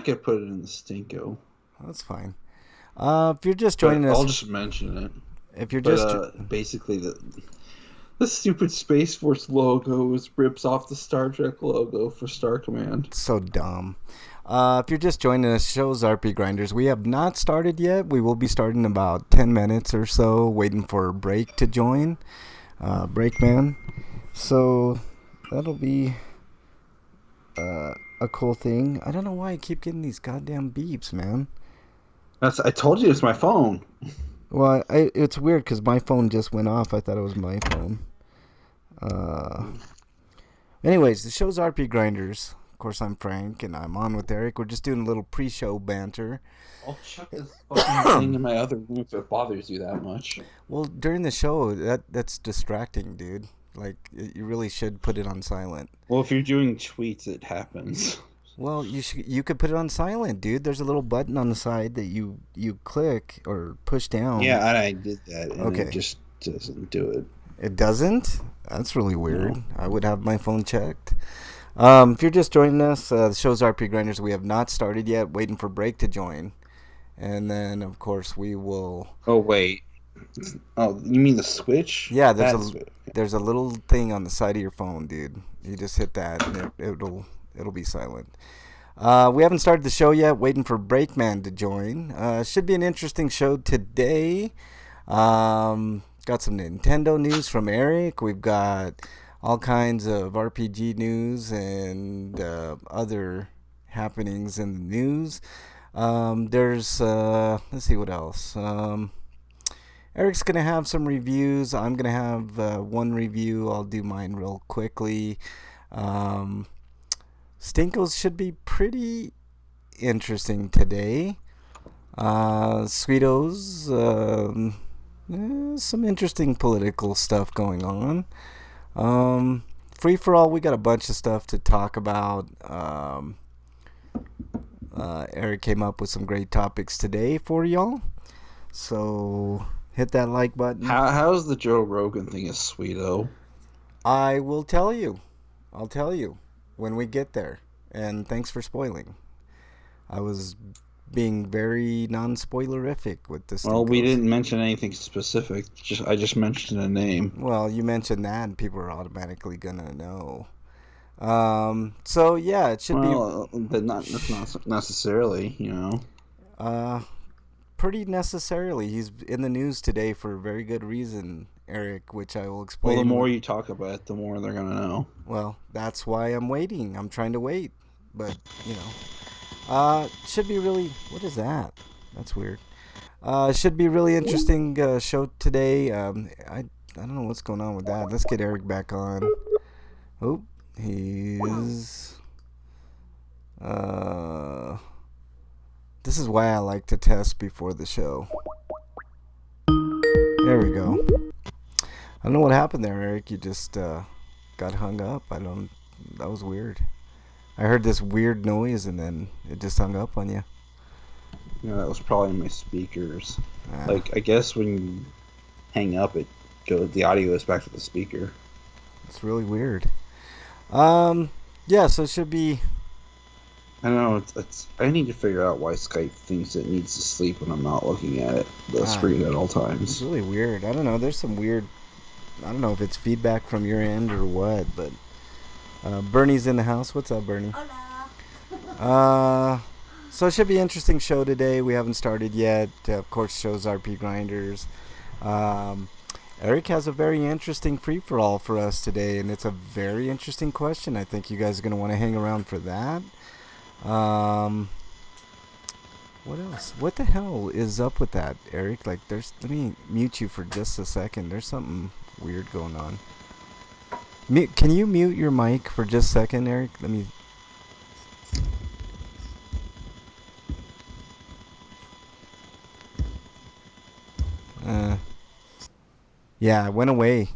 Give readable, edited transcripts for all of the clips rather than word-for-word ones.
could put it in the stinko. That's fine. If you're just But joining I'll us, just mention it. if you're But just basically, the stupid Space Force logo rips off the Star Trek logo for Star Command. so dumb. If you're just joining us, shows RP Grinders. We have not started yet. We will be starting in about 10 minutes or so, waiting for Break to join. Breakman. So that'll be a cool thing. I don't know why I keep getting these goddamn beeps, man. I told you it's my phone. Well, it's weird because my phone just went off. I thought it was my phone. Uh, Anyways, the show's RP Grinders. Of course, I'm Frank, and I'm on with Eric. We're just doing a little pre-show banter. I'll chuck this fucking thing in my other room if it bothers you that much. Well, during the show, that's distracting, dude. Like, you really should put it on silent. Well, if you're doing tweets, it happens. Well, you could put it on silent, dude. There's a little button on the side that you click or push down. Yeah, and I did that, and Okay. it just doesn't do it. It doesn't? That's really weird. No. I would have my phone checked. If you're just joining us, the show's RP Grinders. We have not started yet, waiting for Break to join. And then, of course, we will... Oh, wait. Oh, you mean the Switch? Yeah, That's there's a little thing on the side of your phone, dude. You just hit that, and it'll be silent. We haven't started the show yet, waiting for Breakman to join. Should be an interesting show today. Got some Nintendo news from Eric. We've got all kinds of RPG news and other happenings in the news. There's let's see what else. Eric's gonna have some reviews. I'm gonna have one review. I'll do mine real quickly. Stinkles should be pretty interesting today. Sweetos, some interesting political stuff going on. Free for all, we got a bunch of stuff to talk about. Eric came up with some great topics today for y'all. So hit that like button. How's the Joe Rogan thing a sweeto? I will tell you. I'll tell you when we get there. And thanks for spoiling. I was being very non-spoilerific with this. Well, we didn't mention anything specific. I just mentioned a name. Well, you mentioned that, and people are automatically gonna know. So yeah, it should but not necessarily, you know. Pretty necessarily. He's in the news today for a very good reason, Eric, which I will explain. Well, the more you talk about it, the more they're gonna know. Well, that's why I'm waiting. I'm trying to wait, but you know, should be really. What is that? That's weird. Should be really interesting show today. I don't know what's going on with that. Let's get Eric back on. Oh, he's. This is why I like to test before the show. There we go. I don't know what happened there, Eric. You just got hung up. That was weird. I heard this weird noise and then it just hung up on you. Yeah, that was probably my speakers. Like, I guess when you hang up, the audio goes back to the speaker. It's really weird. Yeah, so it should be. I don't know. I need to figure out why Skype thinks it needs to sleep when I'm not looking at the screen at all times. It's really weird. I don't know. There's some weird. I don't know if it's feedback from your end or what, but Bernie's in the house. What's up, Bernie? Hola. So it should be an interesting show today. We haven't started yet. Of course, shows RP Grinders. Eric has a very interesting free-for-all for us today, and it's a very interesting question. I think you guys are going to want to hang around for that. What else? What the hell is up with that, Eric? Like, let me mute you for just a second. There's something weird going on. Can you mute your mic for just a second, Eric? Let me. Yeah, it went away.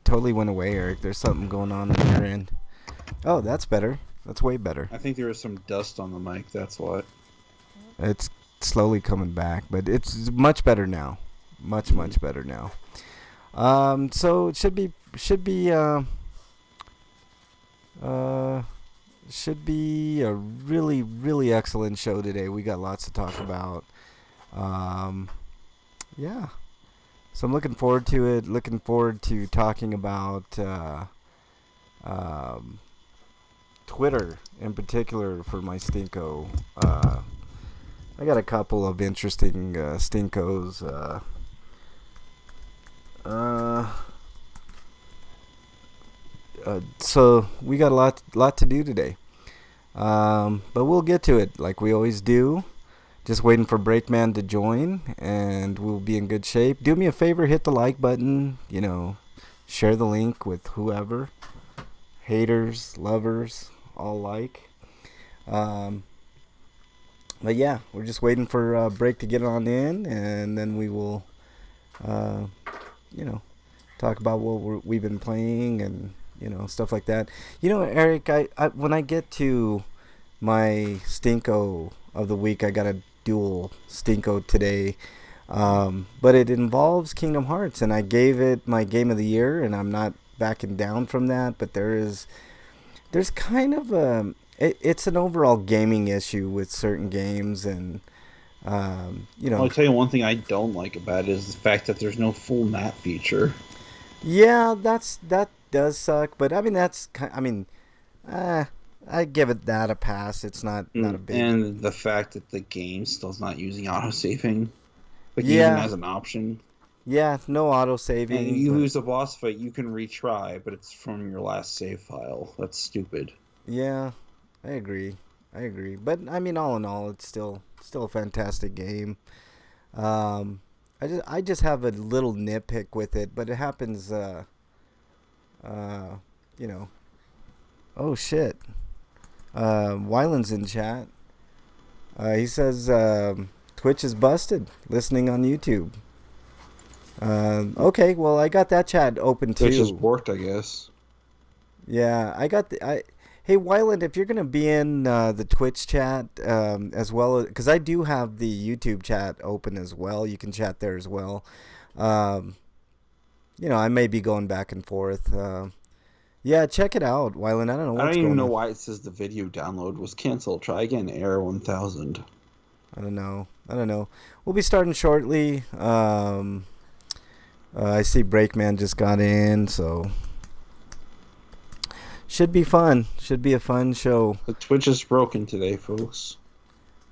Totally went away, Eric. There's something going on your end. Oh, that's better. That's way better. I think there was some dust on the mic. That's what. It's slowly coming back, but it's much better now. Much better now. So it should be should be a really, really excellent show today. We got lots to talk about. Um, yeah. So I'm looking forward to it. Looking forward to talking about um, Twitter in particular for my Stinko. I got a couple of interesting Stinkos. Uh, so we got a lot to do today. But we'll get to it like we always do. Just waiting for Breakman to join, and we'll be in good shape. Do me a favor, hit the like button. Share the link with whoever, haters, lovers, all like. Um, but yeah, we're just waiting for Break to get on in, and then we will, uh, you know, talk about what we've been playing and stuff like that. Eric, I when I get to my Stinko of the week, I got a dual Stinko today. But it involves Kingdom Hearts, and I gave it my game of the year, and I'm not backing down from that. But there's kind of it's an overall gaming issue with certain games, and I'll tell you one thing I don't like about it is the fact that there's no full map feature. yeah, that does suck. But I mean, uh, I give it that a pass. It's not a big. And the fact that the game still's not using autosaving, like even Yeah, as an option. yeah, no auto And saving, you but lose a boss fight, you can retry, but it's from your last save file. That's stupid. yeah, I agree. I agree. But I mean, all in all, it's still a fantastic game. Um, I just have a little nitpick with it, but it happens. Uh, you know. Oh shit. Wyland's in chat. He says Twitch is busted. Listening on YouTube. Okay, well I got that chat open Which just too. worked, I guess. Yeah, I got the I. Hey Wyland, if you're gonna be in the Twitch chat as well, because I do have the YouTube chat open as well. You can chat there as well. Um, I may be going back and forth. Yeah, check it out, Wyland. I don't know I don't what's even going know on. why it says the video download was canceled. Try again, error 1000. I don't know. I don't know. We'll be starting shortly. I see Breakman just got in, so should be fun. Should be a fun show. The Twitch is broken today, folks.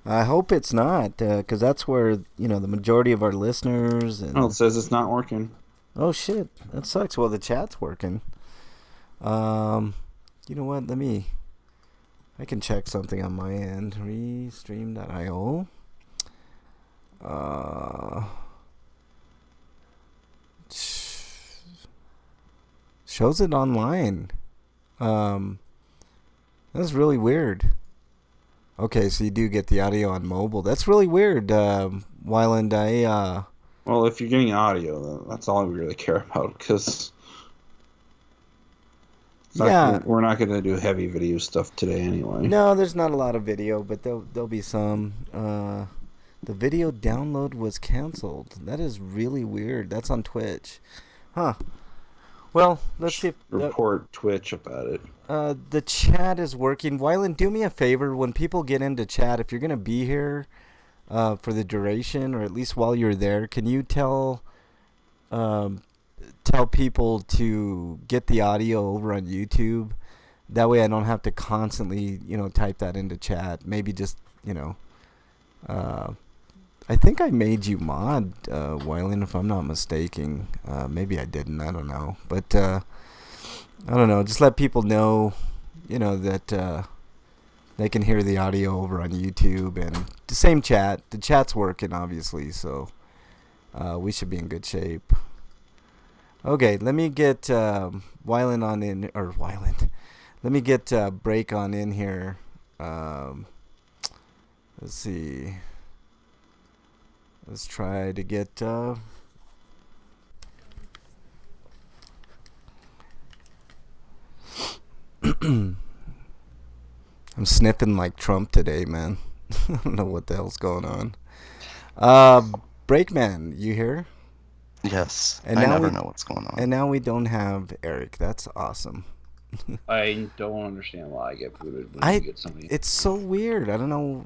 I hope it's not, because that's where the majority of our listeners Oh, it and. says it's not working. Oh shit, that sucks. Well, the chat's working. Um, you know what? I can check something on my end. Restream.io. Uh, shows it online. Um, that's really weird. Okay, so you do get the audio on mobile. That's really weird, Wyland. Well, if you're getting audio, that's all we really care about, because Yeah. we're not going to do heavy video stuff today anyway. No, there's not a lot of video, but there'll be some. The video download was canceled. That is really weird. That's on Twitch. Huh. Well, let's see if Report Twitch about it. the chat is working. Wyland, do me a favor. When people get into chat, if you're going to be here for the duration, or at least while you're there, can you um, tell people to get the audio over on YouTube? That way I don't have to constantly, type that into chat. Maybe just, uh, I think I made you mod, Wyland, if I'm not mistaken. Maybe I didn't. I don't know. But, I don't know. Just let people know, that they can hear the audio over on YouTube. And the same chat. The chat's working, obviously. So we should be in good shape. Okay, let me get Wyland on in. Or Wyland. Let me get Break on in here. Let's see. Let's try to get. I'm sniffing like Trump today, man. I don't know what the hell's going on. Breakman, you here? Yes, And I now never we know what's going on. and now we don't have Eric. That's awesome. I don't understand why I get booted when you get something. It's so weird. I don't know.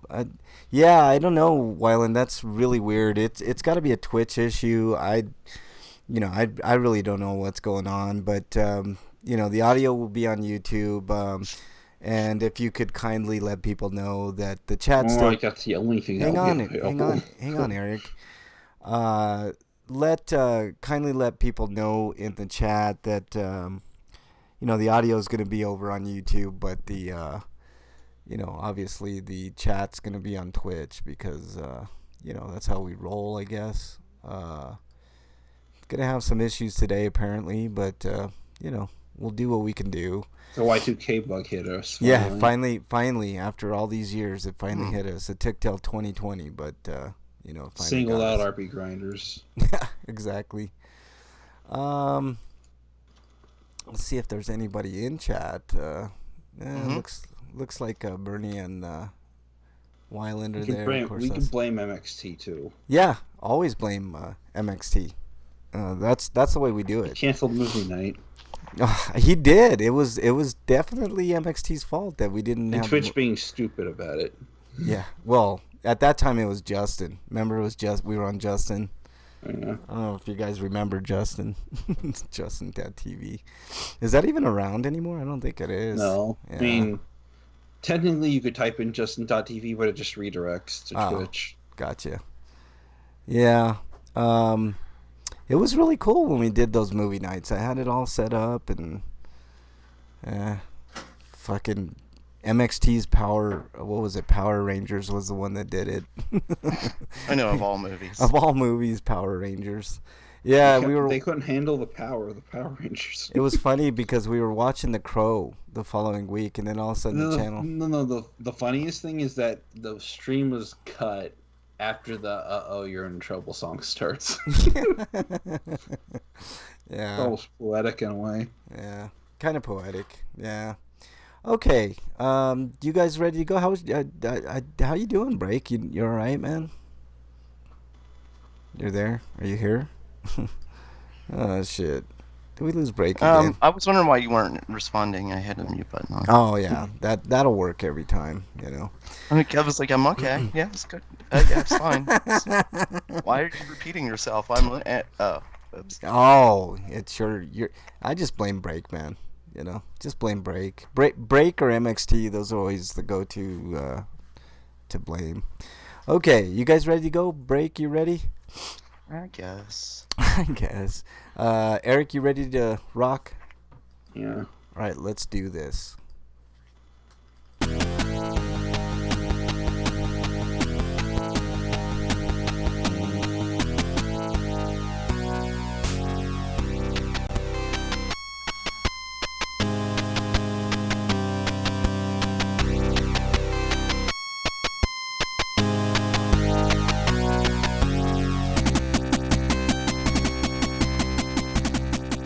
Yeah, I don't know, Wyland. That's really weird. It's got to be a Twitch issue. I really don't know what's going on, but the audio will be on YouTube. And if you could kindly let people know that the chat still. Like that's the only thing. Hang on, Eric. Kindly let people know in the chat that the audio is going to be over on YouTube, but the obviously the chat's going to be on Twitch because that's how we roll, I guess. Gonna have some issues today apparently, but we'll do what we can do. The Y2K bug hit us. Finally. Yeah, finally, after all these years, it finally hit us. It took till 2020, but singled out RPGrinders. Yeah, exactly. Let's see if there's anybody in chat. Looks like Bernie and Wyland are there. We can blame MXT too. Yeah, always blame MXT. That's the way we do it. He canceled movie night. He did. It was definitely MXT's fault that we didn't have Twitch being stupid about it. Yeah. Well, at that time it was Justin. Remember, it was we were on Justin. I don't know if you guys remember Justin. Justin.tv. Is that even around anymore? I don't think it is. No. Yeah. I mean, technically you could type in Justin.tv, but it just redirects to Twitch. Gotcha. Yeah. It was really cool when we did those movie nights. I had it all set up and fucking MXT's Power Rangers was the one that did it. I know, of all movies. Of all movies, Power Rangers. Yeah, they couldn't handle the power of the Power Rangers. It was funny because we were watching The Crow the following week, and then all of a sudden the channel. No. The funniest thing is that the stream was cut after the "You're in trouble" song starts. Yeah. Almost poetic in a way. Yeah, kind of poetic. Yeah. Okay. You guys ready to go? How you doing, Break? You all right, man? You're there? Are you here? Oh shit! Did we lose Break again? I was wondering why you weren't responding. I had the mute button on. Oh yeah, that'll work every time, I mean, I was like, I'm okay. Yeah, it's good. Yeah, it's fine. Why are you repeating yourself? Oops. Oh, it's your. I just blame Break, man. Just blame Break. Break or MXT. Those are always the go-to to blame. Okay, you guys ready to go? Break, you ready? I guess. Eric, you ready to rock? Yeah. All right, let's do this.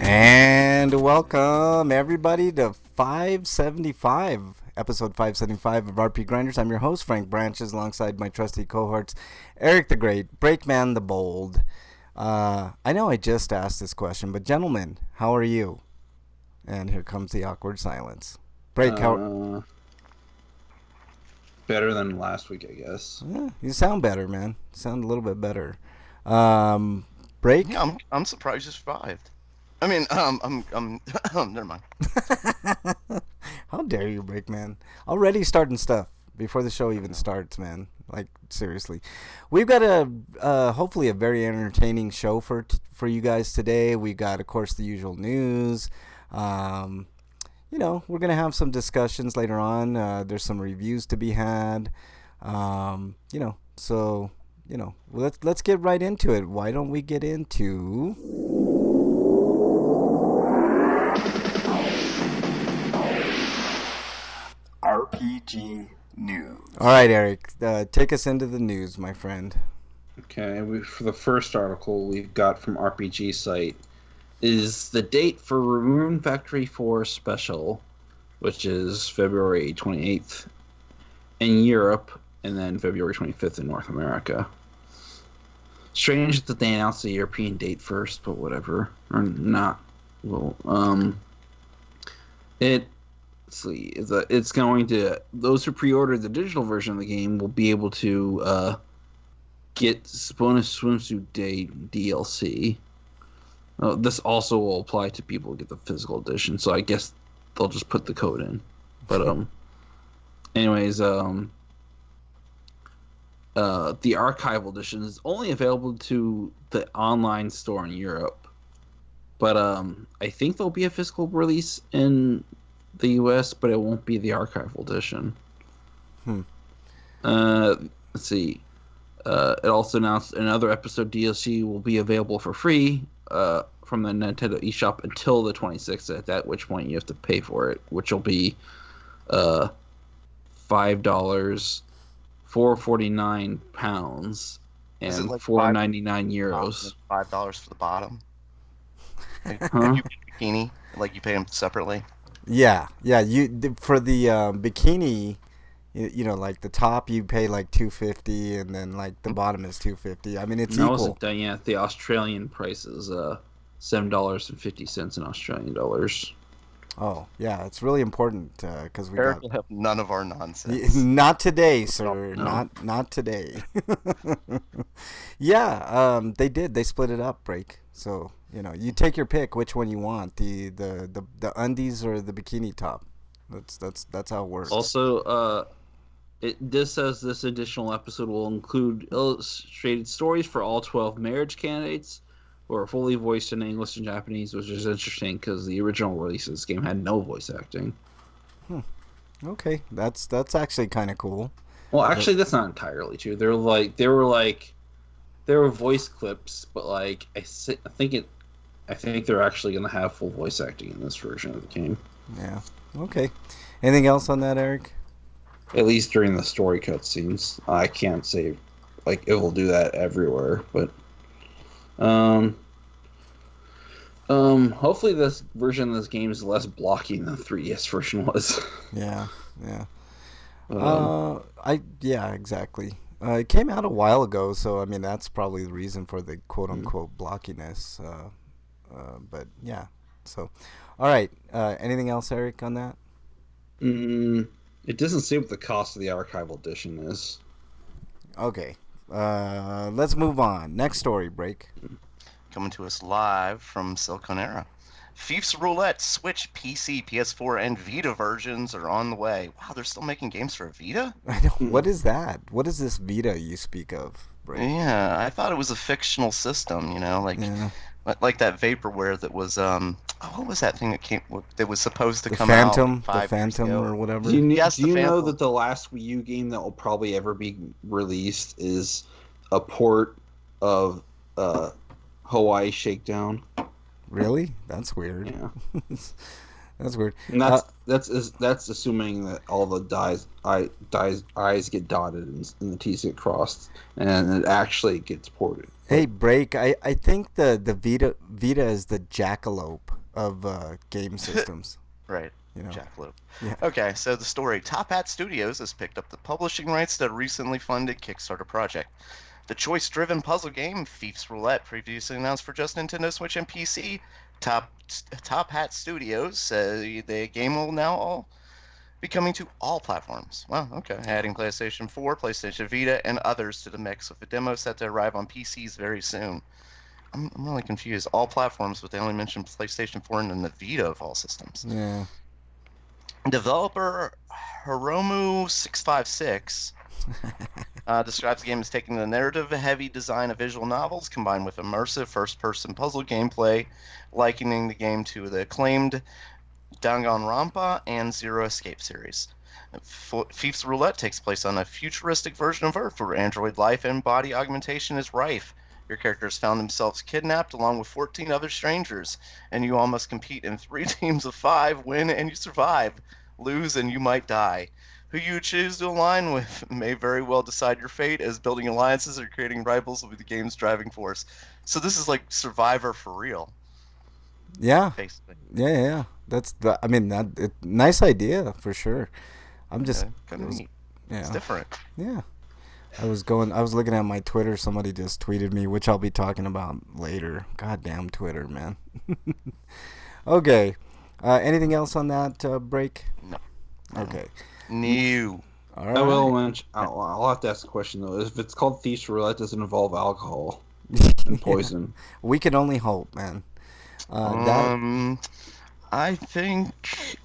And welcome everybody to 575, episode 575 of RPGrinders. I'm your host, Frank Branches, alongside my trusty cohorts, Eric the Great, Breakman the Bold. I know I just asked this question, but gentlemen, how are you? And here comes the awkward silence. Break, how... Better than last week, I guess. Yeah, you sound better, man. You sound a little bit better. Break? Yeah, I'm surprised you survived. I mean, never mind. How dare you, Breakman? Already starting stuff before the show even starts, man. Like, seriously. We've got hopefully a very entertaining show for you guys today. We got, of course, the usual news. We're going to have some discussions later on. There's some reviews to be had. So, let's get right into it. Why don't we get into... RPG news. All right, Eric, take us into the news, my friend. Okay, for the first article we've got from RPG site is the date for Rune Factory 4 Special, which is February 28th in Europe, and then February 25th in North America. Strange that they announced the European date first, but whatever. Or not. Well, it see, it's going to, those who pre-ordered the digital version of the game will be able to get bonus swimsuit day DLC. This also will apply to people who get the physical edition, so I guess they'll just put the code in. But anyways, the archival edition is only available to the online store in Europe. But I think there'll be a physical release in the US, but it won't be the archival edition. Let's see. It also announced another episode DLC will be available for free from the Nintendo eShop until the 26th, at which point you have to pay for it, which will be $5, £4.49, and like €4.99. $5 for the bottom. Like, Huh? you pay bikini, like you pay them separately. Yeah. For the bikini, you know, like the top you pay like $2.50, and then like the bottom is $2.50. I mean, it's equal. The Australian price is $7.50 in Australian dollars. Oh yeah, it's really important because we Eric got. will have none of our nonsense. Not today, sir. No. Not today. Yeah, they did. They split it up, Break. So you know, you take your pick, which one you want, the undies or the bikini top. That's how it works. Also, this says this additional episode will include illustrated stories for all 12 marriage candidates who are fully voiced in English and Japanese, which is interesting because the original release of this game had no voice acting. Okay, that's actually kind of cool. Well, actually, that's not entirely true. They were voice clips, but like I think they're actually going to have full voice acting in this version of the game. Yeah. Okay. Anything else on that, Eric? At least during the story cutscenes. I can't say like it will do that everywhere, but hopefully this version of this game is less blocky than the 3DS version was. Yeah. Exactly. It came out a while ago, so I mean that's probably the reason for the quote unquote blockiness. But yeah. So, all right. Anything else, Eric, on that? It doesn't say what the cost of the archival edition is. Okay. Let's move on. Next story, Break. Coming to us live from Siliconera. Thief's Roulette, Switch, PC, PS4, and Vita versions are on the way. Wow, they're still making games for Vita? I know. What is that? What is this Vita you speak of, Break? Yeah, I thought it was a fictional system, you know, like that vaporware that was what was that thing that was supposed to come out like 5 years ago? Or whatever. Do you know Phantom. that the last Wii U game that will probably ever be released is a port of Hawaii Shakedown? Really? That's weird. Yeah. That's weird. And that's assuming that all the I's get dotted and the T's get crossed, and it actually gets ported. Hey, Break. I think the Vita is the jackalope of game systems. Right. You know. Jackalope. Yeah. Okay, so the story. Top Hat Studios has picked up the publishing rights to a recently funded Kickstarter project. The choice-driven puzzle game, Thief's Roulette, previously announced for just Nintendo Switch and PC. Top Hat Studios say the game will now all be coming to all platforms. Wow, okay. Adding PlayStation 4, PlayStation Vita, and others to the mix, with a demo set to arrive on PCs very soon. I'm really confused. All platforms, but they only mentioned PlayStation 4 and then the Vita of all systems. Yeah. Developer Hiromu656 describes the game as taking the narrative-heavy design of visual novels combined with immersive first-person puzzle gameplay, likening the game to the acclaimed Danganronpa and Zero Escape series. Thief's Roulette takes place on a futuristic version of Earth where android life and body augmentation is rife. Your characters found themselves kidnapped along with 14 other strangers, and you all must compete in 3 teams of 5, win and you survive, lose and you might die. Who you choose to align with may very well decide your fate, as building alliances or creating rivals will be the game's driving force. So this is like Survivor for real. Yeah. Basically. Yeah. Nice idea for sure. I'm just Kind of neat. Yeah. It's different. Yeah. I was looking at my Twitter. Somebody just tweeted me, which I'll be talking about later. Goddamn Twitter, man. Okay. Anything else on that Break? No. Okay. New. All right. I will mention. I'll have to ask a question though. If it's called Thieves Roulette, does it involve alcohol and poison? We can only hope, man. That I think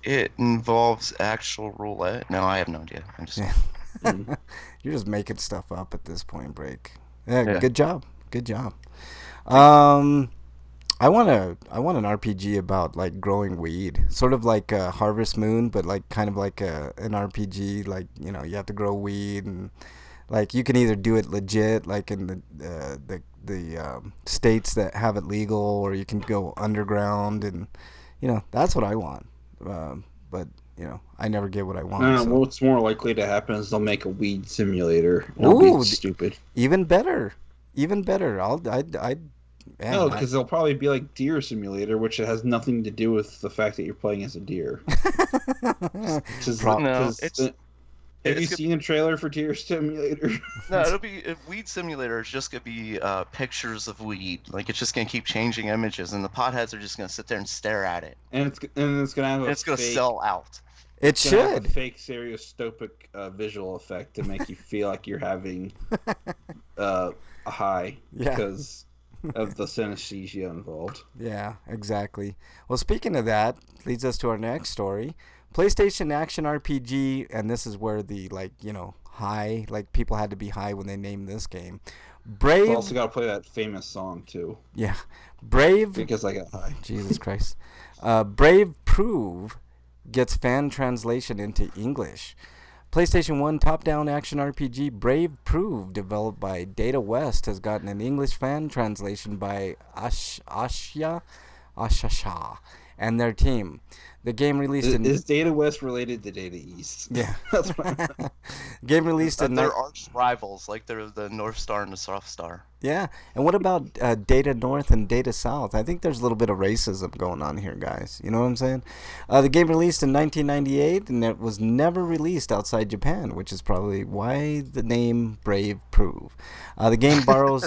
it involves actual roulette. No, I have no idea. I'm just yeah. Mm. You're just making stuff up at this point, Break. Yeah, Yeah. good job. Good job. Um I want an RPG about like growing weed, sort of like Harvest Moon, but like kind of like an RPG. Like you have to grow weed, and like you can either do it legit, like in the states that have it legal, or you can go underground, and that's what I want. But I never get what I want. So What's more likely to happen is they'll make a weed simulator. And it'll ooh, be stupid. even better, even better. I man, No, because they'll probably be like Deer Simulator, which has nothing to do with the fact that you're playing as a deer. No, Have you seen a trailer for Deer Simulator? No, it'll be Weed Simulator. Is just gonna be pictures of weed. Like it's just gonna keep changing images, and the potheads are just gonna sit there and stare at it. and it's gonna have It's gonna sell out. it It's gonna have should. a fake stereoscopic visual effect to make you feel like you're having a high Yeah. because of the synesthesia involved. Yeah, exactly. Well, speaking of that, leads us to our next story. PlayStation Action RPG, and this is where the high, like people had to be high when they named this game. Brave. I also got to play that famous song too Yeah, Brave. because I got high. Jesus Christ. Brave Prove gets fan translation into English. PlayStation 1 top-down action RPG Brave Prove, developed by Data West, has gotten an English fan translation by Ashasha and their team. The game released in... Is Data West related to Data East? Yeah. That's what Game released in... They're arch rivals, like they're the North Star and the South Star. Yeah, and what about Data North and Data South? I think there's a little bit of racism going on here, guys. You know what I'm saying? The game released in 1998, and it was never released outside Japan, which is probably why the name Brave Prove. The game borrows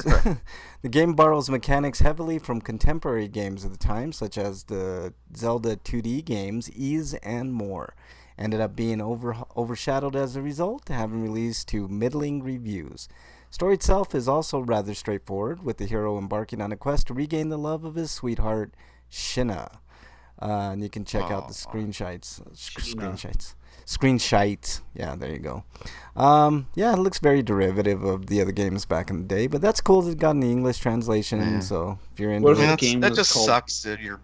the game borrows mechanics heavily from contemporary games of the time, such as the Zelda 2D games, Ys, and more. Ended up being overshadowed as a result, having released to middling reviews. Story itself is also rather straightforward, with the hero embarking on a quest to regain the love of his sweetheart, Shinna. And you can check out the screenshots. Yeah, there you go. Yeah, it looks very derivative of the other games back in the day, but that's cool that it got an English translation. So if you're into What if it, the game that was just called- sucks that your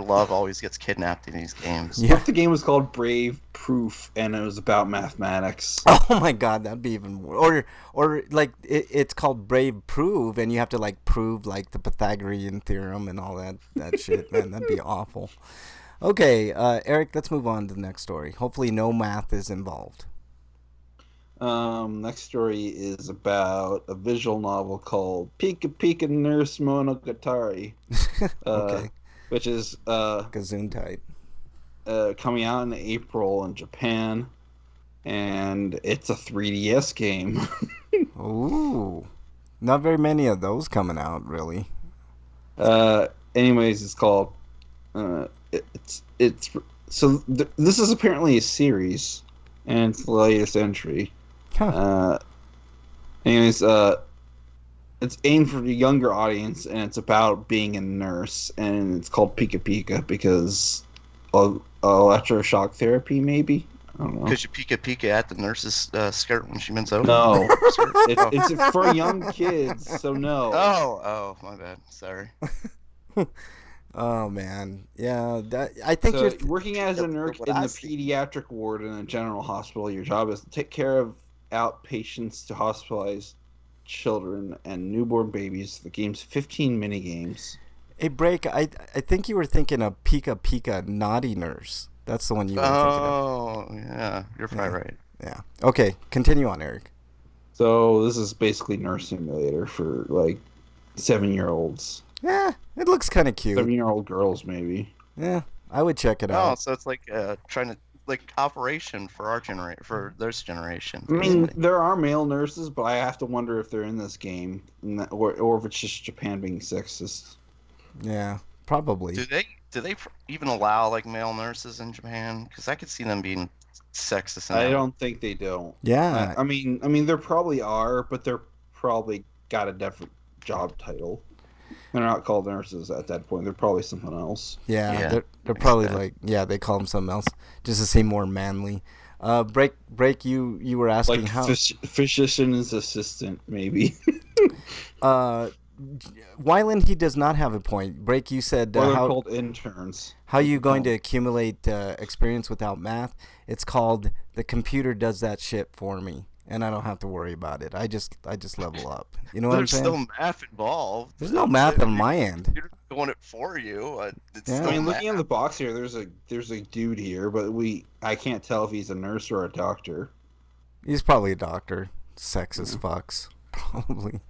love always gets kidnapped in these games. yeah. What if the game was called Brave Proof and it was about mathematics? Oh my God, that'd be even more. Or like it's called Brave Prove, and you have to like prove like the Pythagorean theorem and all that shit. Man, that'd be awful. Okay, Eric, let's move on to the next story. Hopefully, no math is involved. Next story is about a visual novel called Pika Pika Nurse Monogatari, Okay, which is Gesundheit. coming out in April in Japan, and it's a 3DS game. Ooh, not very many of those coming out, really. Anyways, it's called this is apparently a series, and it's the latest entry. Huh. Anyways, it's aimed for the younger audience, and it's about being a nurse, and it's called Pika Pika because of electroshock therapy, maybe? I don't know. Because you pika at the nurse's skirt when she bends over. No, it's for young kids, so no. Oh, my bad. Sorry. Oh man, yeah. I think So, you're. working as a nurse What in I the see. pediatric ward in a general hospital, your job is to take care of outpatients to hospitalized children and newborn babies. The game's 15 mini games. Hey, Break. I think you were thinking of Pika Pika Naughty Nurse. That's the one you were thinking of. Oh, yeah. You're probably right. Yeah. Okay, continue on, Eric. So this is basically Nurse Simulator for like 7-year-olds, Yeah, it looks kind of cute. 7-year-old girls maybe. Yeah, I would check it Oh, out. so it's like trying to Operation for our for this generation. I mean, basically. there are male nurses, but I have to wonder if they're in this game, or if it's just Japan being sexist. Yeah, probably. Do they even allow like male nurses in Japan? Because I could see them being sexist. I don't think they don't. Yeah. I mean, there probably are, but they're probably got a different job title. They're not called nurses at that point. They're probably something else. Yeah, Yeah, they're probably like, yeah, they call them something else just to seem more manly. Break. You were asking Like how. physician's assistant, maybe. Uh, Wyland, he does not have a point. Break. You said Or they're called interns. how you going to accumulate experience without math? It's called the computer does that shit for me, and I don't have to worry about it. I just level up. You know what I'm there's saying? still math involved. There's no math on my end. You're doing it for you. It's Yeah. still I mean, math. looking at the box here, there's a dude here, but I can't tell if he's a nurse or a doctor. He's probably a doctor. Sexist fucks. Probably.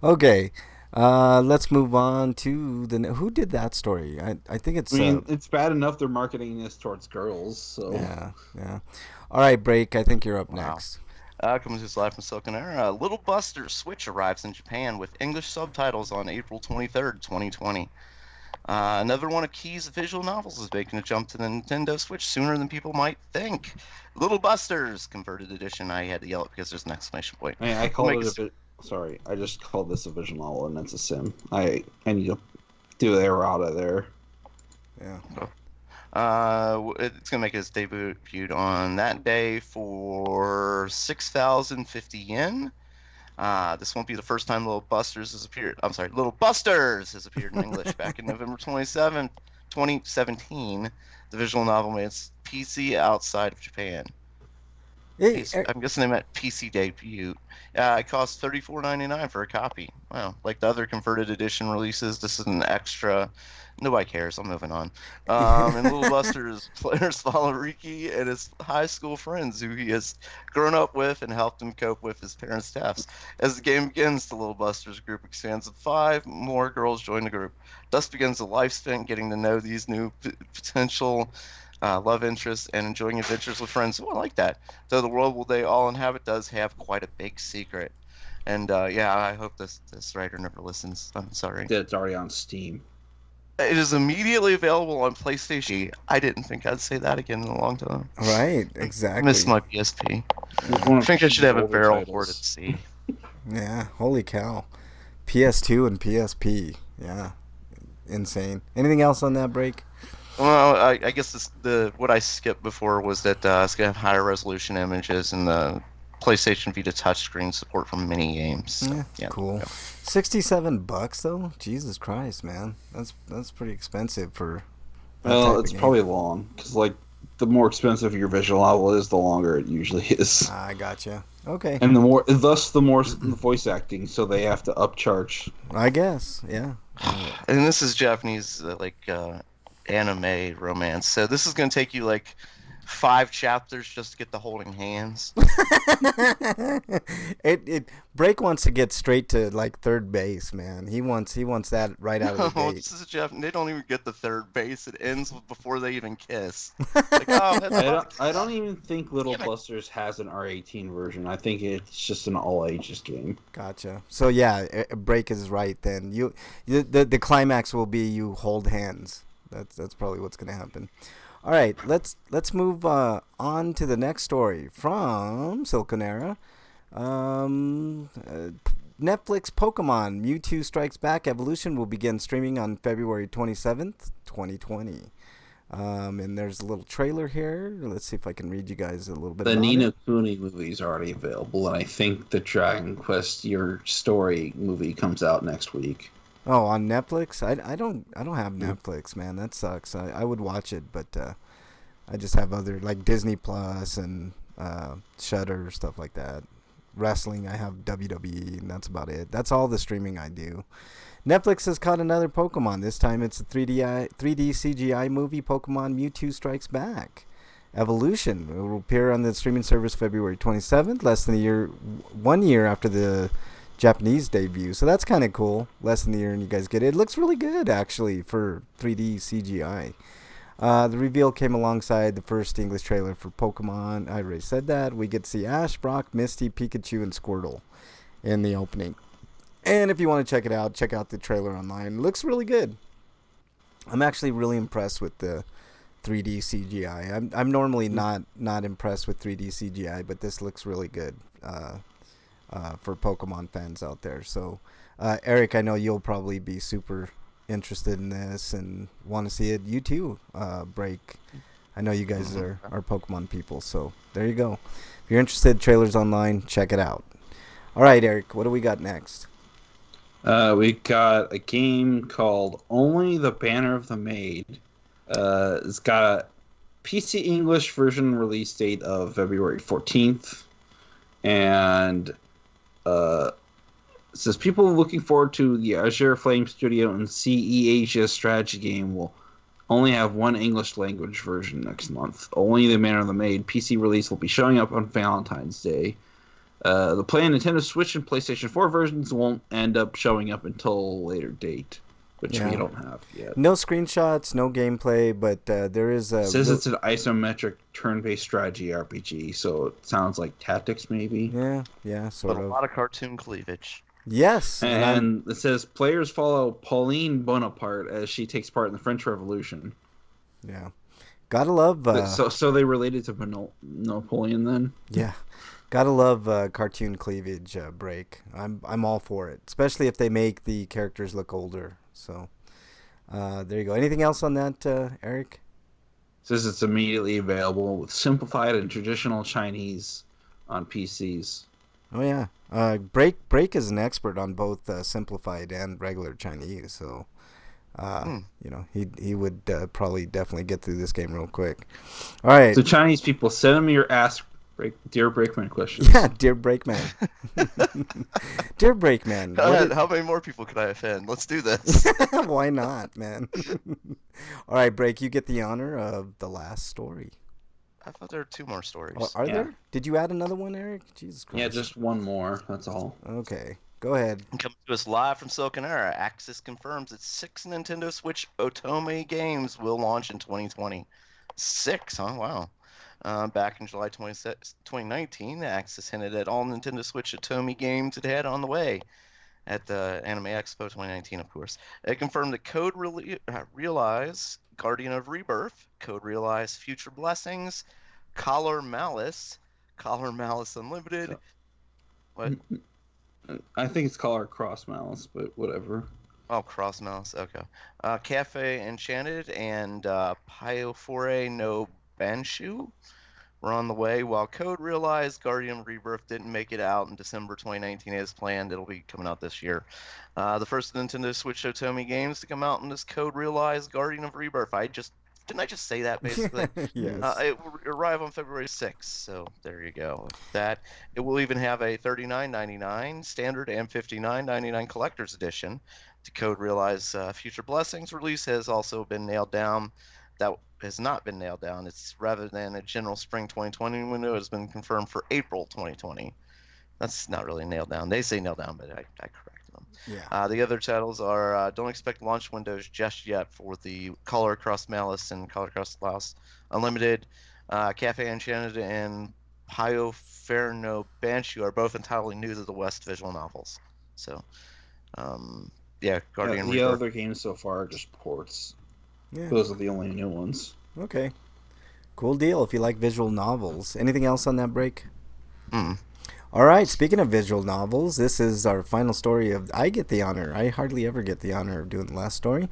Okay. Let's move on to who did that story? I think it's. I mean, it's bad enough they're marketing this towards girls. So yeah. All right, Break. I think you're up Wow. next. Comes to us live from Silicon Era. Little Buster Switch arrives in Japan with English subtitles on April 23rd, 2020. Another one of Key's visual novels is making a jump to the Nintendo Switch sooner than people might think. Little Busters Converted Edition. I had to yell it because there's an exclamation point. I mean, I called it a bit. Sorry, I just called this a visual novel, and it's a sim. I need to do the errata there. Yeah. It's gonna make its debut on that day for 6,050 yen. This won't be the first time Little Busters has appeared. I'm sorry, Little Busters has appeared in English back in November 27th, 2017. The visual novel made its PC outside of Japan. I'm guessing they meant PC debut. It costs $34.99 for a copy. Wow, like the other converted edition releases, this is an extra. Nobody cares. I'm moving on. In Little Busters, players follow Riki and his high school friends who he has grown up with and helped him cope with his parents' deaths. As the game begins, the Little Busters group expands to 5 more girls join the group. Thus begins a life spent getting to know these new potential love interests and enjoying adventures with friends. Oh, I like that. Though the world they all inhabit does have quite a big secret. And yeah, I hope this writer never listens. I'm sorry. It's already on Steam. It is immediately available on PlayStation. I didn't think I'd say that again in a long time. Right, I exactly. miss my PSP. I think I should have a barrel port at C. Yeah, holy cow. PS2 and PSP. Yeah, insane. Anything else on that, Break? Well, I guess what I skipped before was that it's going to have higher resolution images and the PlayStation Vita touchscreen support for mini games. So, yeah, cool. Yeah. $67 though? Jesus Christ, man. That's pretty expensive for. Well, it's probably long because like the more expensive your visual novel is, the longer it usually is. I gotcha. Okay. And the more voice acting, so they have to upcharge. I guess, yeah. And this is Japanese anime romance, so this is going to take you like 5 chapters just to get the holding hands. Break wants to get straight to like third base, man. He wants that right out of the gate. This is they don't even get the third base. It ends before they even kiss. Like, I don't even think Little Busters has an R18 version. I think it's just an all ages game. Gotcha. So yeah, Break is right then. The climax will be you hold hands. That's probably what's gonna happen. All right, let's move on to the next story from Silicon Era. Netflix Pokemon Mewtwo Strikes Back Evolution will begin streaming on February 27th, 2020. And there's a little trailer here. Let's see if I can read you guys a little bit about it. The Nino Kuni movie is already available, and I think the Dragon Quest Your Story movie comes out next week. Oh, on Netflix? I don't have Netflix, man. That sucks. I would watch it, but I just have other like Disney Plus and Shudder, stuff like that. Wrestling, I have WWE, and that's about it. That's all the streaming I do. Netflix has caught another Pokemon. This time it's a 3D CGI movie, Pokemon Mewtwo Strikes Back Evolution. It will appear on the streaming service February 27th, less than 1 year after the Japanese debut. So that's kind of cool. Less than a year and you guys get it. It looks really good actually for 3D CGI. The reveal came alongside the first English trailer for Pokemon. I already said that. We get to see Ash, Brock, Misty, Pikachu, and Squirtle in the opening. And if you want to check it out, check out the trailer online. It looks really good. I'm actually really impressed with the 3D CGI. I'm normally not impressed with 3D CGI, but this looks really good for Pokemon fans out there. So, Eric, I know you'll probably be super interested in this and want to see it. You too, Break. I know you guys are Pokemon people, so there you go. If you're interested, trailers online, check it out. All right, Eric, what do we got next? We got a game called Only the Banner of the Maid. It's got a PC English version release date of February 14th. And it says people looking forward to the Azure Flame Studio and CE Asia strategy game will only have one English language version next month. Only the Banner of the Maid PC release will be showing up on Valentine's Day. The Play and Nintendo Switch and PlayStation 4 versions won't end up showing up until a later date, which we don't have yet. No screenshots, no gameplay, but there is a... It says it's an isometric turn-based strategy RPG, so it sounds like tactics, maybe. Yeah, sort of. But a lot of cartoon cleavage. Yes. And it says players follow Pauline Bonaparte as she takes part in the French Revolution. Yeah. Gotta love... So they related to Napoleon then? Yeah. Gotta love cartoon cleavage, Break. I'm all for it, especially if they make the characters look older. So there you go. Anything else on that, Eric? It says it's immediately available with simplified and traditional Chinese on PCs. Oh yeah, Break is an expert on both simplified and regular Chinese. So he would probably definitely get through this game real quick. All right. So Chinese people, send them your Dear Breakman questions. Yeah, Dear Breakman. Dear Breakman. How many more people could I offend? Let's do this. Why not, man? All right, Break, you get the honor of the last story. I thought there were 2 more stories. Oh, are there? Did you add another one, Eric? Jesus Christ. Yeah, just one more. That's all. Okay, go ahead. Coming to us live from Silicon Era, Axis confirms its 6 Nintendo Switch Otome games will launch in 2020. 6, huh? Wow. Back in July 2019, Axis hinted at all Nintendo Switch Otome games it had on the way at the Anime Expo 2019, of course. It confirmed that Code Realize, Guardian of Rebirth, Code Realize Future Blessings, Collar Malice Unlimited. What? I think it's Collar Cross Malice, but whatever. Oh, Cross Malice, okay. Cafe Enchanted and Pyofore no Banshu were on the way, while Code Realize Guardian Rebirth didn't make it out in December 2019 as planned. It'll be coming out this year. The first Nintendo Switch Otome games to come out in this Code Realize Guardian of Rebirth. Didn't I just say that, basically? Yes. It will arrive on February 6th, so there you go. It will even have a $39.99 standard and $59.99 collector's edition. The Code Realize Future Blessings release has also been nailed down. That has not been nailed down. It's rather than a general spring 2020 window, it's been confirmed for April 2020. That's not really nailed down. They say nailed down, but I corrected them. Yeah. The other titles are don't expect launch windows just yet for the Color Cross Malice and Color Cross Laos Unlimited. Cafe Enchanted and Pyoferno Banshu are both entirely new to the West visual novels. So, Guardian The Rebirth. other games so far are just ports. Yeah. Those are the only new ones. Okay. Cool deal if you like visual novels. Anything else on that, Break? All right, speaking of visual novels, this is our final story of... I get the honor. I hardly ever get the honor of doing the last story.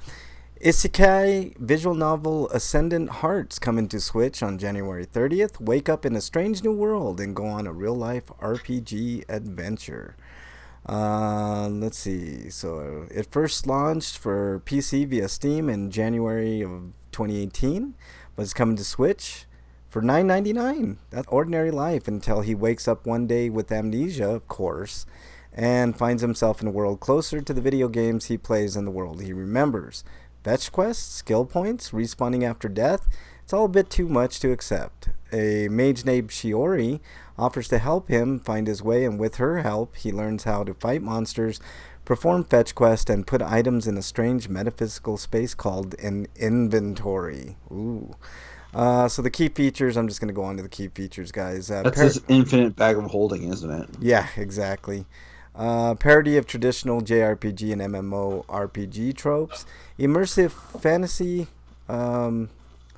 Isekai visual novel Ascendant Hearts coming to Switch on January 30th. Wake up in a strange new world and go on a real-life RPG adventure. Let's see. So it first launched for PC via Steam in January of 2018, but it's coming to Switch for $9.99. That's ordinary life until he wakes up one day with amnesia, of course, and finds himself in a world closer to the video games he plays in the world he remembers. Fetch quests, skill points, respawning after death. It's all a bit too much to accept. A mage named Shiori offers to help him find his way, and with her help, he learns how to fight monsters, perform fetch quests, and put items in a strange metaphysical space called an inventory. Ooh. So the key features, I'm just going to go on to the key features, guys. That's his infinite bag of holding, isn't it? Yeah, exactly. Parody of traditional JRPG and MMORPG tropes. Immersive fantasy...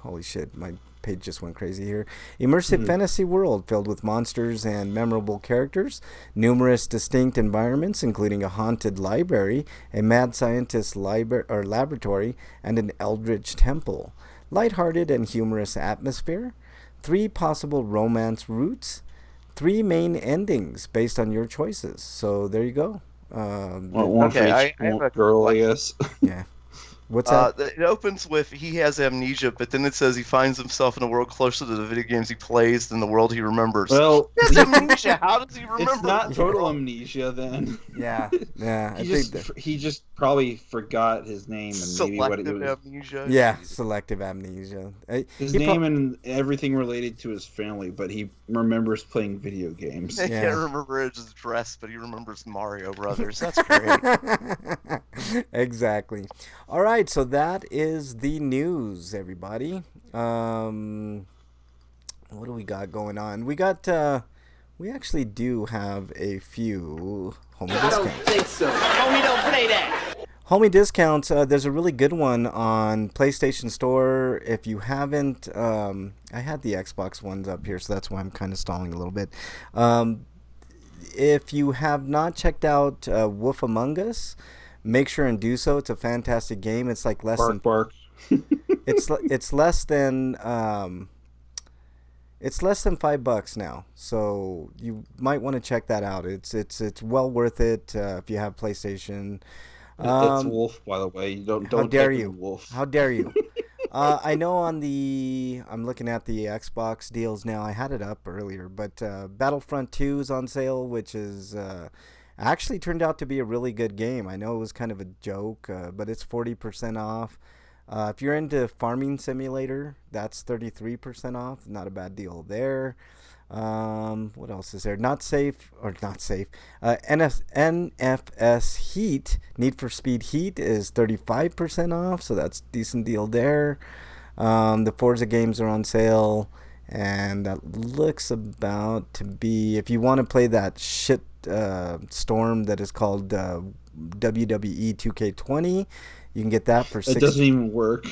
holy shit, my page just went crazy here. Immersive fantasy world filled with monsters and memorable characters, numerous distinct environments, including a haunted library, a mad scientist laboratory, and an eldritch temple. Lighthearted and humorous atmosphere, 3 possible romance routes, 3 main endings based on your choices. So there you go. One for each I have a girl, I guess. Yeah. What's that? It opens with he has amnesia, but then it says he finds himself in a world closer to the video games he plays than the world he remembers. Well, He has amnesia. How does he remember? it's not total amnesia then. Yeah. He just probably forgot his name and maybe what it was. Amnesia. Yeah, selective amnesia. His name and everything related to his family, but he remembers playing video games. He can't remember his dress, but he remembers Mario Brothers. That's great. Exactly. All right, so that is the news, everybody. What do we got going on? We actually do have a few homie discounts. I don't think so. Homie, don't play that. Homie discounts. There's a really good one on PlayStation Store. If you haven't, I had the Xbox ones up here, so that's why I'm kind of stalling a little bit. If you have not checked out Wolf Among Us, make sure and do so. It's a fantastic game. It's like less than it's less than $5 now, so you might want to check that out. It's well worth it if you have PlayStation. It's Wolf, by the way. You don't. How dare type in you? Wolf. How dare you? I know I'm looking at the Xbox deals now. I had it up earlier, but Battlefront 2 is on sale, which is actually turned out to be a really good game. I know it was kind of a joke, but it's 40% off. If you're into Farming Simulator, that's 33% off. Not a bad deal there. What else is there? Not safe. NFS Heat, Need for Speed Heat, is 35% off, so that's a decent deal there. The Forza games are on sale, and that looks about to be, if you want to play that shit storm that is called WWE 2K20, you can get that for It doesn't even work.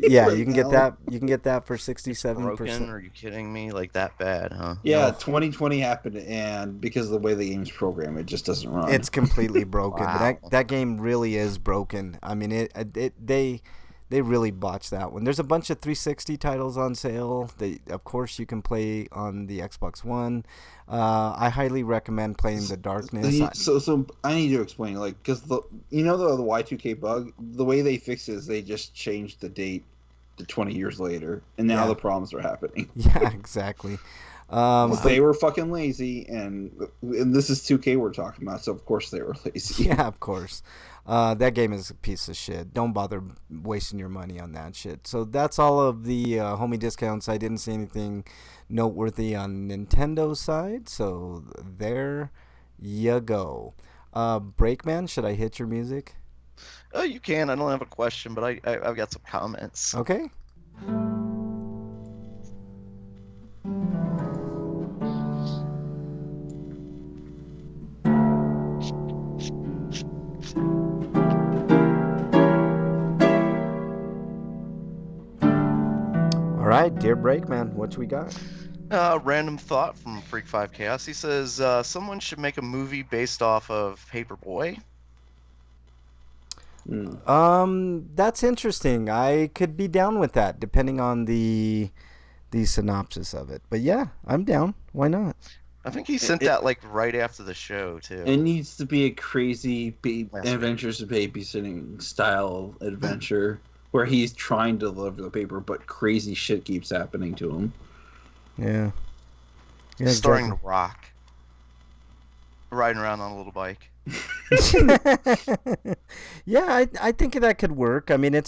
Yeah, right you can now. get that. You can get that for 67%. Broken? Are you kidding me? Like that bad, huh? Yeah, No. 2020 happened, and because of the way the game's programmed, it just doesn't run. It's completely broken. Wow. That game really is broken. I mean, they really botched that one. There's a bunch of 360 titles on sale. Of course, you can play on the Xbox One. I highly recommend playing The Darkness. So I need to explain, like, because the Y2K bug, the way they fixed it is they just changed the date to 20 years later, and now the problems are happening. Yeah, exactly. They were fucking lazy, and this is 2K we're talking about, so of course they were lazy. Yeah, of course. That game is a piece of shit. Don't bother wasting your money on that shit. So that's all of the homie discounts. I didn't see anything noteworthy on Nintendo's side, so there you go. Breakman, should I hit your music? Oh, you can. I don't have a question, but I've got some comments. Okay. All right, dear Breakman, what we got? Random thought from Freak 5 Chaos. He says someone should make a movie based off of Paperboy. That's interesting. I could be down with that, depending on the synopsis of it. But yeah, I'm down. Why not? I think he sent that like right after the show too. It needs to be a crazy Adventures of Babysitting style adventure where he's trying to deliver the paper, but crazy shit keeps happening to him. Yeah. Starring The Rock. Riding around on a little bike. Yeah, I think that could work. I mean, I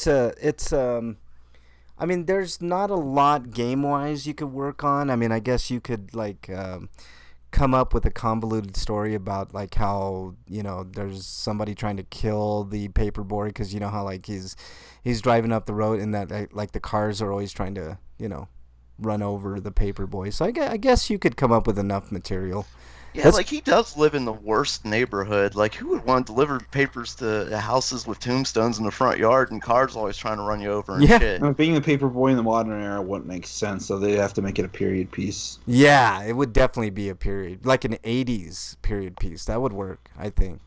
mean, there's not a lot game-wise you could work on. I mean, I guess you could like come up with a convoluted story about like how, you know, there's somebody trying to kill the paperboy because you know how like he's driving up the road and that like the cars are always trying to, you know, run over the paperboy. So I guess you could come up with enough material. Yeah, like he does live in the worst neighborhood. Like, who would want to deliver papers to houses with tombstones in the front yard and cars always trying to run you over and shit? Being a paper boy in the modern era wouldn't make sense, so they'd have to make it a period piece. Yeah, it would definitely be a period, like an '80s period piece. That would work, I think.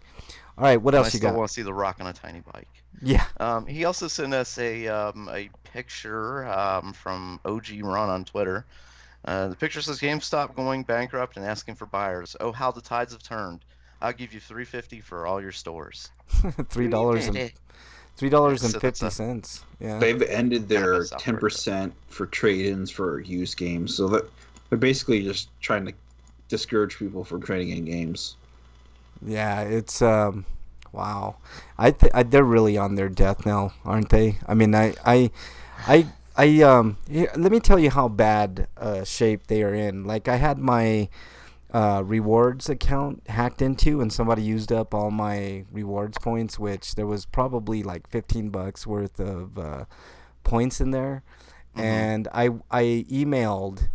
All right, what else you got? I still want to see The Rock on a tiny bike. Yeah. He also sent us a picture from OG Ron on Twitter. The picture says GameStop going bankrupt and asking for buyers. Oh, how the tides have turned! I'll give you $3.50 for all your stores. $3.50. Yeah. They've ended their 10% for trade-ins for used games, so that they're basically just trying to discourage people from trading in games. Yeah, it's wow. They're really on their death knell, aren't they? I mean, let me tell you how bad shape they are in. Like, I had my rewards account hacked into, and somebody used up all my rewards points, which there was probably like $15 worth of points in there. Mm-hmm. And I emailed.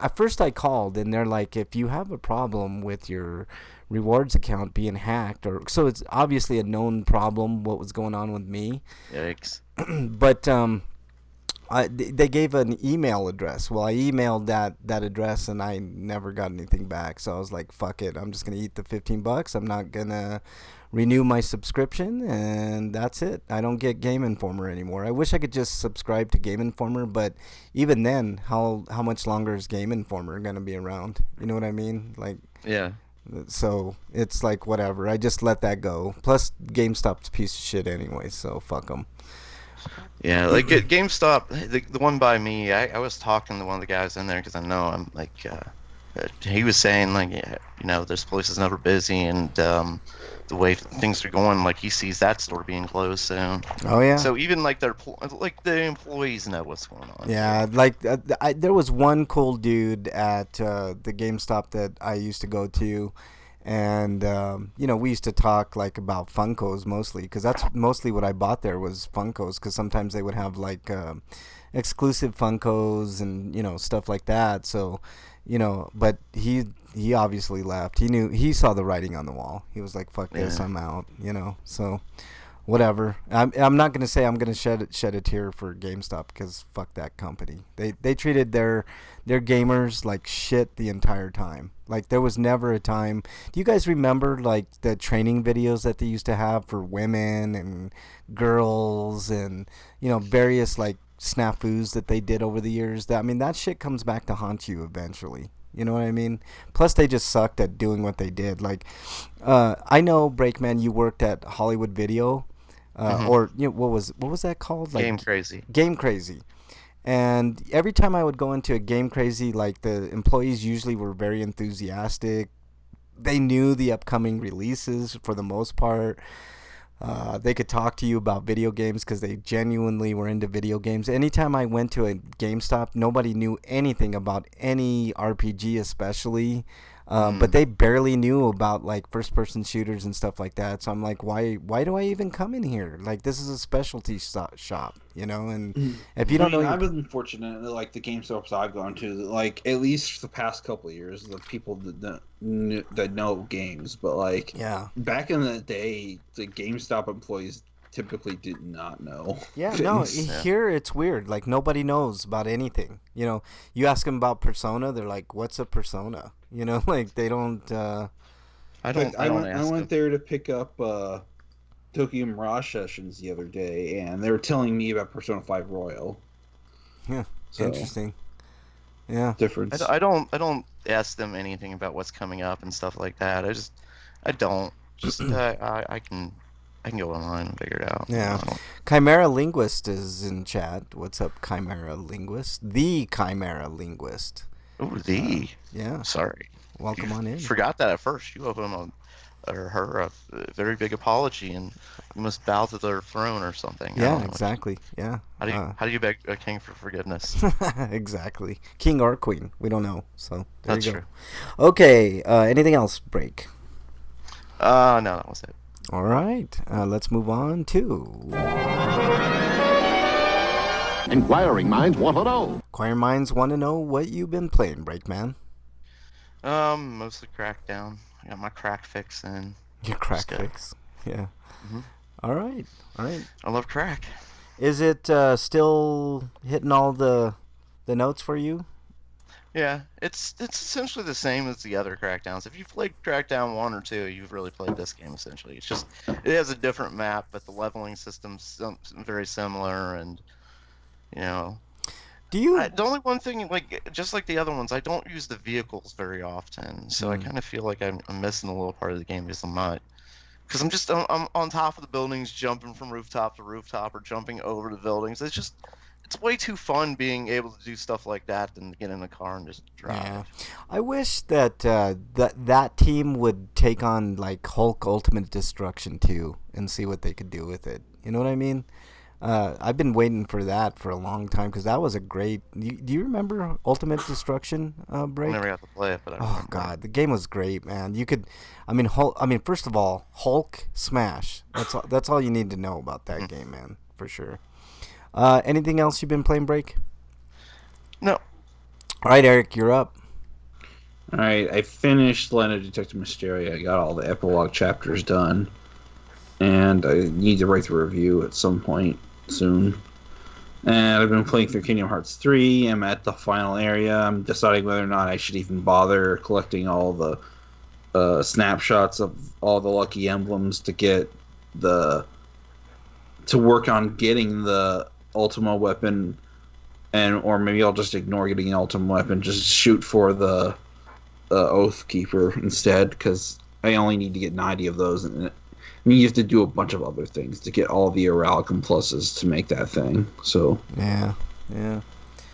At first, I called, and they're like, if you have a problem with your rewards account being hacked, so it's obviously a known problem what was going on with me. Yikes. But they gave an email address. Well, I emailed that address, and I never got anything back. So I was like, fuck it, I'm just gonna eat the $15. I'm not gonna renew my subscription, and that's it. I don't get Game Informer anymore. I wish I could just subscribe to Game Informer, but even then, how much longer is Game Informer gonna be around? You know what I mean? Like, yeah. So it's like, whatever. I just let that go. Plus, GameStop's a piece of shit anyway, so fuck them. Yeah, like at GameStop, the one by me, I was talking to one of the guys in there because I know I'm like, he was saying like, yeah, you know, this place is never busy, and the way things are going, like he sees that store being closed soon. Oh yeah. So even like the employees know what's going on. Yeah, like there was one cool dude at the GameStop that I used to go to. And, you know, we used to talk, like, about Funkos mostly, because that's mostly what I bought there was Funkos, because sometimes they would have, like, exclusive Funkos and, you know, stuff like that. So, you know, but he obviously left. He saw the writing on the wall. He was like, fuck this, I'm out, you know, so whatever. I'm not going to say I'm going to shed a tear for GameStop, because fuck that company. They treated their gamers like shit the entire time. Like, there was never a time. Do you guys remember, like, the training videos that they used to have for women and girls and, you know, various, like, snafus that they did over the years? I mean, that shit comes back to haunt you eventually. You know what I mean? Plus, they just sucked at doing what they did. Like, I know, Breakman, you worked at Hollywood Video. Or, you know, what was that called? Like, Game Crazy. Game Crazy. And every time I would go into a Game Crazy, like, the employees usually were very enthusiastic. They knew the upcoming releases for the most part. They could talk to you about video games because they genuinely were into video games. Anytime I went to a GameStop, nobody knew anything about any RPG especially. But they barely knew about, like, first-person shooters and stuff like that. So I'm like, why do I even come in here? Like, this is a specialty shop, you know? And if you don't know... I've been fortunate, like, the GameStops I've gone to, like, at least for the past couple of years, the people that know games. But, like, back in the day, the GameStop employees typically did not know. Yeah, no, here it's weird. Like, nobody knows about anything. You know, you ask them about Persona, they're like, what's a Persona? You know, like, they don't... I went there to pick up Tokyo Mirage Sessions the other day, and they were telling me about Persona 5 Royal. Yeah, so, interesting. Yeah. Difference. I don't ask them anything about what's coming up and stuff like that. I don't. I can go online and figure it out. Yeah. Chimera Linguist is in chat. What's up, Chimera Linguist? The Chimera Linguist. Oh, the. Yeah. Sorry. Welcome on in. Forgot that at first. You owe him her a very big apology, and you must bow to their throne or something. Yeah, exactly. Yeah. How do you beg a king for forgiveness? Exactly. King or queen. We don't know. So there That's you go. True. Okay. Anything else, Break? No, that was it. All right, let's move on to... Inquiring minds want to know. Inquiring minds want to know what you've been playing, Breakman. Mostly Crackdown. I got my crack fix in. Your crack fix. Yeah. Hmm. All right. All right. I love crack. Is it still hitting all the notes for you? Yeah, it's essentially the same as the other Crackdowns. If you've played Crackdown 1 or 2, you've really played this game essentially. It's just it has a different map, but the leveling system's very similar, and you know, Do you? the only one thing, like just like the other ones, I don't use the vehicles very often, so I kind of feel like I'm missing a little part of the game because I'm on top of the buildings, jumping from rooftop to rooftop or jumping over the buildings. It's way too fun being able to do stuff like that than to get in a car and just drive. Yeah, I wish that that team would take on like Hulk Ultimate Destruction too and see what they could do with it. You know what I mean? I've been waiting for that for a long time because that was a great. Do you remember Ultimate Destruction? Break? I never got to play it, but I Oh remember. God, the game was great, man. You could, first of all, Hulk smash. That's all you need to know about that game, man, for sure. Anything else you've been playing, Break? No. All right, Eric, you're up. All right, I finished Line of Detective Mysteria. I got all the epilogue chapters done, and I need to write the review at some point soon. And I've been playing through Kingdom Hearts 3. I'm at the final area. I'm deciding whether or not I should even bother collecting all the snapshots of all the lucky emblems to work on getting the Ultima weapon, or maybe I'll just ignore getting the Ultima weapon, just shoot for the Oath Keeper instead, because I only need to get 90 of those, and you have to do a bunch of other things to get all the Oralcum pluses to make that thing. So yeah.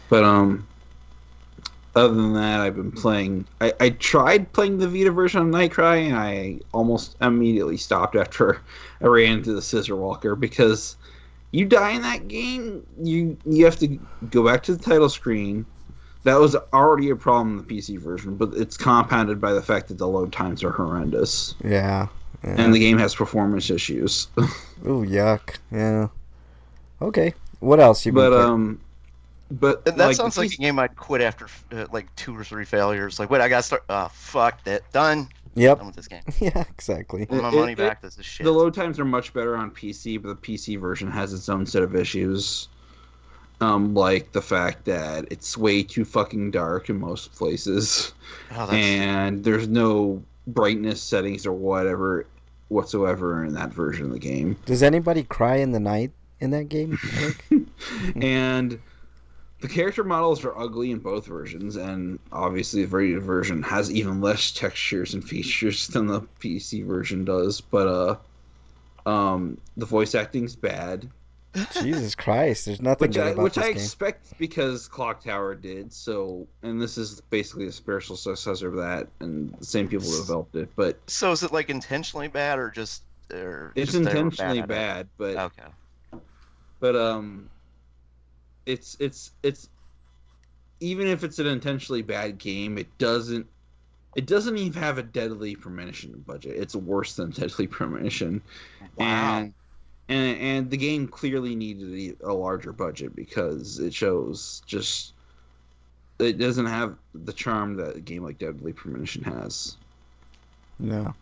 But other than that, I've been playing. I tried playing the Vita version of Nightcry, and I almost immediately stopped after I ran into the Scissor Walker, because you die in that game, you have to go back to the title screen. That was already a problem in the PC version, but it's compounded by the fact that the load times are horrendous. Yeah. And the game has performance issues. Ooh, yuck. Yeah. Okay. What else you been playing? But that sounds like a game I'd quit after like 2 or 3 failures. Like, wait, I gotta start. Oh, fuck that. Done. Yep. Done with this game. Yeah, exactly. I want my money back. This is shit. The load times are much better on PC, but the PC version has its own set of issues. Like the fact that it's way too fucking dark in most places, and there's no brightness settings or whatever whatsoever in that version of the game. Does anybody cry in the night in that game? And the character models are ugly in both versions, and obviously the Vita version has even less textures and features than the PC version does. But the voice acting's bad. Jesus Christ, there's nothing good about which this I game. expect because Clock Tower did. So, and this is basically a spiritual successor of that, and the same people who developed it. But so is it like intentionally bad, or just? It's intentionally bad, but okay. But it's even if it's an intentionally bad game, it doesn't even have a Deadly Premonition budget. It's worse than Deadly Premonition. Wow. And the game clearly needed a larger budget because it shows just it doesn't have the charm that a game like Deadly Premonition has. No.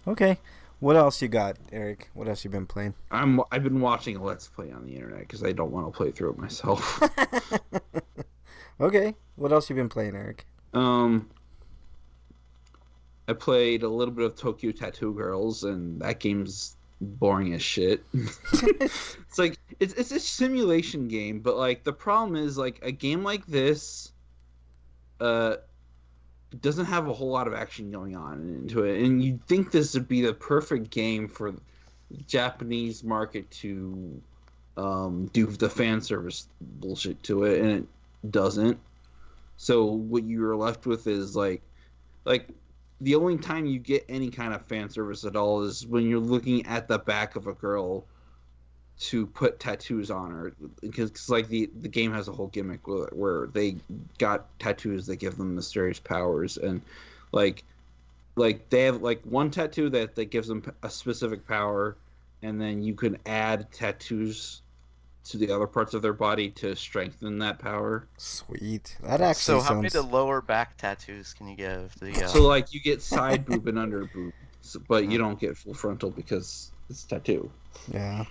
Okay. What else you got, Eric? What else you been playing? I've been watching a Let's Play on the internet because I don't want to play through it myself. Okay. What else you been playing, Eric? I played a little bit of Tokyo Tattoo Girls, and that game's boring as shit. It's like it's a simulation game, but like the problem is like a game like this doesn't have a whole lot of action going on into it, and you'd think this would be the perfect game for the Japanese market to do the fan service bullshit to it, and it doesn't. So what you're left with is like the only time you get any kind of fan service at all is when you're looking at the back of a girl to put tattoos on her, because like the game has a whole gimmick where they got tattoos that give them mysterious powers, and like they have like one tattoo that gives them a specific power, and then you can add tattoos to the other parts of their body to strengthen that power. Sweet. That actually So how many sounds. of the lower back tattoos can you give? So like you get side boob and under boob, but you don't get full frontal because it's tattoo. Yeah.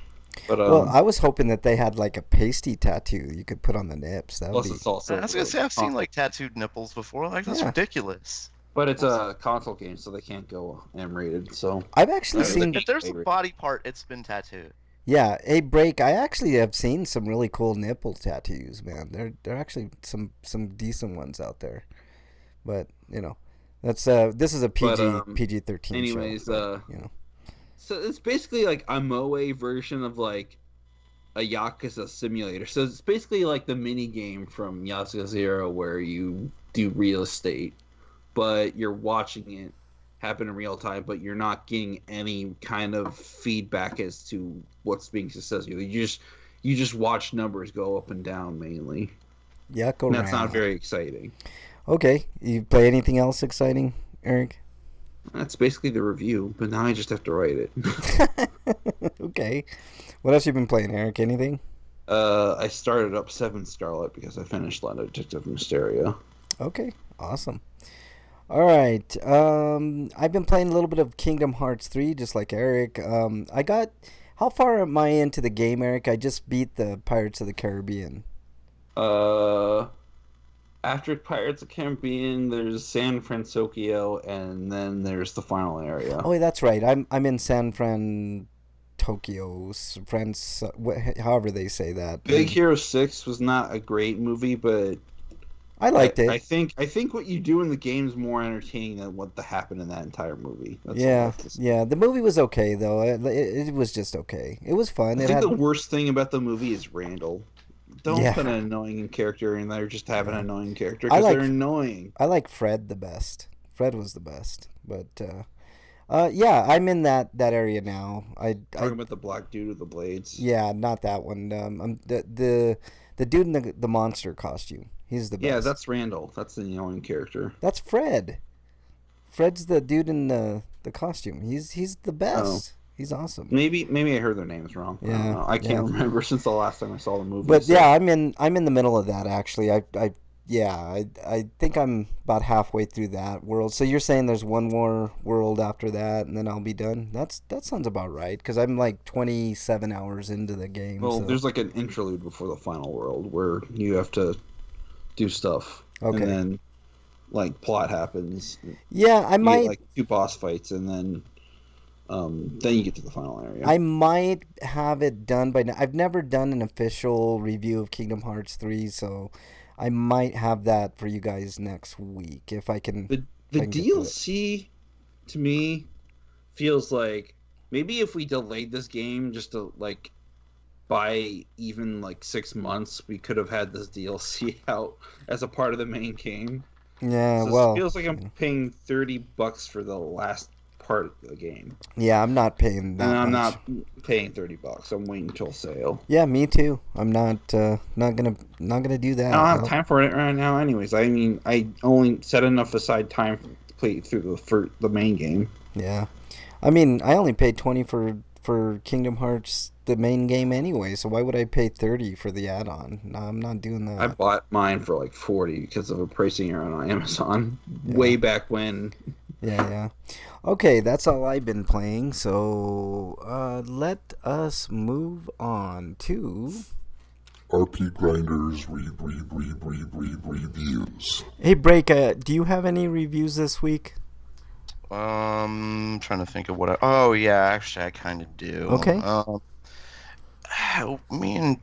But Well, I was hoping that they had like a pasty tattoo you could put on the nips. That would plus be. it's also I was gonna say I've seen like tattooed nipples before. Like that's Yeah. ridiculous. but it's a console game, so they can't go M-rated. So I've actually Yeah, seen. If there's a favorite. body part, it's been tattooed. Yeah, a break. I actually have seen some really cool nipple tattoos, man. There are actually some decent ones out there. But that's this is a But, PG-13 anyways, show. But, so it's basically like a Moe version of like a Yakuza simulator. So it's basically like the mini game from Yakuza 0 where you do real estate, but you're watching it happen in real time, but you're not getting any kind of feedback as to what's being successful. You just watch numbers go up and down mainly. Yucko And that's not Rama. very exciting. Okay, you play anything else exciting, Eric? That's basically the review, but now I just have to write it. Okay. What else you been playing, Eric? Anything? I started up 7 Scarlet because I finished London Detective Mysterio. Okay, awesome. All right. I've been playing a little bit of Kingdom Hearts 3, just like Eric. I got. How far am I into the game, Eric? I just beat the Pirates of the Caribbean. After Pirates of the Caribbean, there's San Francisco, and then there's the final area. Oh, that's right. I'm in San Tokyo, however they say that. Big Hero 6 was not a great movie, but I liked it. I think what you do in the game is more entertaining than what happened in that entire movie. That's all I Yeah, have to say. yeah. The movie was okay though. It was just okay. It was fun. I It think had. the worst thing about the movie is Randall. Don't Yeah. put an annoying character in there. Just have an annoying character I because like- they're annoying. I like Fred the best. Fred was the best. But yeah, I'm in that area now. Talking about the black dude with the blades. Yeah, not that one. I'm the dude in the monster costume. He's the best. Yeah, that's Randall. That's the annoying character. That's Fred. Fred's the dude in the costume. He's the best. He's awesome. Maybe I heard their names wrong. I Yeah, don't know. I can't yeah. remember since the last time I saw the movie. But so- yeah, I'm in the middle of that actually. I think I'm about halfway through that world. So you're saying there's one more world after that, and then I'll be done. That sounds about right because I'm like 27 hours into the game. Well, so. there's like an interlude before the final world where you have to do stuff. Okay. And then, like, plot happens. Yeah, I You might. get, like, 2 boss fights, and then you get to the final area. I might have it done by now. I've never done an official review of Kingdom Hearts 3, so I might have that for you guys next week if I can. The I can get to it. DLC, to me, feels like maybe if we delayed this game just to, like, by even, like, 6 months, we could have had this DLC out as a part of the main game. Yeah, So well, it feels like I'm paying $30 for the last part of the game. yeah, I'm not paying that And I'm much. not paying $30. I'm waiting until sale. Yeah, me too. I'm not gonna do that. I don't have no. time for it right now anyways. I mean, I only set enough aside time to play through for the main game. Yeah, I mean, I only paid 20 for Kingdom Hearts, the main game anyway. So why would I pay 30 for the add-on? No, I'm not doing that. I bought mine for like 40 because of a pricing error on Amazon way back when. Yeah. Okay, that's all I've been playing. So let us move on to RPGrinders reviews. Hey, Break. Do you have any reviews this week? Trying to think of what. Oh yeah, actually I kind of do. Okay. Me and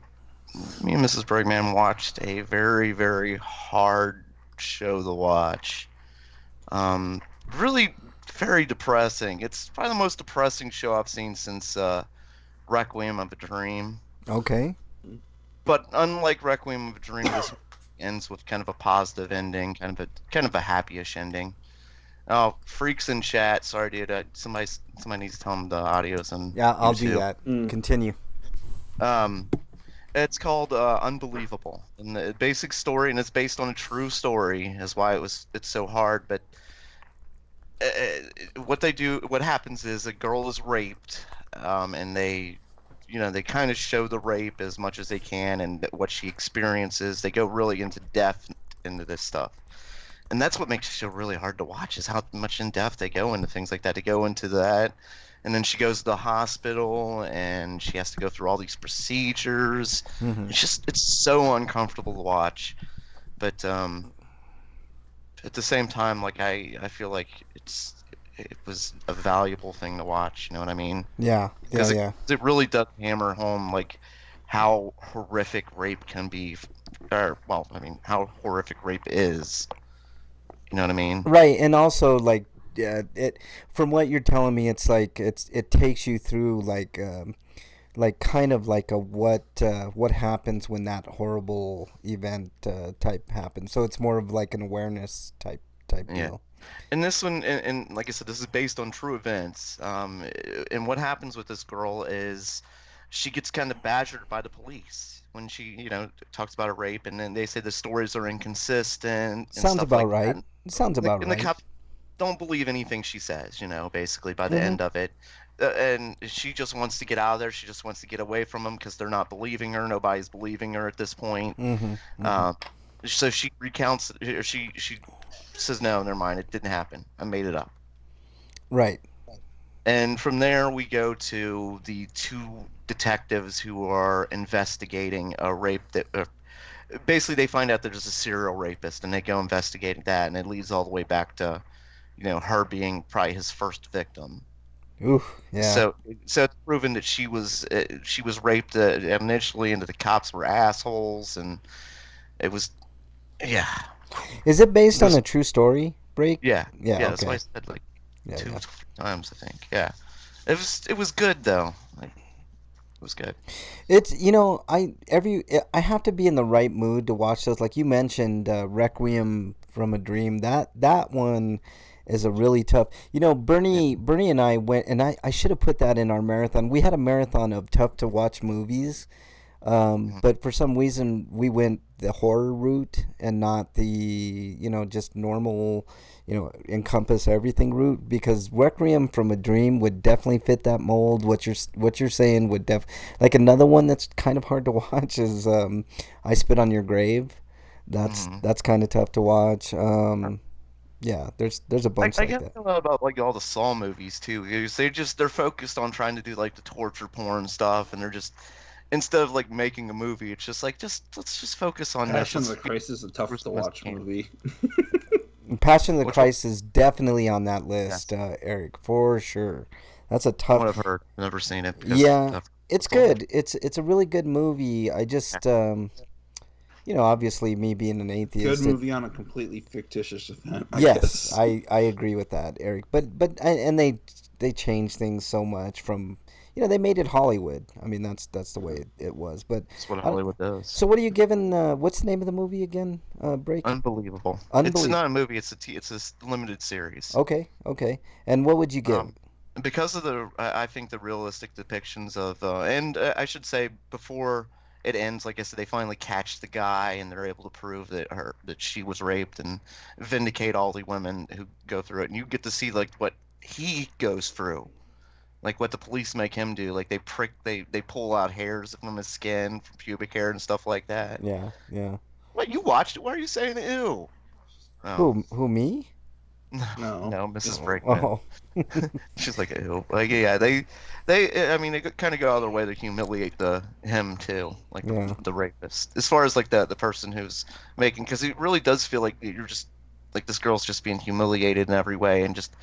Mrs. Bregman watched a very, very hard show to watch. Really very depressing. It's probably the most depressing show I've seen since Requiem of a Dream. Okay. But unlike Requiem of a Dream, this ends with kind of a positive ending, kind of a happy-ish ending. Oh, freaks in chat. Sorry, dude. Somebody needs to tell them the audios and Yeah, I'll do YouTube. that. Mm. Continue. It's called Unbelievable, and the basic story, and it's based on a true story, is why it's so hard. But what happens is a girl is raped, and they they kind of show the rape as much as they can and what she experiences. They go really into depth into this stuff. And that's what makes the show really hard to watch, is how much in depth they go into things like that. They go into that, and then she goes to the hospital, and she has to go through all these procedures. Mm-hmm. It's so uncomfortable to watch. But at the same time, like I feel like it was a valuable thing to watch. You know what I mean? Yeah, Because yeah. it really does hammer home like how horrific rape can be, or well, I mean how horrific rape is. You know what I mean? Right, and also like it from what you're telling me, it's like it takes you through like kind of like a what happens when that horrible event type happens. So it's more of like an awareness type Yeah. deal. And this one, and like I said, this is based on true events. And what happens with this girl is she gets kind of badgered by the police when she, talks about a rape, and then they say the stories are inconsistent and Sounds stuff about like that. right. Sounds And the, about and the right. cops don't believe anything she says, basically by the Mm-hmm. end of it. And she just wants to get out of there. She just wants to get away from them because they're not believing her. Nobody's believing her at this point. Mm-hmm. Mm-hmm. Um, so she recounts, or she says, no, never mind, it didn't happen. I made it up. Right. And from there, we go to the two detectives who are investigating a rape that basically they find out there's a serial rapist, and they go investigating that, and it leads all the way back to, her being probably his first victim. Oof. Yeah. So it's proven that she was raped initially, and that the cops were assholes, and it was, yeah, Is it based it on was, a true story, Break? yeah, Yeah. yeah. That's why I Okay. said like Yeah. two Yeah. times, I think. Yeah, it was good though. Like, it was good. It's I have to be in the right mood to watch those. Like you mentioned, Requiem from a Dream. That one is a really tough. Yeah. Bernie and I went, and I should have put that in our marathon. We had a marathon of tough to watch movies, Mhm. but for some reason we went the horror route and not the just normal encompass everything route, because Requiem from a Dream would definitely fit that mold. What you're saying would like another one that's kind of hard to watch is I Spit on Your Grave. That's Mhm. that's kind of tough to watch. Yeah, there's a bunch I like guess that. a lot about like all the Saw movies too. Because they're focused on trying to do like the torture porn stuff, and they're just, instead of like making a movie, it's just like, let's just focus on this. Passion of Let's the get Christ is a through tough as to much as watch we can. movie. Passion of the Which one? Christ is definitely on that list, Yes, Eric, for sure. That's a from tough. what I've heard. I've never seen it because Yeah, I've it's sold. good. It's a really good movie. I just obviously me being an Good atheist, movie on a completely fictitious event, I yes, guess. I agree with that, Eric. And they changed things so much from they made it Hollywood. I mean that's the way it was. But That's what I don't, Hollywood does. so what are you giving? What's the name of the movie again? Break. Unbelievable. It's Unbelievable. not a movie. It's a limited series. Okay, okay. And what would you give? Um, because of I think the realistic depictions of, and I should say before it ends, like I said, they finally catch the guy and they're able to prove that she was raped and vindicate all the women who go through it, and you get to see like what he goes through, like what the police make him do, like they pull out hairs from his skin, from pubic hair and stuff like that. Yeah, yeah. What, you watched it? Why are you saying ew? Oh, Who me? no, No. no, Mrs. No. Brakeman. Oh. She's like, ew. Like, yeah, I mean, they kind of go out of their way to humiliate him too, like Yeah. the rapist. As far as like the person who's making, because it really does feel like you're just like this girl's just being humiliated in every way, and just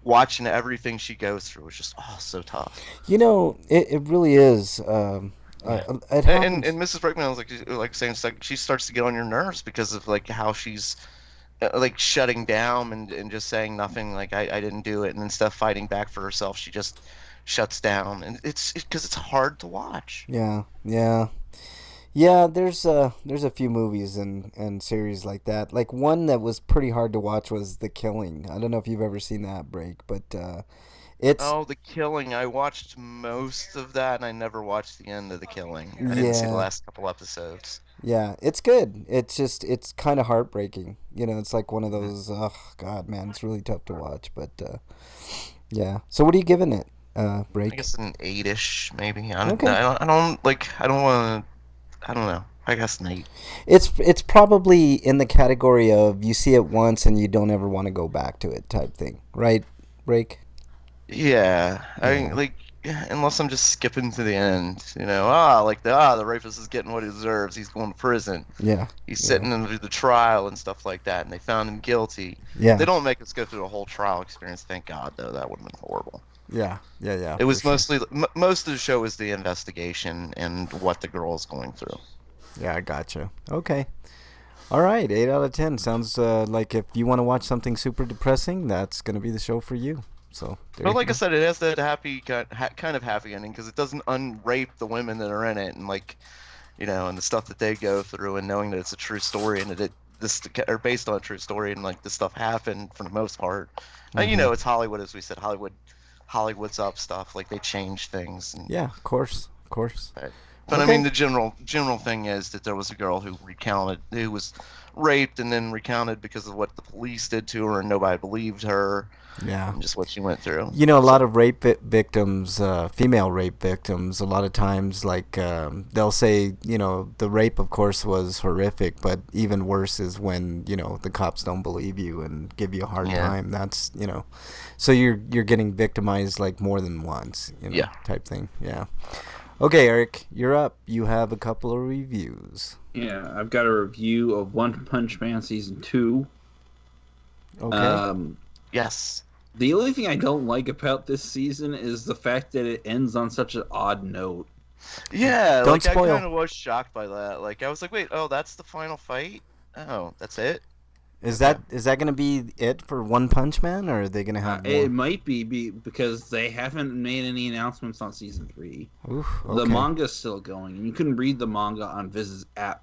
watching everything she goes through is just so tough. It really is. Yeah. It And happens. Mrs. Brakeman was like saying, it's like she starts to get on your nerves because of like how she's like shutting down and just saying nothing, like I didn't do it, and instead of fighting back for herself, she just shuts down, and it's because it's hard to watch. Yeah, yeah, yeah. There's a few movies and series like that. Like one that was pretty hard to watch was The Killing. I don't know if you've ever seen that, Break, but it's Oh, The Killing, I watched most of that, and I never watched the end of The Killing. I didn't see the yeah, last couple episodes. yeah. It's good. It's kind of heartbreaking. It's like one of Mhm. those. Oh God, man, it's really tough to watch. But yeah. So what are you giving it? Break? I guess an 8-ish, maybe. I don't, Okay. I don't like. I don't want to. I don't know. I guess an 8. It's probably in the category of you see it once and you don't ever want to go back to it type thing, right? Break. Yeah, I mean, Yeah. like, unless I'm just skipping to the end, like the rapist is getting what he deserves. He's going to prison. Yeah. He's Yeah. sitting in the trial and stuff like that, and they found him guilty. They Yeah. don't make us go through the whole trial experience. Thank God, though. That would have been horrible. Yeah. Yeah. Yeah. It For was sure. mostly most of the show is the investigation and what the girl is going through. Yeah, I gotcha. Okay. All right. 8 out of 10 sounds like if you want to watch something super depressing, that's gonna be the show for you. So there But you like I go. said, it has that happy kind of happy ending because it doesn't unrape the women that are in it and and the stuff that they go through and knowing that it's a true story and that this are based on a true story and like this stuff happened for the most part. Mm-hmm. It's Hollywood, as we said. Hollywood's up stuff. Like they change things and Yeah. Of course. Of course. but I mean Okay. the general thing is that there was a girl who was raped and then recounted because of what the police did to her and nobody believed her Yeah. and just what she went through. You know, a So lot of rape victims, female rape victims, a lot of times, like, they'll say, the rape, of course, was horrific, but even worse is when, the cops don't believe you and give you a hard yeah, time. That's, so you're getting victimized, like, more than once, yeah. type thing. Yeah. Okay, Eric, you're up. You have a couple of reviews. Yeah, I've got a review of One Punch Man Season 2. Okay. Yes. The only thing I don't like about this season is the fact that it ends on such an odd note. Yeah, Don't like I spoil. kind of was shocked by that. Like I was like, wait, oh, that's the final fight? Oh, that's it? Is Okay. that going to be it for One Punch Man, or are they going to have more? It might be because they haven't made any announcements on Season 3. Oof, okay. The manga's still going, and you can read the manga on Viz's app.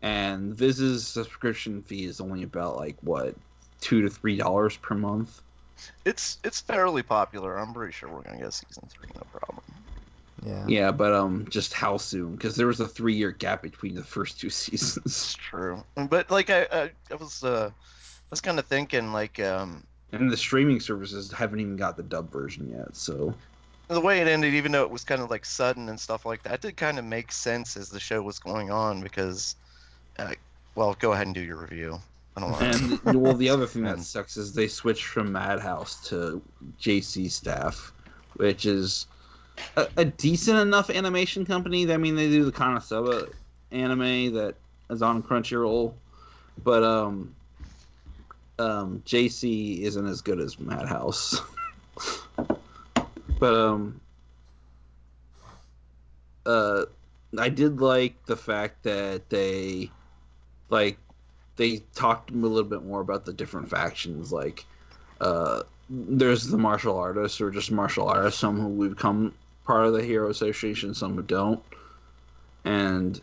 And Viz's subscription fee is only about, like, what, $2 to $3 per month? It's fairly popular. I'm pretty sure we're gonna get season 3, no problem. Yeah. Yeah, but just how soon? Because there was a 3-year gap between the first 2 seasons. It's true. But like I was kind of thinking like And the streaming services haven't even got the dub version yet, so... the way it ended, even though it was kind of like sudden and stuff like that, it did kind of make sense as the show was going on because, well, go ahead and do your review. I don't want And, well, the other thing that And- sucks is they switched from Madhouse to JC Staff, which is a decent enough animation company. I mean, they do the Konosuba anime that is on Crunchyroll, but JC isn't as good as Madhouse. But I did like the fact that they talked a little bit more about the different factions. Like, there's the martial artists who are just martial artists, some who become part of the Hero Association, some who don't. And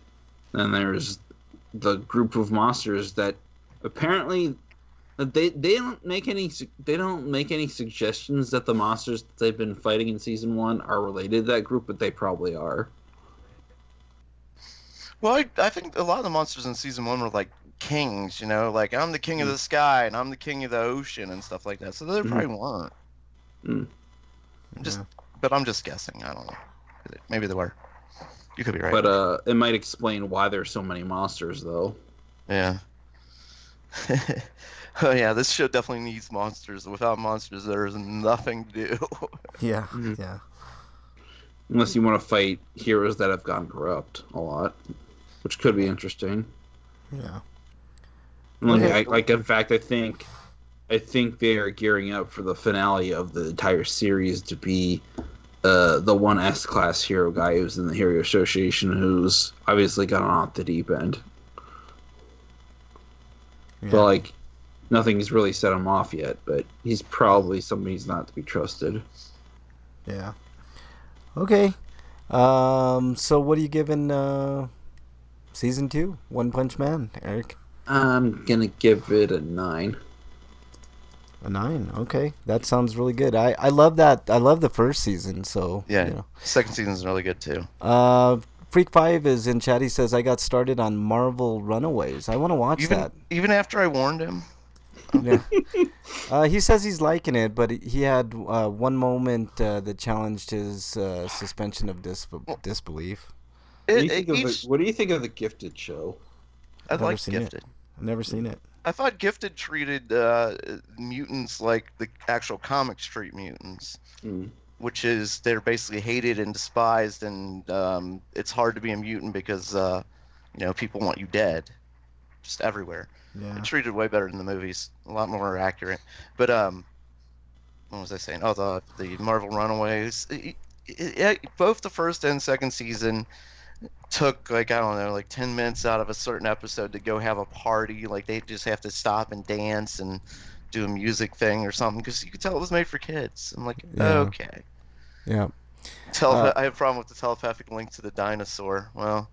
then there's the group of monsters that apparently they don't make any suggestions that the monsters that they've been fighting in season 1 are related to that group, but they probably are. Well, I think a lot of the monsters in season 1 were like kings, like I'm the king of the sky and I'm the king of the ocean and stuff like that. So they probably weren't. But I'm just guessing. I don't know. Maybe they were. You could be right. But it might explain why there's so many monsters, though. Yeah. Oh yeah, this show definitely needs monsters. Without monsters, there's nothing to do. Yeah. Yeah. Unless you want to fight heroes that have gone corrupt a lot, which could be interesting. Yeah. In fact, I think they are gearing up for the finale of the entire series to be the one S-class hero guy who's in the Hero Association, who's obviously gone off the deep end. Yeah. But like, nothing's really set him off yet. But he's probably somebody who's not to be trusted. Yeah. Okay. So what are you giving season 2, One Punch Man, Eric? I'm gonna give it a 9. A 9. Okay, that sounds really good. I love that. I love the first season. So Yeah. Second season's really good too. Freak 5 is in chat. He says I got started on Marvel Runaways. I want to watch that. Even after I warned him. Yeah. He says he's liking it, but he had one moment that challenged his suspension of Well, disbelief. What do you think of the Gifted show? I Never liked seen it. Gifted. I've never seen it. I thought Gifted treated mutants like the actual comic street mutants, Mm. which is they're basically hated and despised, and it's hard to be a mutant because people want you dead, just everywhere. Yeah. It treated way better than the movies, a lot more accurate. But what was I saying? Oh, the Marvel Runaways. Both the first and second season took like I don't know, like 10 minutes out of a certain episode to go have a party. Like they just have to stop and dance and do a music thing or something because you could tell it was made for kids. I'm like, Yeah. okay. Yeah. I have a problem with the telepathic link to the dinosaur. Well,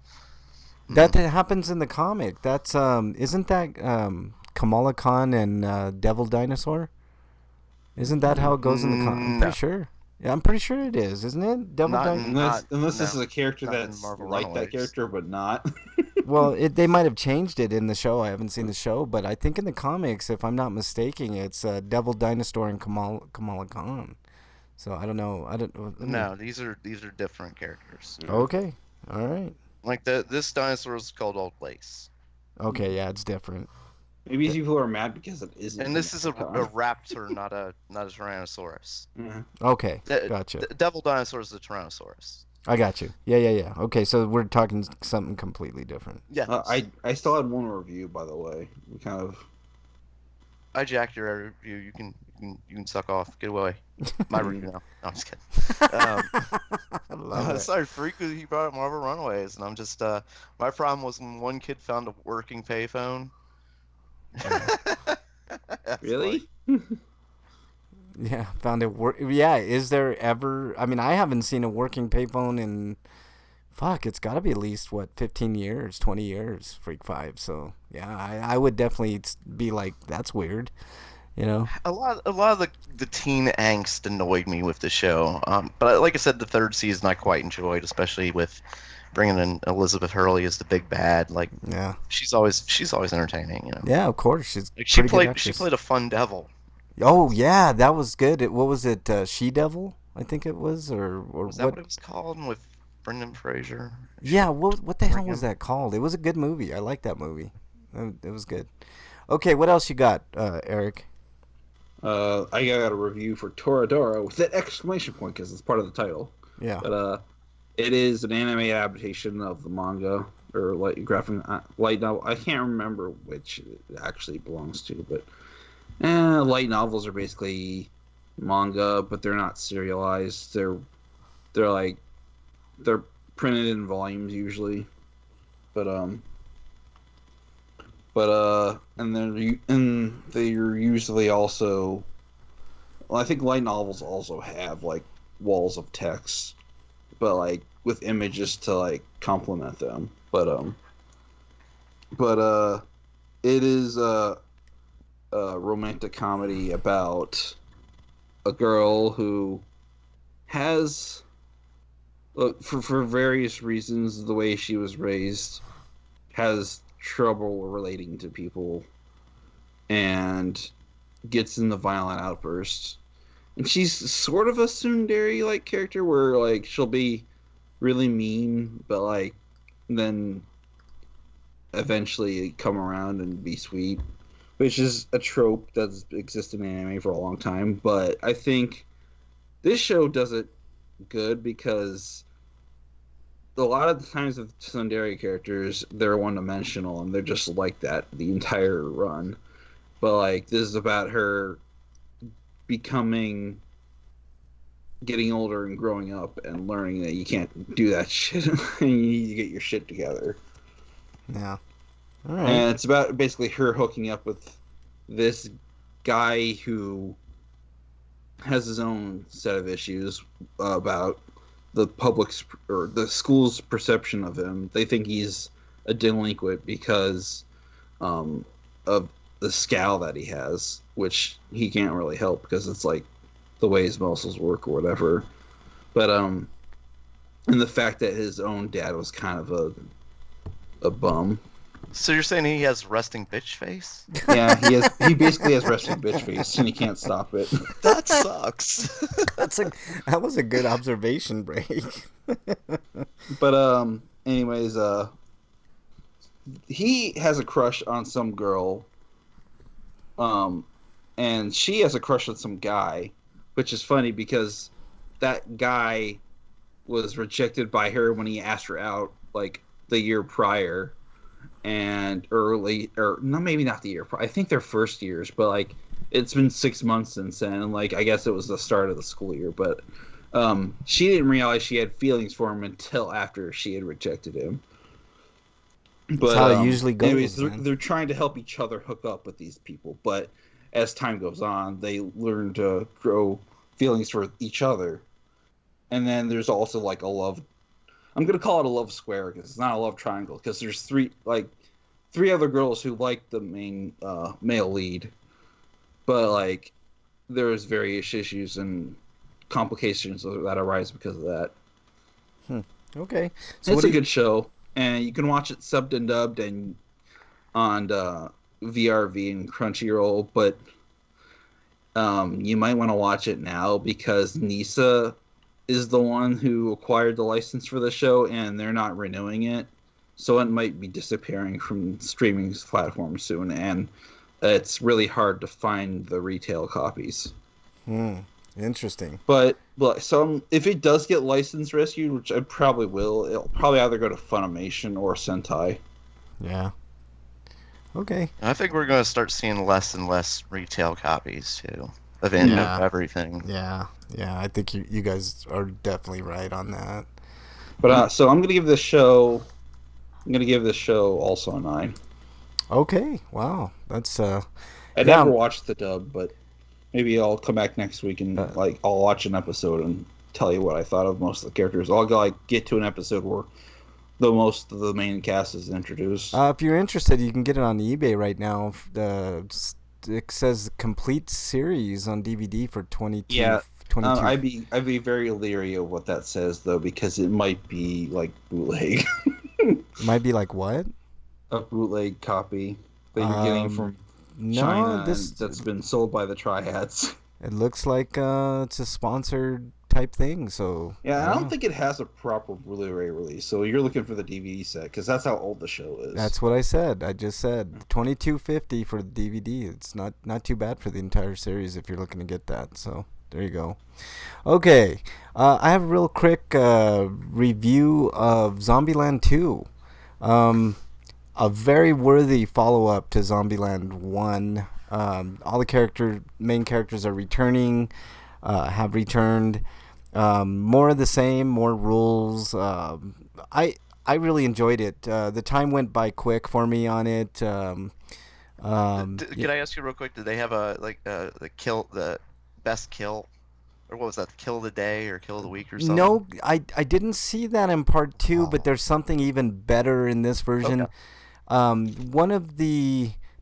That happens in the comic. That's isn't that Kamala Khan and Devil Dinosaur? Isn't that how it goes in the comic? I'm no, pretty sure. Yeah, I'm pretty sure it is, isn't it? Devil Not in- Dinosaur. Unless this no, is a character not in that's Marvel like that Runaways. character, but not. Well, they might have changed it in the show. I haven't seen the show, but I think in the comics, if I'm not mistaken, it's Devil Dinosaur and Kamala Khan. So I don't know. I don't. let me- No, these are different characters. Okay. All right. Like this dinosaur is called Old Lace, Okay. Yeah, it's different. Maybe people are mad because it isn't. and this is a Kamala Khan. raptor, not a Tyrannosaurus. Yeah. Okay. The- Gotcha. The Devil Dinosaur is the Tyrannosaurus. I got you. Yeah. Okay, so we're talking something completely different. Yeah, I still had one review, by the way. We kind of. I jacked your review. You can suck off. Get away. My review now. No, I'm just kidding. I love it. Sorry, Freak. He brought up Marvel Runaways, and I'm just. My problem was when one kid found a working payphone. That's Really? funny. Yeah, found it work. Yeah, is there ever? I mean, I haven't seen a working payphone in. Fuck, it's got to be at least 15 years, 20 years. Freak 5. So yeah, I would definitely be like, that's weird. You know. A lot of the teen angst annoyed me with the show. But like I said, the third season I quite enjoyed, especially with bringing in Elizabeth Hurley as the big bad. Like Yeah. she's always entertaining. Yeah, of course. She's Like she pretty good she actress. played a fun devil. Oh yeah, that was good. What was it? She Devil, I think it was, or Was that what it was called with Brendan Fraser? Yeah, what the hell Bring was him. that called? It was a good movie. I liked that movie. It was good. Okay, what else you got, Eric? I got a review for Toradora with that exclamation point because it's part of the title. Yeah. But it is an anime adaptation of the manga or light novel. I can't remember which it actually belongs to, but light novels are basically manga, but they're not serialized. They're printed in volumes usually, and they're usually also. Well, I think light novels also have like walls of text, but like with images to like complement them. But it is a romantic comedy about a girl who has, for various reasons, the way she was raised, has trouble relating to people, and gets in the violent outbursts. And she's sort of a tsundere-like character where like she'll be really mean, but like then eventually come around and be sweet, which is a trope that's existed in anime for a long time. But I think this show does it good because a lot of the times with tsundere characters, they're one-dimensional and they're just like that the entire run. But like this is about her getting older and growing up and learning that you can't do that shit and you need to get your shit together. Yeah. All right. And it's about basically her hooking up with this guy who has his own set of issues about the public's or the school's perception of him. They think he's a delinquent because of the scowl that he has, which he can't really help because it's like the way his muscles work or whatever. But and the fact that his own dad was kind of a bum. So you're saying he has resting bitch face? Yeah, he basically has resting bitch face, and he can't stop it. That sucks. That was a good observation, break. But anyways, he has a crush on some girl, and she has a crush on some guy, which is funny because that guy was rejected by her when he asked her out like the year prior, and early or no, maybe not the year. I think they're first years, but like it's been 6 months since then, and like I guess it was the start of the school year, but she didn't realize she had feelings for him until after she had rejected him. But That's how it usually goes. Anyways, they're trying to help each other hook up with these people, but as time goes on, they learn to grow feelings for each other. And then there's also like a love. I'm gonna call it a love square because it's not a love triangle because there's three other girls who like the main male lead, but like there's various issues and complications that arise because of that. Okay, so it's a good show, and you can watch it subbed and dubbed and on VRV and Crunchyroll, but you might want to watch it now because Nisa is the one who acquired the license for the show, and they're not renewing it, so it might be disappearing from streaming platforms soon, and it's really hard to find the retail copies. Interesting. But so if it does get license rescued, which it probably will, it'll probably either go to Funimation or Sentai. Yeah. Okay. I think we're going to start seeing less and less retail copies too of everything. Yeah. I think you guys are definitely right on that. But so I'm gonna give this show also a 9. Okay. Wow. That's I never watched the dub, but maybe I'll come back next week and I'll watch an episode and tell you what I thought of most of the characters. I'll get to an episode where the most of the main cast is introduced. If you're interested, you can get it on eBay right now. It says complete series on DVD for 22. Yeah, I'd be very leery of what that says though, because it might be like bootleg. It might be like what? A bootleg copy that you're getting from China that's been sold by the Triads. It looks like it's a sponsored type thing, so yeah. I don't think it has a proper Blu-ray release, so you're looking for the DVD set because that's how old the show is. That's what I said. I just said $22.50 for the DVD. It's not too bad for the entire series if you're looking to get that. So there you go. Okay, I have a real quick review of Zombieland 2. A very worthy follow-up to Zombieland 1. All the main characters are returning, have returned. More of the same, more rules. I really enjoyed it. The time went by quick for me on it. Can I ask you real quick? Did they have the best kill, or what was that? Kill of the day or kill of the week or something? No, I didn't see that in part 2, but there's something even better in this version. Okay.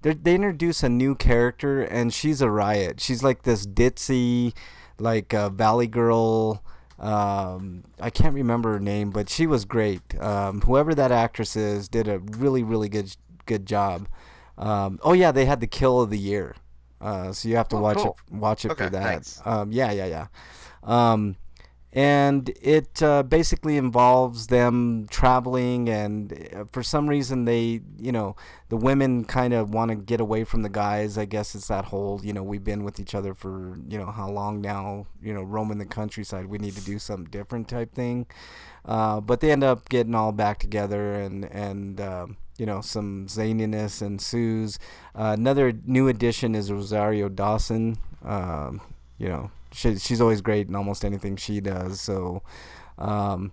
They introduce a new character, and she's a riot. She's like this ditzy, like Valley Girl. I can't remember her name, but she was great. Whoever that actress is did a really, really good job. They had the kill of the year, so you have to watch it for that. Nice. And it basically involves them traveling, and for some reason the women kind of want to get away from the guys. I guess it's that whole, we've been with each other for, how long now, roaming the countryside. We need to do something different type thing. But they end up getting all back together, and some zaniness ensues. Another new addition is Rosario Dawson. She's always great in almost anything she does. So, I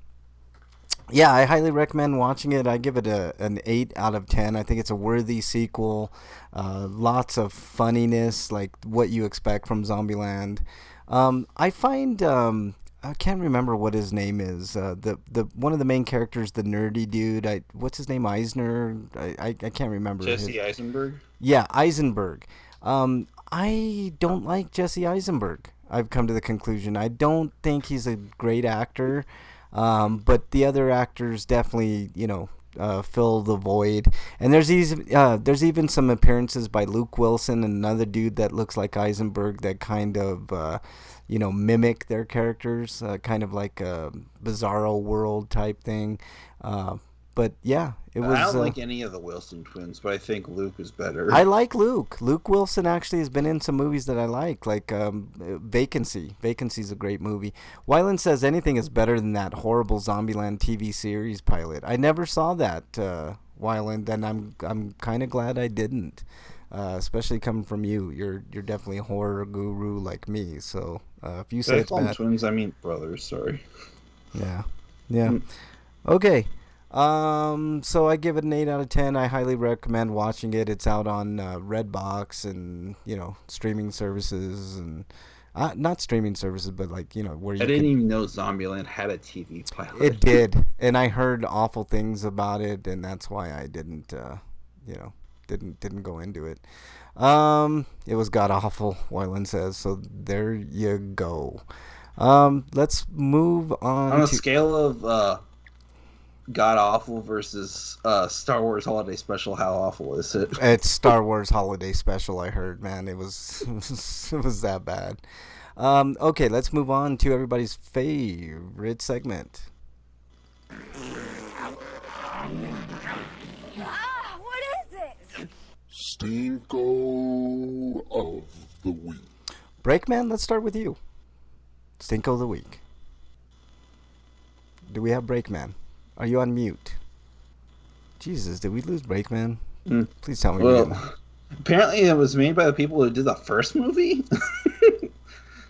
highly recommend watching it. I give it an 8 out of 10. I think it's a worthy sequel. Lots of funniness, like what you expect from Zombieland. I find I can't remember what his name is. The one of the main characters, the nerdy dude. What's his name? Eisner. I can't remember. Jesse Eisenberg. Yeah, Eisenberg. I don't like Jesse Eisenberg. I've come to the conclusion. I don't think he's a great actor, but the other actors definitely, fill the void. And there's even some appearances by Luke Wilson and another dude that looks like Eisenberg that kind of mimic their characters, kind of like a Bizarro World type thing. But yeah, it was. I don't like any of the Wilson twins, but I think Luke is better. I like Luke. Luke Wilson actually has been in some movies that I like Vacancy. Vacancy's a great movie. Wyland says anything is better than that horrible Zombieland TV series pilot. I never saw that, Wyland, and I'm kind of glad I didn't. Especially coming from you, you're definitely a horror guru like me. So if you say it's bad, twins, I mean brothers. Sorry. Yeah. Okay. So I give it an 8 out of 10. I highly recommend watching it. It's out on Redbox and streaming services and not streaming services, but where you. I didn't even know Zombieland had a TV pilot. It did, and I heard awful things about it, and that's why I didn't didn't go into it. It was god awful, Wyland says. So there you go. Let's move on. On a scale of god awful versus Star Wars Holiday Special, how awful is it? It's Star Wars Holiday Special. I heard, man, it was it was that bad. Okay, let's move on to everybody's favorite segment. What is it? Stinko of the Week. Breakman, let's start with you. Stinko of the Week. Do we have Breakman? Are you on mute? Jesus, did we lose Breakman? Please tell me. Well, apparently it was made by the people who did the first movie.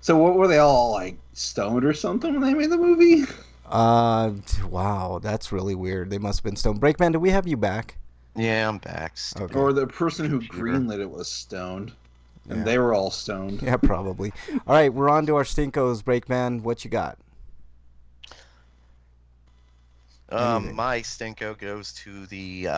So what were they all like stoned or something when they made the movie? Wow, that's really weird. They must have been stoned. Breakman, do we have you back? Yeah, I'm back. Okay. Or the person who greenlit it was stoned, and they were all stoned. Yeah, probably. All right, we're on to our Stinkos. Breakman, what you got? My stinko goes to the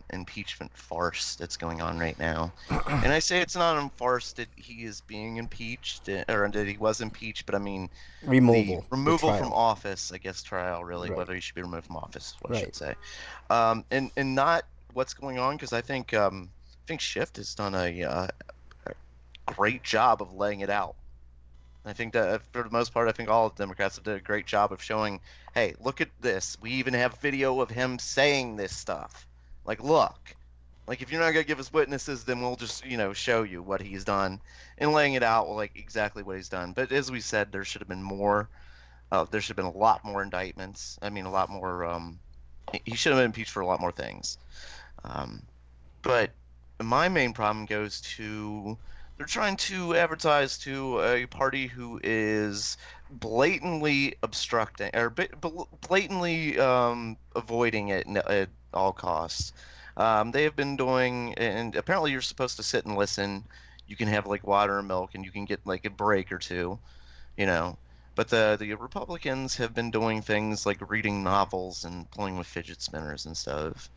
impeachment farce that's going on right now. And I say it's not a farce that he is being impeached, or that he was impeached, but I mean removal from office, I guess, trial, really, right. Whether he should be removed from office, I should say. And not what's going on, because I think Schiff has done a great job of laying it out. I think that for the most part, I think all the Democrats have done a great job of showing, hey, look at this. We even have video of him saying this stuff. Like, look. Like, if you're not going to give us witnesses, then we'll just, show you what he's done. And laying it out, like, exactly what he's done. But as we said, there should have been more. There should have been a lot more indictments. I mean, a lot more. He should have been impeached for a lot more things. But my main problem goes to... They're trying to advertise to a party who is blatantly obstructing or blatantly avoiding it at all costs. They have been doing, and apparently you're supposed to sit and listen. You can have like water and milk, and you can get like a break or two, But the Republicans have been doing things like reading novels and playing with fidget spinners and stuff,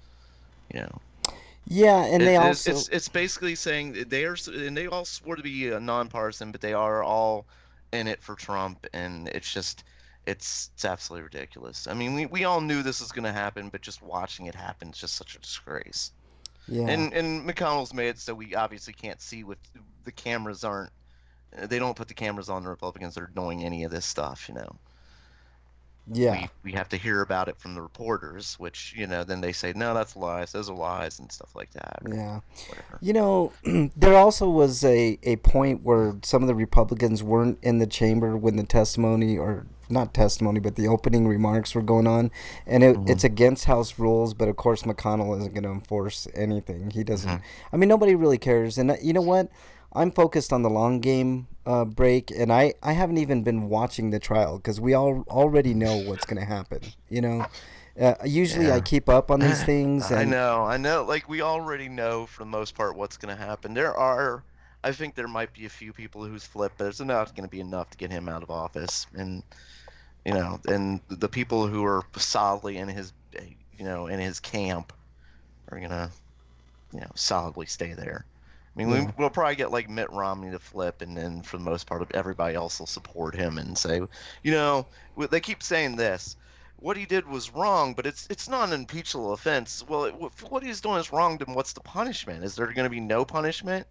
Yeah, and it's basically saying they all swore to be nonpartisan, but they are all in it for Trump, and it's absolutely ridiculous. I mean, we all knew this was going to happen, but just watching it happen is just such a disgrace. Yeah. And McConnell's made it so we obviously can't see with the cameras they don't put the cameras on the Republicans that are doing any of this stuff, Yeah. We have to hear about it from the reporters, which, then they say, no, that's lies. Those are lies and stuff like that. Yeah. Whatever. There also was a point where some of the Republicans weren't in the chamber when the testimony, or not testimony, but the opening remarks were going on. And it's against House rules, but of course McConnell isn't going to enforce anything. He doesn't. I mean, nobody really cares. And you know what? I'm focused on the long game break, and I haven't even been watching the trial because we already know what's going to happen. Usually I keep up on these things. And I know. Like, we already know for the most part what's going to happen. I think there might be a few people who's flipped, but it's not going to be enough to get him out of office. And, and the people who are solidly in his, in his camp are going to, solidly stay there. I mean, we'll probably get like Mitt Romney to flip, and then for the most part, everybody else will support him and say, they keep saying this. what he did was wrong, but it's not an impeachable offense. Well, if what he's doing is wrong, then what's the punishment? Is there going to be no punishment?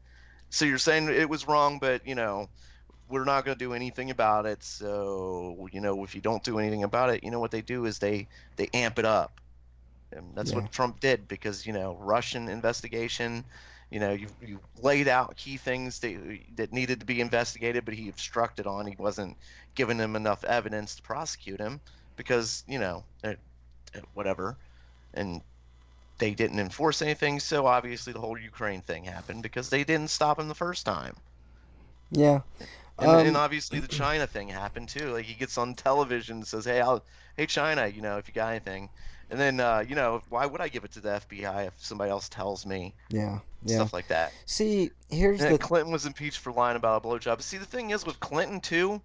So you're saying it was wrong, but we're not going to do anything about it. So if you don't do anything about it, what they do is they amp it up, and that's what Trump did because Russian investigation. You laid out key things that needed to be investigated, but he obstructed on. He wasn't giving them enough evidence to prosecute him because whatever, and they didn't enforce anything. So obviously the whole Ukraine thing happened because they didn't stop him the first time. Yeah. And obviously the China thing happened too. Like he gets on television and says, "Hey China, if you got anything," and then why would I give it to the FBI if somebody else tells me? Yeah. Stuff like that. See, here's and the Clinton was impeached for lying about a blowjob. See, the thing is with Clinton too,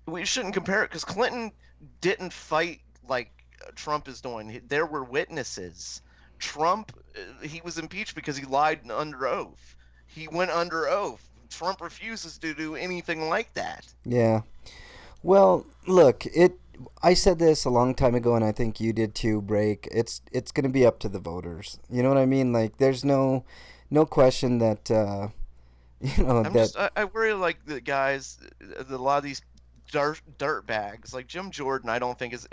we shouldn't compare it because Clinton didn't fight like Trump is doing. There were witnesses. Trump, he was impeached because he lied under oath. He went under oath. Trump refuses to do anything like that. Yeah. Well, look, I said this a long time ago, and I think you did too, Break. It's going to be up to the voters. You know what I mean? Like, there's no question that I worry like the guys, a lot of these dirt bags, like Jim Jordan. I don't think is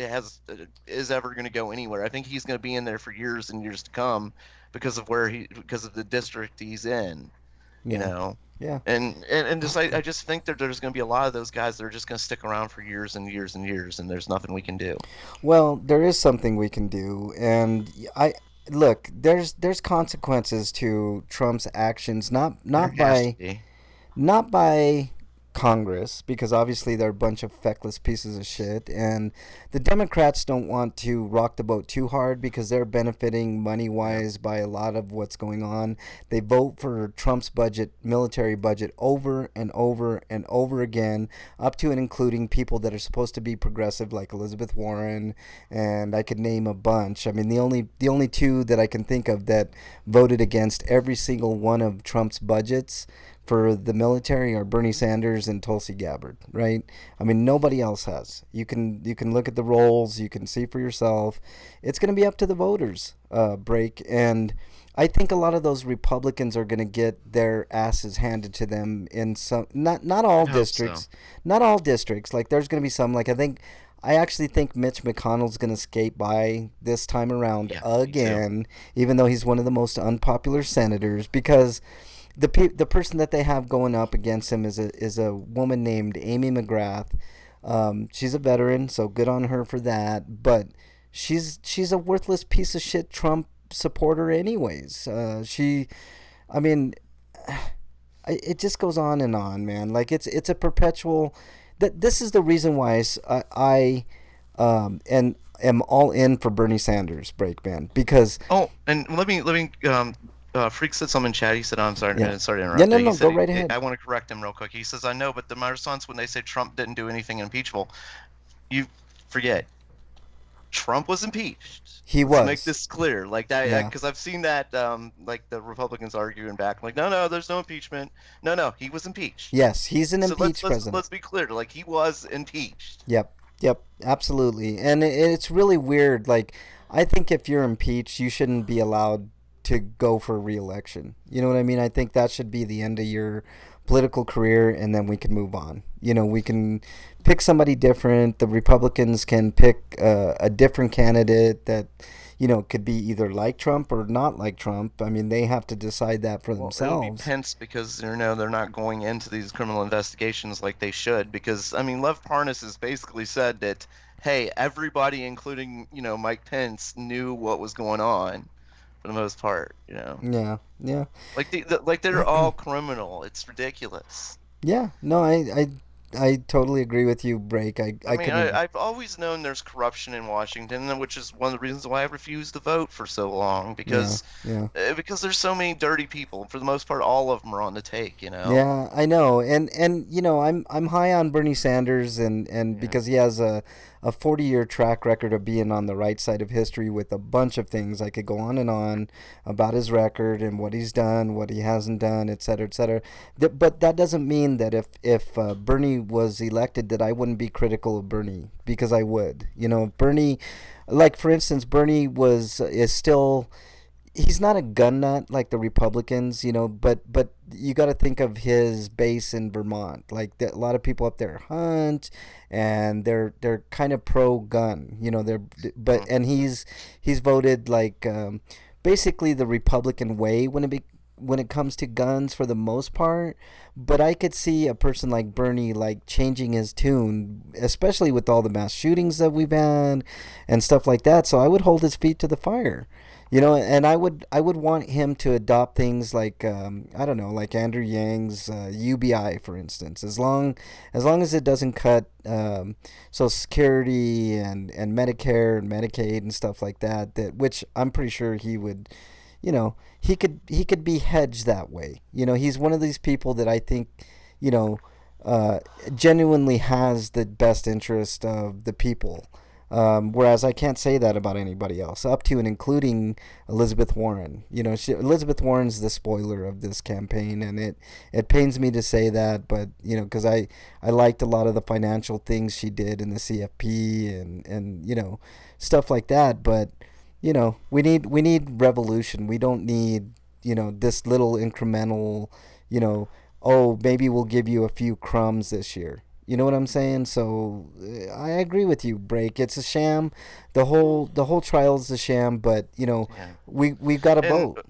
ever going to go anywhere. I think he's going to be in there for years and years to come because of the district he's in. Yeah. And just I just think that there's going to be a lot of those guys that are just going to stick around for years and years and years, and there's nothing we can do. Well, there is something we can do, and look. There's consequences to Trump's actions, not by Congress, because obviously they're a bunch of feckless pieces of shit, and the Democrats don't want to rock the boat too hard because they're benefiting money-wise by a lot of what's going on. They vote for Trump's military budget, over and over and over again, up to and including people that are supposed to be progressive, like Elizabeth Warren, and I could name a bunch. I mean, the only two that I can think of that voted against every single one of Trump's budgets for the military are Bernie Sanders and Tulsi Gabbard, right? I mean, nobody else has. You can look at the rolls, you can see for yourself. It's going to be up to the voters, Break. And I think a lot of those Republicans are going to get their asses handed to them in some, not all districts, not all districts. Like there's going to be some, like I actually think Mitch McConnell's going to skate by this time around again, even though he's one of the most unpopular senators, because the person that they have going up against him is a woman named Amy McGrath. She's a veteran, so good on her for that. But she's a worthless piece of shit Trump supporter, anyways. It just goes on and on, man. Like it's a perpetual. This is the reason why I am all in for Bernie Sanders, Breakman, because and let me Freak said something in chat. He said, "I'm sorry, sorry to interrupt." Yeah, no, go right ahead. I want to correct him real quick. He says, "I know, but my response when they say Trump didn't do anything impeachable, you forget Trump was impeached. He was. Let's make this clear, like that, because I've seen that, like the Republicans arguing back, like, no, there's no impeachment. No, he was impeached. Yes, he's an impeached president. Let's be clear, like he was impeached. Yep, absolutely, and it's really weird. Like, I think if you're impeached, you shouldn't be allowed to go for re-election. You know what I mean? I think that should be the end of your political career, and then we can move on. We can pick somebody different. The Republicans can pick a different candidate that could be either like Trump or not like Trump. I mean, they have to decide that for themselves. It'll be Pence, because they're not going into these criminal investigations like they should, because I mean, Lev Parnas has basically said that, hey, everybody, including Mike Pence, knew what was going on. For the most part, Yeah. Like they're all criminal. It's ridiculous. Yeah. No, I totally agree with you, Break. I've always known there's corruption in Washington, which is one of the reasons why I refused to vote for so long, because there's so many dirty people. For the most part, all of them are on the take. Yeah, I know, and I'm high on Bernie Sanders, and because he has a a 40-year track record of being on the right side of history with a bunch of things. I could go on and on about his record and what he's done, what he hasn't done, et cetera, et cetera. But that doesn't mean that if Bernie was elected that I wouldn't be critical of Bernie, because I would. Bernie, like for instance, Bernie is still, he's not a gun nut like the Republicans, but you got to think of his base in Vermont. Like a lot of people up there hunt, and they're kind of pro gun. And he's voted like basically the Republican way when it comes to guns for the most part. But I could see a person like Bernie like changing his tune, especially with all the mass shootings that we've had and stuff like that. So I would hold his feet to the fire. And I would want him to adopt things like I don't know, like Andrew Yang's UBI, for instance. As long as it doesn't cut Social Security and Medicare and Medicaid and stuff like that, which I'm pretty sure he would. He could be hedged that way. He's one of these people that I think, genuinely has the best interest of the people. Whereas I can't say that about anybody else, up to and including Elizabeth Warren. Elizabeth Warren's the spoiler of this campaign, and it pains me to say that, but because I liked a lot of the financial things she did in the CFP and stuff like that. But we need revolution. We don't need this little incremental. Oh, maybe we'll give you a few crumbs this year. You know what I'm saying? So I agree with you, Break. It's a sham. The whole trial is a sham. But we've got to vote.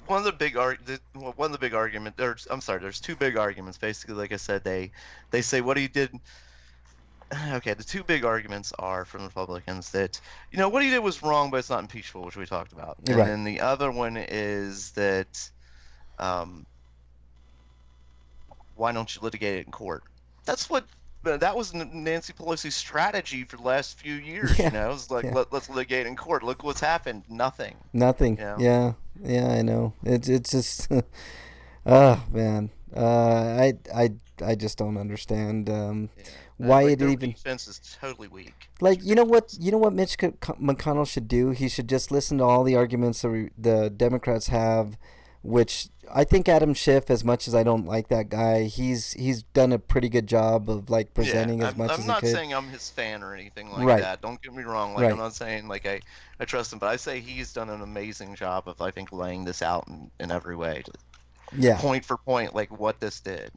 One of the big arguments. There's two big arguments. Basically, like I said, they say what he did. Okay, the two big arguments are from the Republicans that what he did was wrong, but it's not impeachable, which we talked about. And right. Then the other one is that why don't you litigate it in court? That was Nancy Pelosi's strategy for the last few years. Yeah. It's like let's litigate in court. Look what's happened. Nothing. Yeah, I know. It's just, oh man, I just don't understand why it even. Defense is totally weak. Like what Mitch McConnell should do? He should just listen to all the arguments the Democrats have. Which I think Adam Schiff, as much as I don't like that guy, he's done a pretty good job of like presenting as much as he could. I'm not saying I'm his fan or anything like right. that. Don't get me wrong. Like right. I'm not saying like I trust him, but I say he's done an amazing job of I think laying this out in every way. Point for point, like what this did.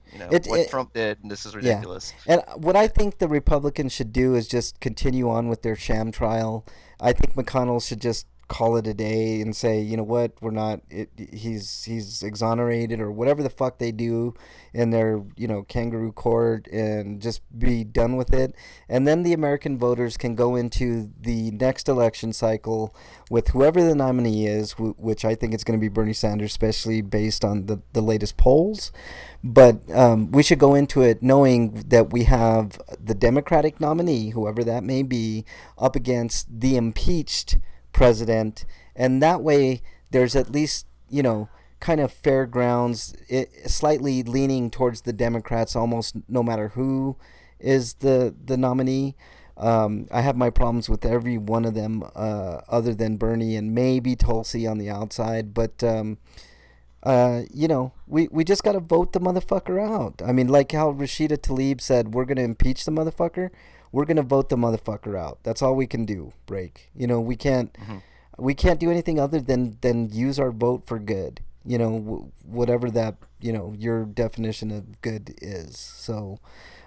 What Trump did, and this is ridiculous. Yeah. And what I think the Republicans should do is just continue on with their sham trial. I think McConnell should just call it a day and say, you know what, we're not. He's exonerated or whatever the fuck they do in their kangaroo court, and just be done with it. And then the American voters can go into the next election cycle with whoever the nominee is, which I think it's going to be Bernie Sanders, especially based on the latest polls. But we should go into it knowing that we have the Democratic nominee, whoever that may be, up against the impeached president, and that way there's at least kind of fair grounds, slightly leaning towards the Democrats almost no matter who is the nominee. I have my problems with every one of them other than Bernie and maybe Tulsi on the outside, but we just got to vote the motherfucker out. I mean, like how Rashida Tlaib said, we're going to impeach the motherfucker. We're going to vote the motherfucker out. That's all we can do, Break. We can't do anything other than use our vote for good. Whatever that, your definition of good is. So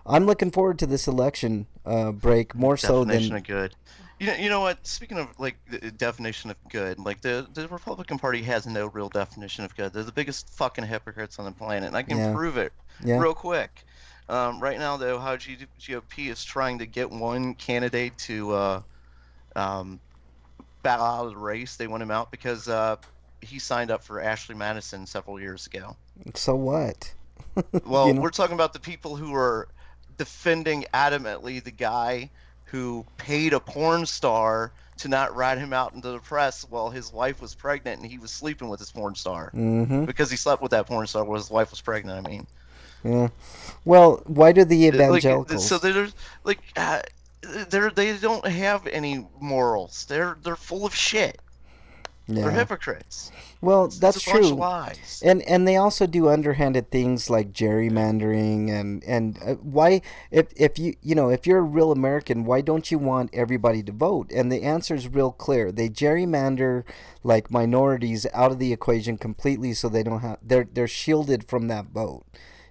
I'm looking forward to this election, Break, more so than definition of good. You know what? Speaking of like the definition of good, like the Republican Party has no real definition of good. They're the biggest fucking hypocrites on the planet, and I can prove it real quick. Right now, the Ohio GOP is trying to get one candidate to battle out of the race. They want him out because he signed up for Ashley Madison several years ago. So what? Well, we're talking about the people who are defending adamantly the guy who paid a porn star to not rat him out into the press while his wife was pregnant and he was sleeping with his porn star. Mm-hmm. Because he slept with that porn star while his wife was pregnant, I mean. Yeah. Well, why do the evangelicals... So there's, like... they don't have any morals. They're full of shit. They're Yeah. hypocrites. Well, It's that's a bunch of true. lies. And they also do underhanded things like gerrymandering and why if if you're a real American, why don't you want everybody to vote? And the answer is real clear. They gerrymander like minorities out of the equation completely, so they don't have they're shielded from that vote.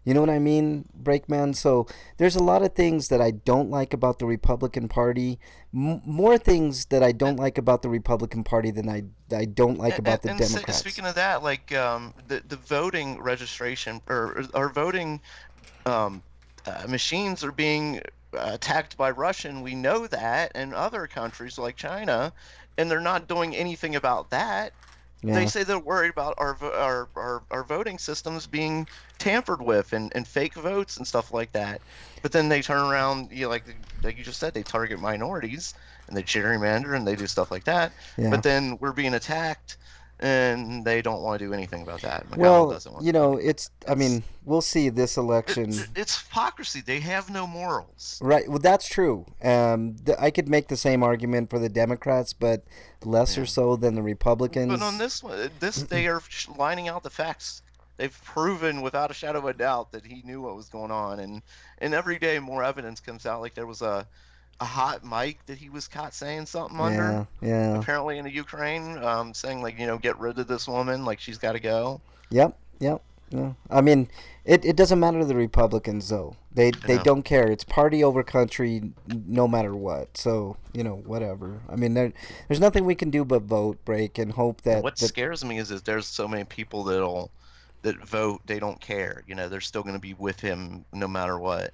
You know what I mean, Breakman? So there's a lot of things that I don't like about the Republican Party. More things that I don't like about the Republican Party than I don't like about the Democrats. Speaking of that, like the voting registration or voting um, machines are being attacked by Russian. We know that, and other countries like China, and they're not doing anything about that. They Yeah. say they're worried about our voting systems being tampered with and fake votes and stuff like that. But then they turn around, like you just said, they target minorities and they gerrymander and they do stuff like that. Yeah. But then we're being attacked and they don't want to do anything about that. McConnell Well, doesn't want to do anything. I It's mean, we'll see this election. it's hypocrisy. They have no morals. Right. Well, that's true. I could make the same argument for the Democrats, but lesser Yeah. so than the Republicans. But on this one, they are lining out the facts. They've proven without a shadow of a doubt that he knew what was going on, and every day more evidence comes out. Like there was a hot mic that he was caught saying something under, Yeah. apparently in the Ukraine, saying like get rid of this woman, like she's got to go. Yep. Yep. Yeah. I mean, it doesn't matter to the Republicans though. They know. don't care. It's party over country, no matter what. So whatever. I mean, there's nothing we can do but vote, break, and hope that What scares me is there's so many people that vote, they don't care. They're still going to be with him no matter what.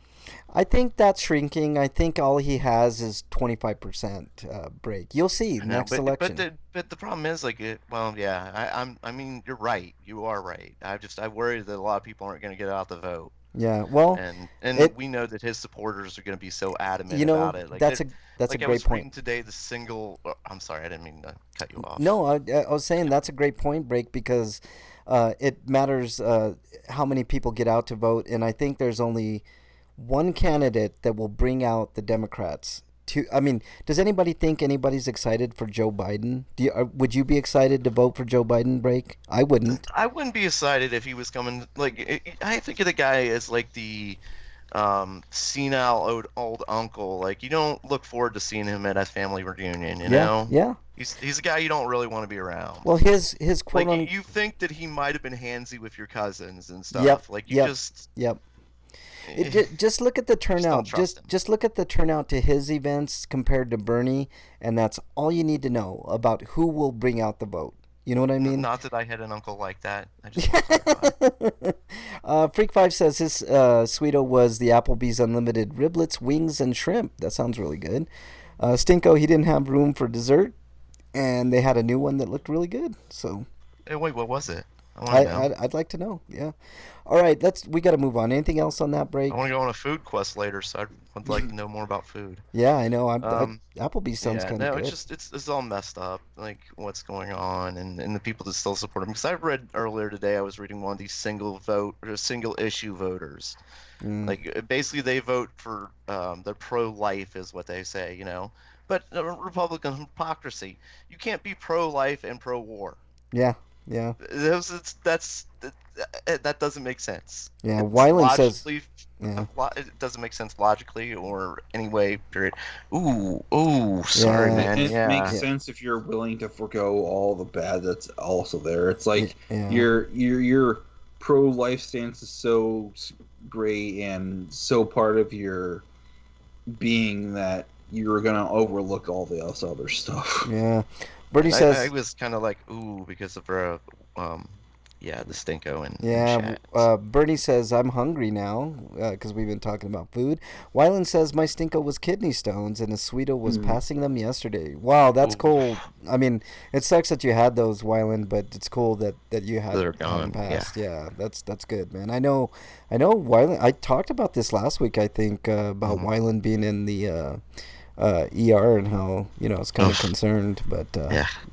I think that's shrinking. I think all he has is 25% break. You'll see I know, next but election. the problem is like well, yeah, I mean you're right, you are right. I worry that a lot of people aren't going to get out the vote, Yeah. Well, and it we know that his supporters are going to be so adamant you know about it. Like that's a like I great was reading point. today, the single. I'm sorry, I didn't mean to cut you off. No, I was saying that's a great point, break, because it matters how many people get out to vote, and I think there's only one candidate that will bring out the Democrats. I mean, does anybody think anybody's excited for Joe Biden? Would you be excited to vote for Joe Biden, break? I wouldn't. I wouldn't be excited if he was coming. Like I think of the guy as like the senile old uncle. Like you don't look forward to seeing him at a family reunion. You Yeah. know, Yeah. he's a guy you don't really want to be around. Well, his quote Like on. you think that he might have been handsy with your cousins and stuff. Yep. Like you Yep. just Yep. Just look at the just don't turnout. trust him. Just look at the turnout to his events compared to Bernie, and that's all you need to know about who will bring out the vote. You know what I mean? Not that I had an uncle like that. I just want to clarify. Freak Five says his Sweeto was the Applebee's unlimited riblets, wings, and shrimp. That sounds really good. Stinko, he didn't have room for dessert, and they had a new one that looked really good. So Hey, wait, what was it? I want to know. I'd like to know. Yeah. All right, we got to move on. Anything else on that break? I want to go on a food quest later, so I would like to know more about food. Yeah, I know. Um, Applebee's sounds Yeah, kind no, of good. it's just it's all messed up, like what's going on, and the people that still support him. Because I read earlier today, I was reading one of these single issue voters. Mm, Like basically, they vote for they're pro-life, is what they say, But Republican hypocrisy. You can't be pro-life and pro-war. yeah, yeah, That doesn't make sense. yeah. It's Wyland says, logically, yeah, it doesn't make sense logically or any way. Period. Ooh, sorry, Yeah. man. It Yeah. makes sense if you're willing to forego all the bad that's also there. It's like yeah. your pro life stance is so great and so part of your being that you're gonna overlook all the other stuff. Yeah. Bernie I says, was kind of like, ooh, because of the Stinko and yeah. chat. Bernie says, I'm hungry now because we've been talking about food. Wyland says, my Stinko was kidney stones and his Sweeto was passing them yesterday. Wow, that's Ooh. cool. I mean, it sucks that you had those, Wyland, but it's cool that you had They're had them gone, passed. Yeah, that's good, man. I know Wyland. I talked about this last week, I think, about Wyland being in the ER and how it's kind of concerned, but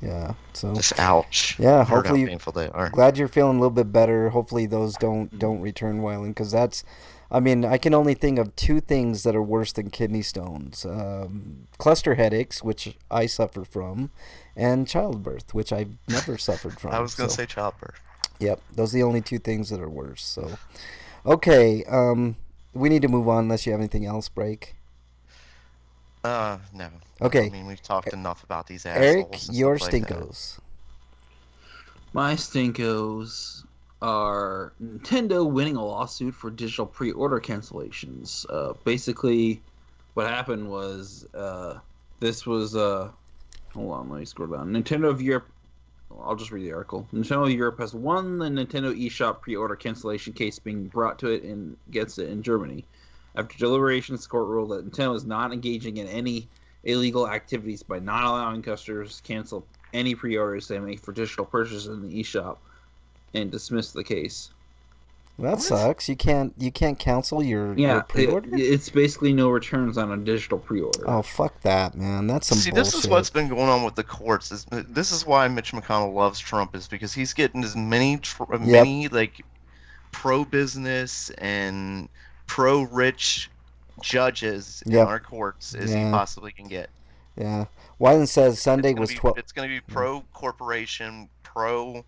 yeah. So Just ouch. yeah, Heard how hopefully painful they are. glad you're feeling a little bit better. Hopefully those don't return, Wyland, because that's I mean, I can only think of two things that are worse than kidney stones: cluster headaches, which I suffer from, and childbirth, which I've never suffered from. I was gonna So, say childbirth. yep, those are the only two things that are worse. So, okay, we need to move on unless you have anything else, Break. No. Okay. I mean, we've talked enough about these Eric, assholes and your stuff like that. stinkos. My stinkos are Nintendo winning a lawsuit for digital pre-order cancellations. Basically, what happened was this was hold on, let me scroll down. Nintendo of Europe. I'll just read the article. Nintendo of Europe has won the Nintendo eShop pre-order cancellation case being brought to it and gets it in Germany. After deliberations, the court ruled that Nintendo is not engaging in any illegal activities by not allowing customers to cancel any pre-orders they make for digital purchases in the eShop, and dismissed the case. Well, that sucks. You can't cancel your pre-order. It's basically no returns on a digital pre-order. Oh, fuck that, man. That's some bullshit. This is what's been going on with the courts. This is why Mitch McConnell loves Trump, is because he's getting as many like pro-business and pro-rich judges in our courts as he possibly can get. Yeah. Wyland says Sunday was 12. It's going to be pro-corporation, pro.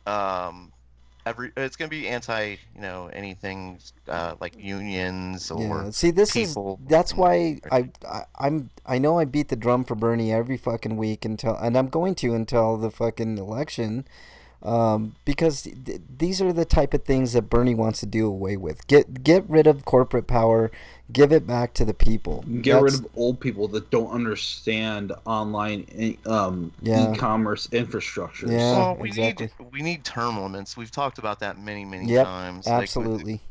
It's going to be anti, anything like unions or See, this people. That's why I know I beat the drum for Bernie every fucking week and I'm going to until the fucking election. Because these are the type of things that Bernie wants to do away with. Get rid of corporate power, give it back to the people. Get rid of old people that don't understand online e-commerce infrastructure. Yeah, well, exactly. We need term limits. We've talked about that many times. Absolutely.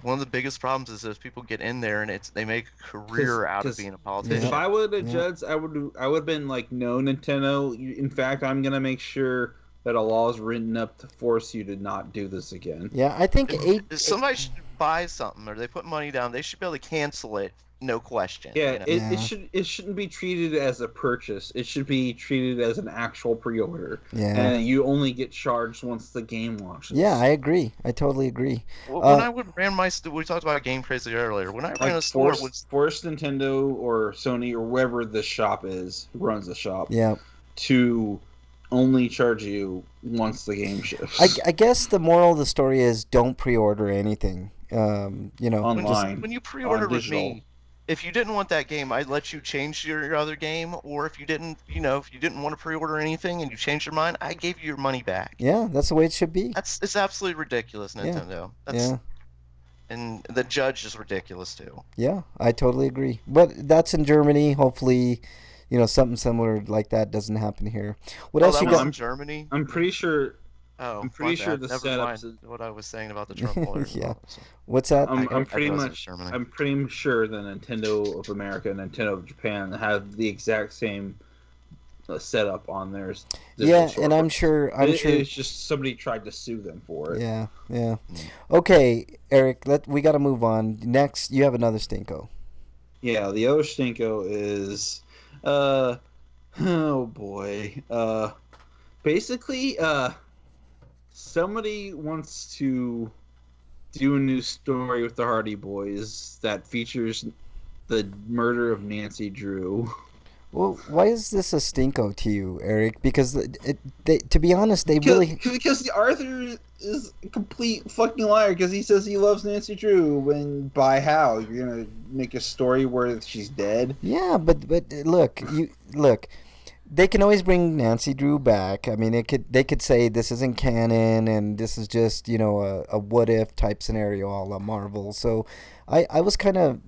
One of the biggest problems is if people get in there and they make a career out of being a politician. If I would have judged, I would have been like, no, Nintendo. In fact, I'm gonna make sure that a law is written up to force you to not do this again. Yeah, I think if somebody should buy something or they put money down, they should be able to cancel it, no question. Yeah, it shouldn't be treated as a purchase. It should be treated as an actual pre-order. Yeah, and you only get charged once the game launches. Yeah, I agree. I totally agree. Well, when I ran we talked about Game Crazy earlier. When I ran a store, force Nintendo or Sony or whoever the shop is who runs the shop. Yeah. To only charge you once the game ships. I guess the moral of the story is don't pre-order anything. Online. When you pre-order with me, if you didn't want that game, I'd let you change your other game. Or if you didn't, if you didn't want to pre-order anything and you changed your mind, I gave you your money back. Yeah, that's the way it should be. It's absolutely ridiculous, Nintendo. And the judge is ridiculous too. Yeah, I totally agree. But that's in Germany. Hopefully, something similar like that doesn't happen here. What else you got? In Germany? I'm pretty sure. Oh, I'm pretty sure the setup. What I was saying about the Trump lawyers. Yeah. What's that? I'm pretty sure that Nintendo of America and Nintendo of Japan have the exact same setup on theirs. Yeah, and I'm sure it's just somebody tried to sue them for it. Yeah. Okay, Eric, we got to move on. Next, you have another stinko. Yeah, the other stinko is oh boy. Basically somebody wants to do a new story with the Hardy Boys that features the murder of Nancy Drew. Well, why is this a stinko to you, Eric? Because to be honest, because the Arthur is a complete fucking liar because he says he loves Nancy Drew. When by how you're gonna make a story where she's dead? Yeah, but look. They can always bring Nancy Drew back. I mean, they could say this isn't canon and this is just a what if type scenario a la Marvel. So I was kind of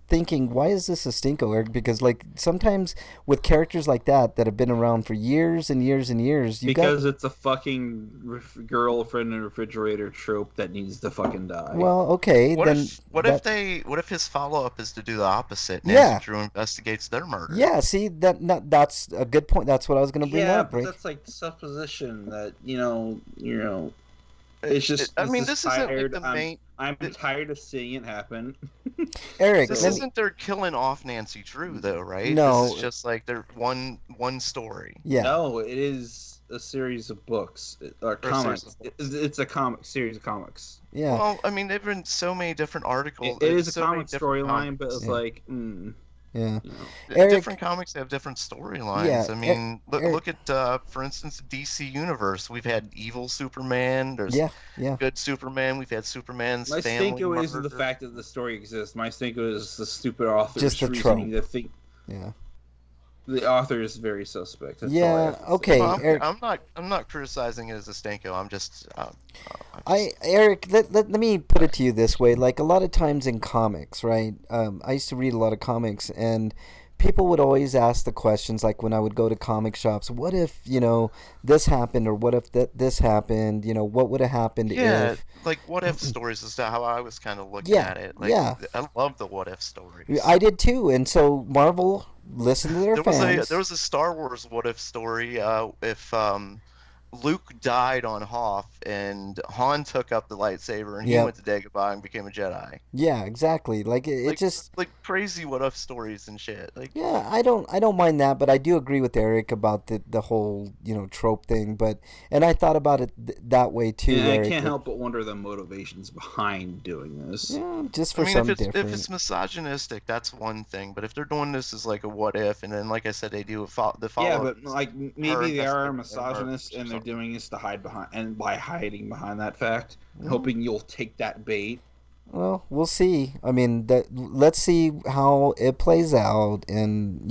thinking, why is this a stinko, Eric? Because sometimes with characters like that have been around for years and years and years, it's a fucking girlfriend and refrigerator trope that needs to fucking die. Well, okay. What if his follow up is to do the opposite? Nancy Drew investigates their murder. Yeah, see that's a good point. That's what I was going to bring up. Yeah, but that's like supposition that it's just. This isn't the main. I'm tired of seeing it happen. Eric, this isn't they're killing off Nancy Drew though, right? No, this is just like they're one story. Yeah. No, it is. a series of books, Or comics. series It's a comic series of comics. Yeah. Well, I mean, there've been so many different articles. It is a so many comic different storyline, but it's Yeah. like, Yeah. you know. Eric. different comics have different storylines. Yeah, I mean, Eric. look at for instance, DC Universe. We've had evil Superman. There's Yeah. Yeah. good Superman. We've had Superman's My family stinko isn't the murdered. fact that the story exists. My stinko is the stupid author's Just the reasoning trope. to think Yeah. the author is very suspect. That's all I Yeah. have to say. Okay. Well, Eric. I'm not criticizing it as a stanko. I'm just Eric, let me put it to you this way. Like a lot of times in comics, right? I used to read a lot of comics, and people would always ask the questions, like when I would go to comic shops, what if, this happened, or what if this happened? What would have happened if... like what if stories is how I was kind of looking Yeah, at it. Like, yeah. I love the what if stories. I did too, and so Marvel listened to their fans. There was a Star Wars what if story. If Luke died on Hoth and Han took up the lightsaber and he Yep. went to Dagobah and became a Jedi. Yeah, exactly. Like it just... like crazy what if stories and shit. Like, Yeah, I don't mind that, but I do agree with Eric about the whole trope thing. And I thought about it that way too. And Eric, I can't help but wonder the motivations behind doing this. Yeah, just for I mean, something if different. it's misogynistic, that's one thing. But if they're doing this as like a what if, and then like I said, they do the follow. Yeah, but like maybe they are misogynist or and they're something. doing this to hide behind, and by hiding behind that fact, hoping you'll take that bait. Well, we'll see. I mean, let's see how it plays out, and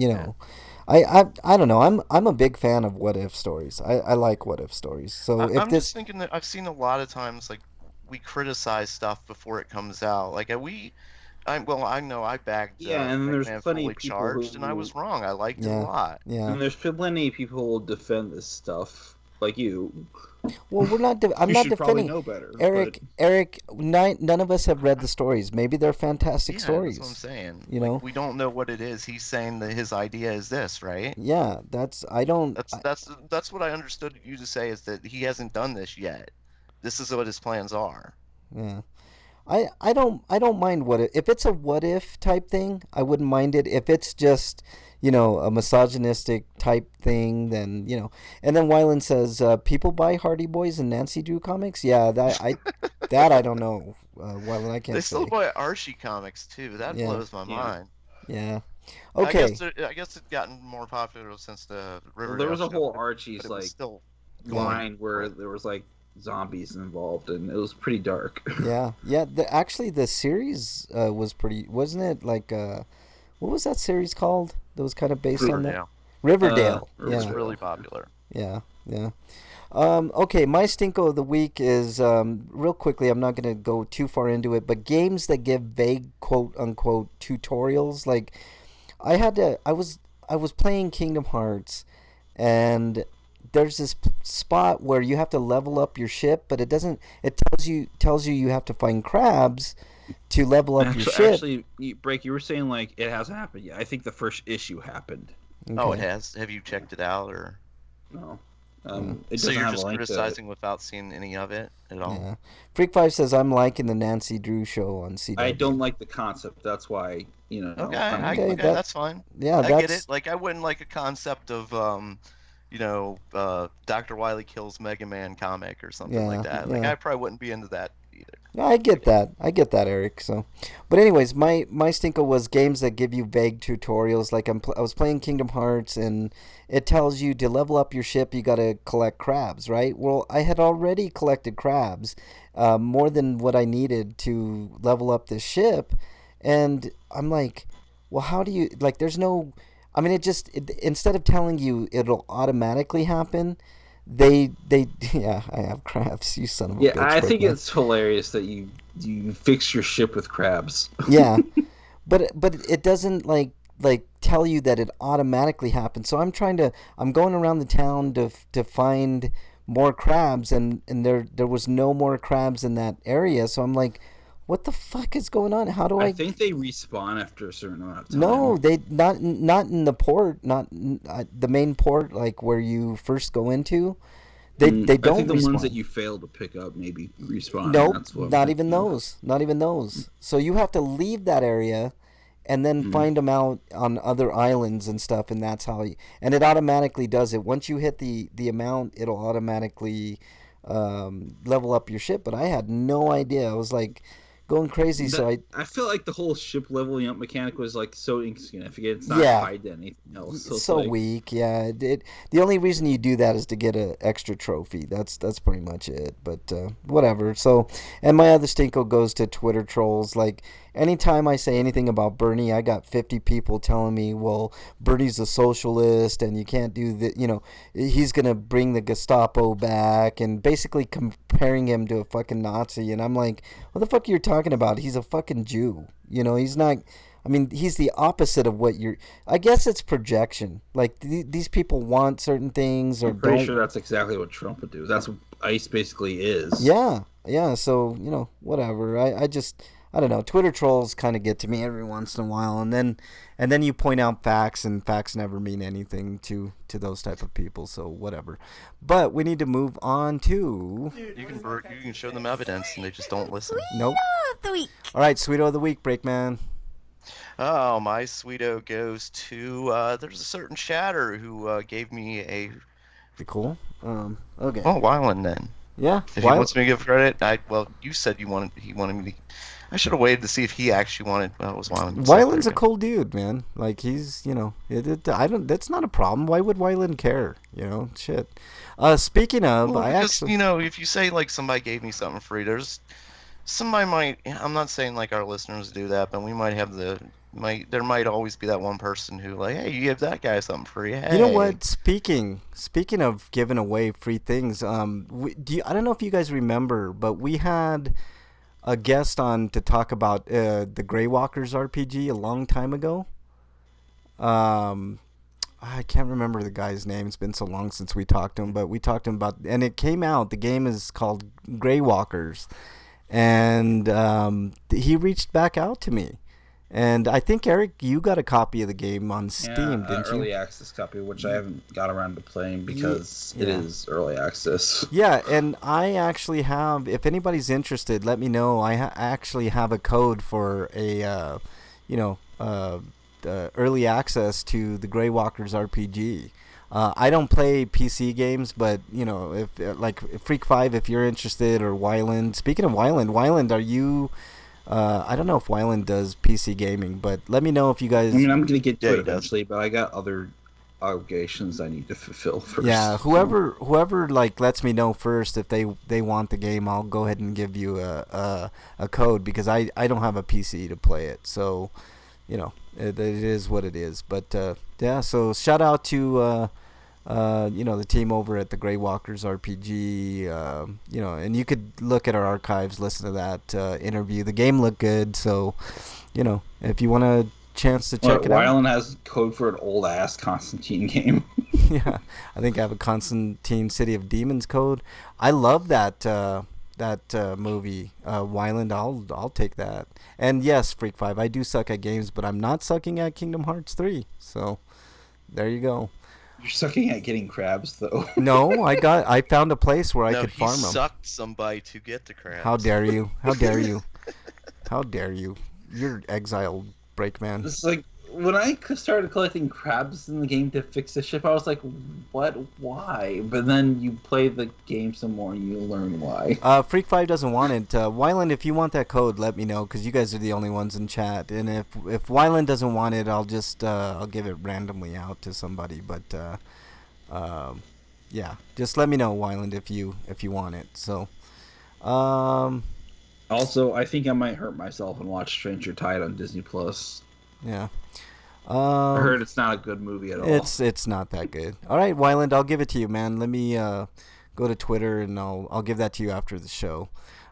I don't know. I'm a big fan of what if stories. I like what if stories. So I'm just thinking that I've seen a lot of times like we criticize stuff before it comes out. Like I know I bagged Yeah, and there's Mega Man plenty Fully of people Charged, who- and I was wrong. I liked it Yeah. a lot. Yeah. And there's plenty of people who will defend this stuff, like you. Well, we're not. I'm You not should probably defending. know better. Eric, none of us have read the stories. Maybe they're fantastic Yeah, stories. that's what I'm saying. You know? Like, we don't know what it is. He's saying that his idea is this, right? Yeah, I don't. That's what I understood you to say, is that he hasn't done this yet. This is what his plans are. Yeah. I don't mind if it's a what if type thing, I wouldn't mind it. If it's just, a misogynistic type thing, then, and then Wyland says, people buy Hardy Boys and Nancy Drew comics. Yeah, that I don't know. Wyland, I can't They say. still buy Archie comics too. That Yeah. blows my mind. Yeah. Okay. I guess it's gotten more popular since the Riverdale. There was a show, whole but Archie's it was like still line where there was like zombies involved, and it was pretty dark. Yeah. Actually, the series was pretty, wasn't it? Like, what was that series called? That was kind of based on that. Riverdale. It was Yeah. really popular. Yeah. Okay, my stinko of the week is real quickly. I'm not going to go too far into it, but games that give vague quote unquote tutorials. Like, I was playing Kingdom Hearts, and there's this spot where you have to level up your ship, but it doesn't. It tells you have to find crabs to level up your ship. Actually, you were saying like it hasn't happened yet. I think the first issue happened. Oh, Okay. it has. Have you checked it out, or No. It so doesn't you're have just a link to it. criticizing without seeing any of it at all? Yeah. Freak5 says I'm liking the Nancy Drew show on CW. I don't like the concept. That's why, Okay, Okay, that's fine. Yeah, I get that's it. Like, I wouldn't like a concept of Dr. Wily kills Mega Man comic or something Yeah, like that. Like, yeah. I probably wouldn't be into that either. Yeah, I get that, Eric. So, but anyways, my stinker was games that give you vague tutorials. Like I was playing Kingdom Hearts, and it tells you to level up your ship, you got to collect crabs, right? Well, I had already collected crabs, more than what I needed to level up the ship, and I'm like, well, how do you like? There's no, I mean, instead of telling you it'll automatically happen. They yeah, I have crabs, you son of a bitch. I think Brickman. it's hilarious that you fix your ship with crabs. Yeah, but it doesn't like tell you that it automatically happens. So I'm going around the town to find more crabs, and there was no more crabs in that area. So I'm like, what the fuck is going on? How do I think they respawn after a certain amount of time. No, they not in the port, not the main port, like where you first go into. They don't I think the respawn. ones that you fail to pick up maybe respawn. Nope, That's what not even those. Not even those. So you have to leave that area, and then find them out on other islands and stuff, and that's how and it automatically does it. Once you hit the amount, it'll automatically level up your ship. But I had no idea. I was like going crazy. So I feel like the whole ship leveling up mechanic was like so insignificant. It's not tied to anything else. So it's so weak. Yeah, the only reason you do that is to get an extra trophy. That's pretty much it. But whatever. So, and my other stinko goes to Twitter trolls. Like anytime I say anything about Bernie, I got 50 people telling me, well, Bernie's a socialist and you can't do that. You know, he's gonna bring the Gestapo back, and basically comparing him to a fucking Nazi. And I'm like, what the fuck are you talking about? He's a fucking Jew. You know, he's not. I mean, he's the opposite of what you're. I guess it's projection. Like these people want certain things, or I'm pretty sure that's exactly what Trump would do. That's what ICE basically is. Yeah. So whatever. I don't know. Twitter trolls kind of get to me every once in a while, and then you point out facts, and facts never mean anything to those type of people. So whatever. But we need to move on to. You can show them evidence, and they just don't listen. Nope. Of the week. All right, Sweeto of the week, Breakman. Oh, my sweeto goes to there's a certain chatter who gave me a. Pretty cool. Okay. Oh, Wyland then. Yeah. If he wants me to give credit, you said he wanted me to. I should have waited to see if he actually wanted. Well, it was Wyland. Wyland's a cool dude, man. Like he's, I don't. That's not a problem. Why would Wyland care? Shit. Speaking of, well, actually, if you say like somebody gave me something free, there's somebody might. I'm not saying like our listeners do that, but we might have there might always be that one person who like, hey, you give that guy something free. Hey. You know what? Speaking of giving away free things, I don't know if you guys remember, but we had a guest on to talk about the Grey Walkers RPG a long time ago. I can't remember the guy's name. It's been so long since we talked to him, but we talked to him about, and it came out. The game is called Grey Walkers, and he reached back out to me. And I think, Eric, you got a copy of the game on Steam, didn't you? Early access copy, which I haven't got around to playing because it is early access. Yeah, and I actually have, if anybody's interested, let me know. I actually have a code for a, early access to the Grey Walkers RPG. I don't play PC games, but, if like Freak 5, if you're interested, or Wyland. Speaking of Wyland, are you... I don't know if Wyland does PC gaming, but let me know if you guys... I mean, I'm going to get to it eventually, but I got other obligations I need to fulfill first. Yeah, whoever like lets me know first if they want the game, I'll go ahead and give you a code, because I don't have a PC to play it. So, it is what it is. But, so shout out to... the team over at the Grey Walkers RPG, and you could look at our archives, listen to that interview. The game looked good, so, if you want a chance to check it out. Wyland has code for an old-ass Constantine game. Yeah, I think I have a Constantine City of Demons code. I love that movie, Wyland. I'll take that. And yes, Freak 5, I do suck at games, but I'm not sucking at Kingdom Hearts 3, so there you go. You're sucking at getting crabs, though. No, I found a place where I could farm them. No, he sucked somebody to get the crabs. How dare you? How dare you? How dare you? You're exiled, Breakman. It's like, when I started collecting crabs in the game to fix the ship, I was like, what? Why? But then you play the game some more and you learn why. Freak 5 doesn't want it. Wyland, if you want that code, let me know, because you guys are the only ones in chat. And if Wyland doesn't want it, I'll just I'll give it randomly out to somebody. But yeah, just let me know, Wyland, if you want it. So also, I think I might hurt myself and watch Stranger Tide on Disney Plus. Yeah. I heard it's not a good movie at all. It's not that good. All right, Wyland, I'll give it to you, man. Let me go to Twitter, and I'll give that to you after the show.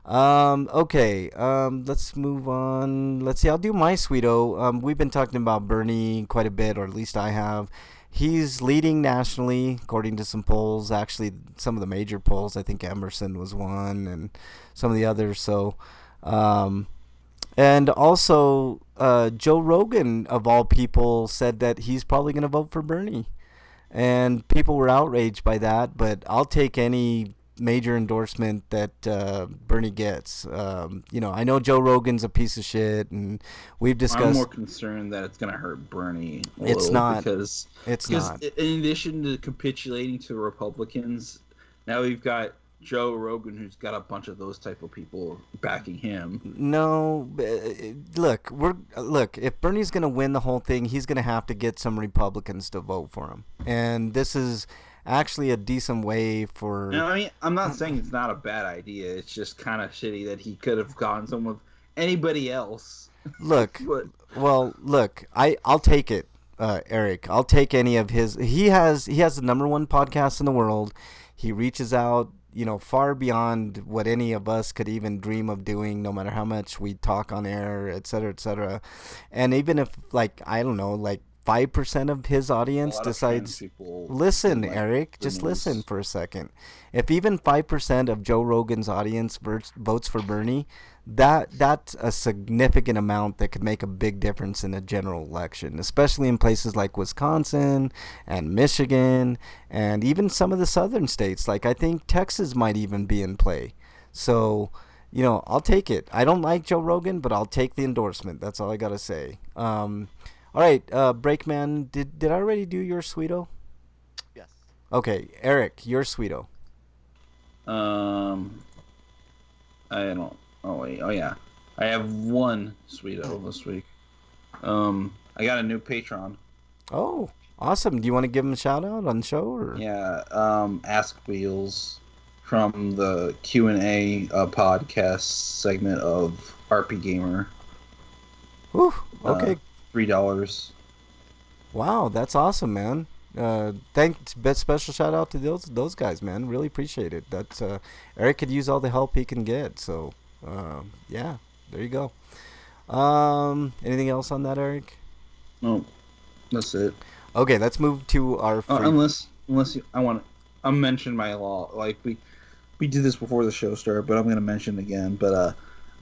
Okay. Let's move on. Let's see. I'll do my Sweeto. We've been talking about Bernie quite a bit, or at least I have. He's leading nationally, according to some polls. Actually, some of the major polls. I think Emerson was one, and some of the others. So, and also, Joe Rogan, of all people, said that he's probably going to vote for Bernie. And people were outraged by that, but I'll take any major endorsement that Bernie gets. I know Joe Rogan's a piece of shit, and we've discussed. I'm more concerned that it's going to hurt Bernie a It's little not. because not. In addition to capitulating to the Republicans, now we've got Joe Rogan, who's got a bunch of those type of people backing him. No, look, if Bernie's going to win the whole thing, he's going to have to get some Republicans to vote for him. And this is actually a decent way for... No, I mean, I'm not saying it's not a bad idea. It's just kind of shitty that he could have gone some with anybody else. Look, But... I'll take it, Eric. I'll take any of his... He has the #1 podcast in the world. He reaches out, far beyond what any of us could even dream of doing, no matter how much we talk on air, et cetera, et cetera. And even if, 5% of his audience decides... Listen, Eric, just listen for a second. If even 5% of Joe Rogan's audience votes for Bernie, that's a significant amount that could make a big difference in a general election, especially in places like Wisconsin and Michigan and even some of the southern states. Like, I think Texas might even be in play. So, I'll take it. I don't like Joe Rogan, but I'll take the endorsement. That's all I got to say. All right, Breakman, did I already do your Sweeto? Yes. Okay, Eric, your Sweeto. I don't... Oh, wait. Oh, yeah. I have one Sweeto this week. I got a new Patreon. Oh, awesome. Do you want to give him a shout-out on the show? Or? Yeah, Ask Wheels from the Q&A podcast segment of RP Gamer. Whew, okay. $3. Wow, that's awesome, man. Special shout out to those guys, man. Really appreciate it. That's Eric could use all the help he can get. So, yeah, there you go. Anything else on that, Eric? No, that's it. Okay, let's move to our. Unless I'll mention my law. Like we did this before the show started, but I'm gonna mention it again. But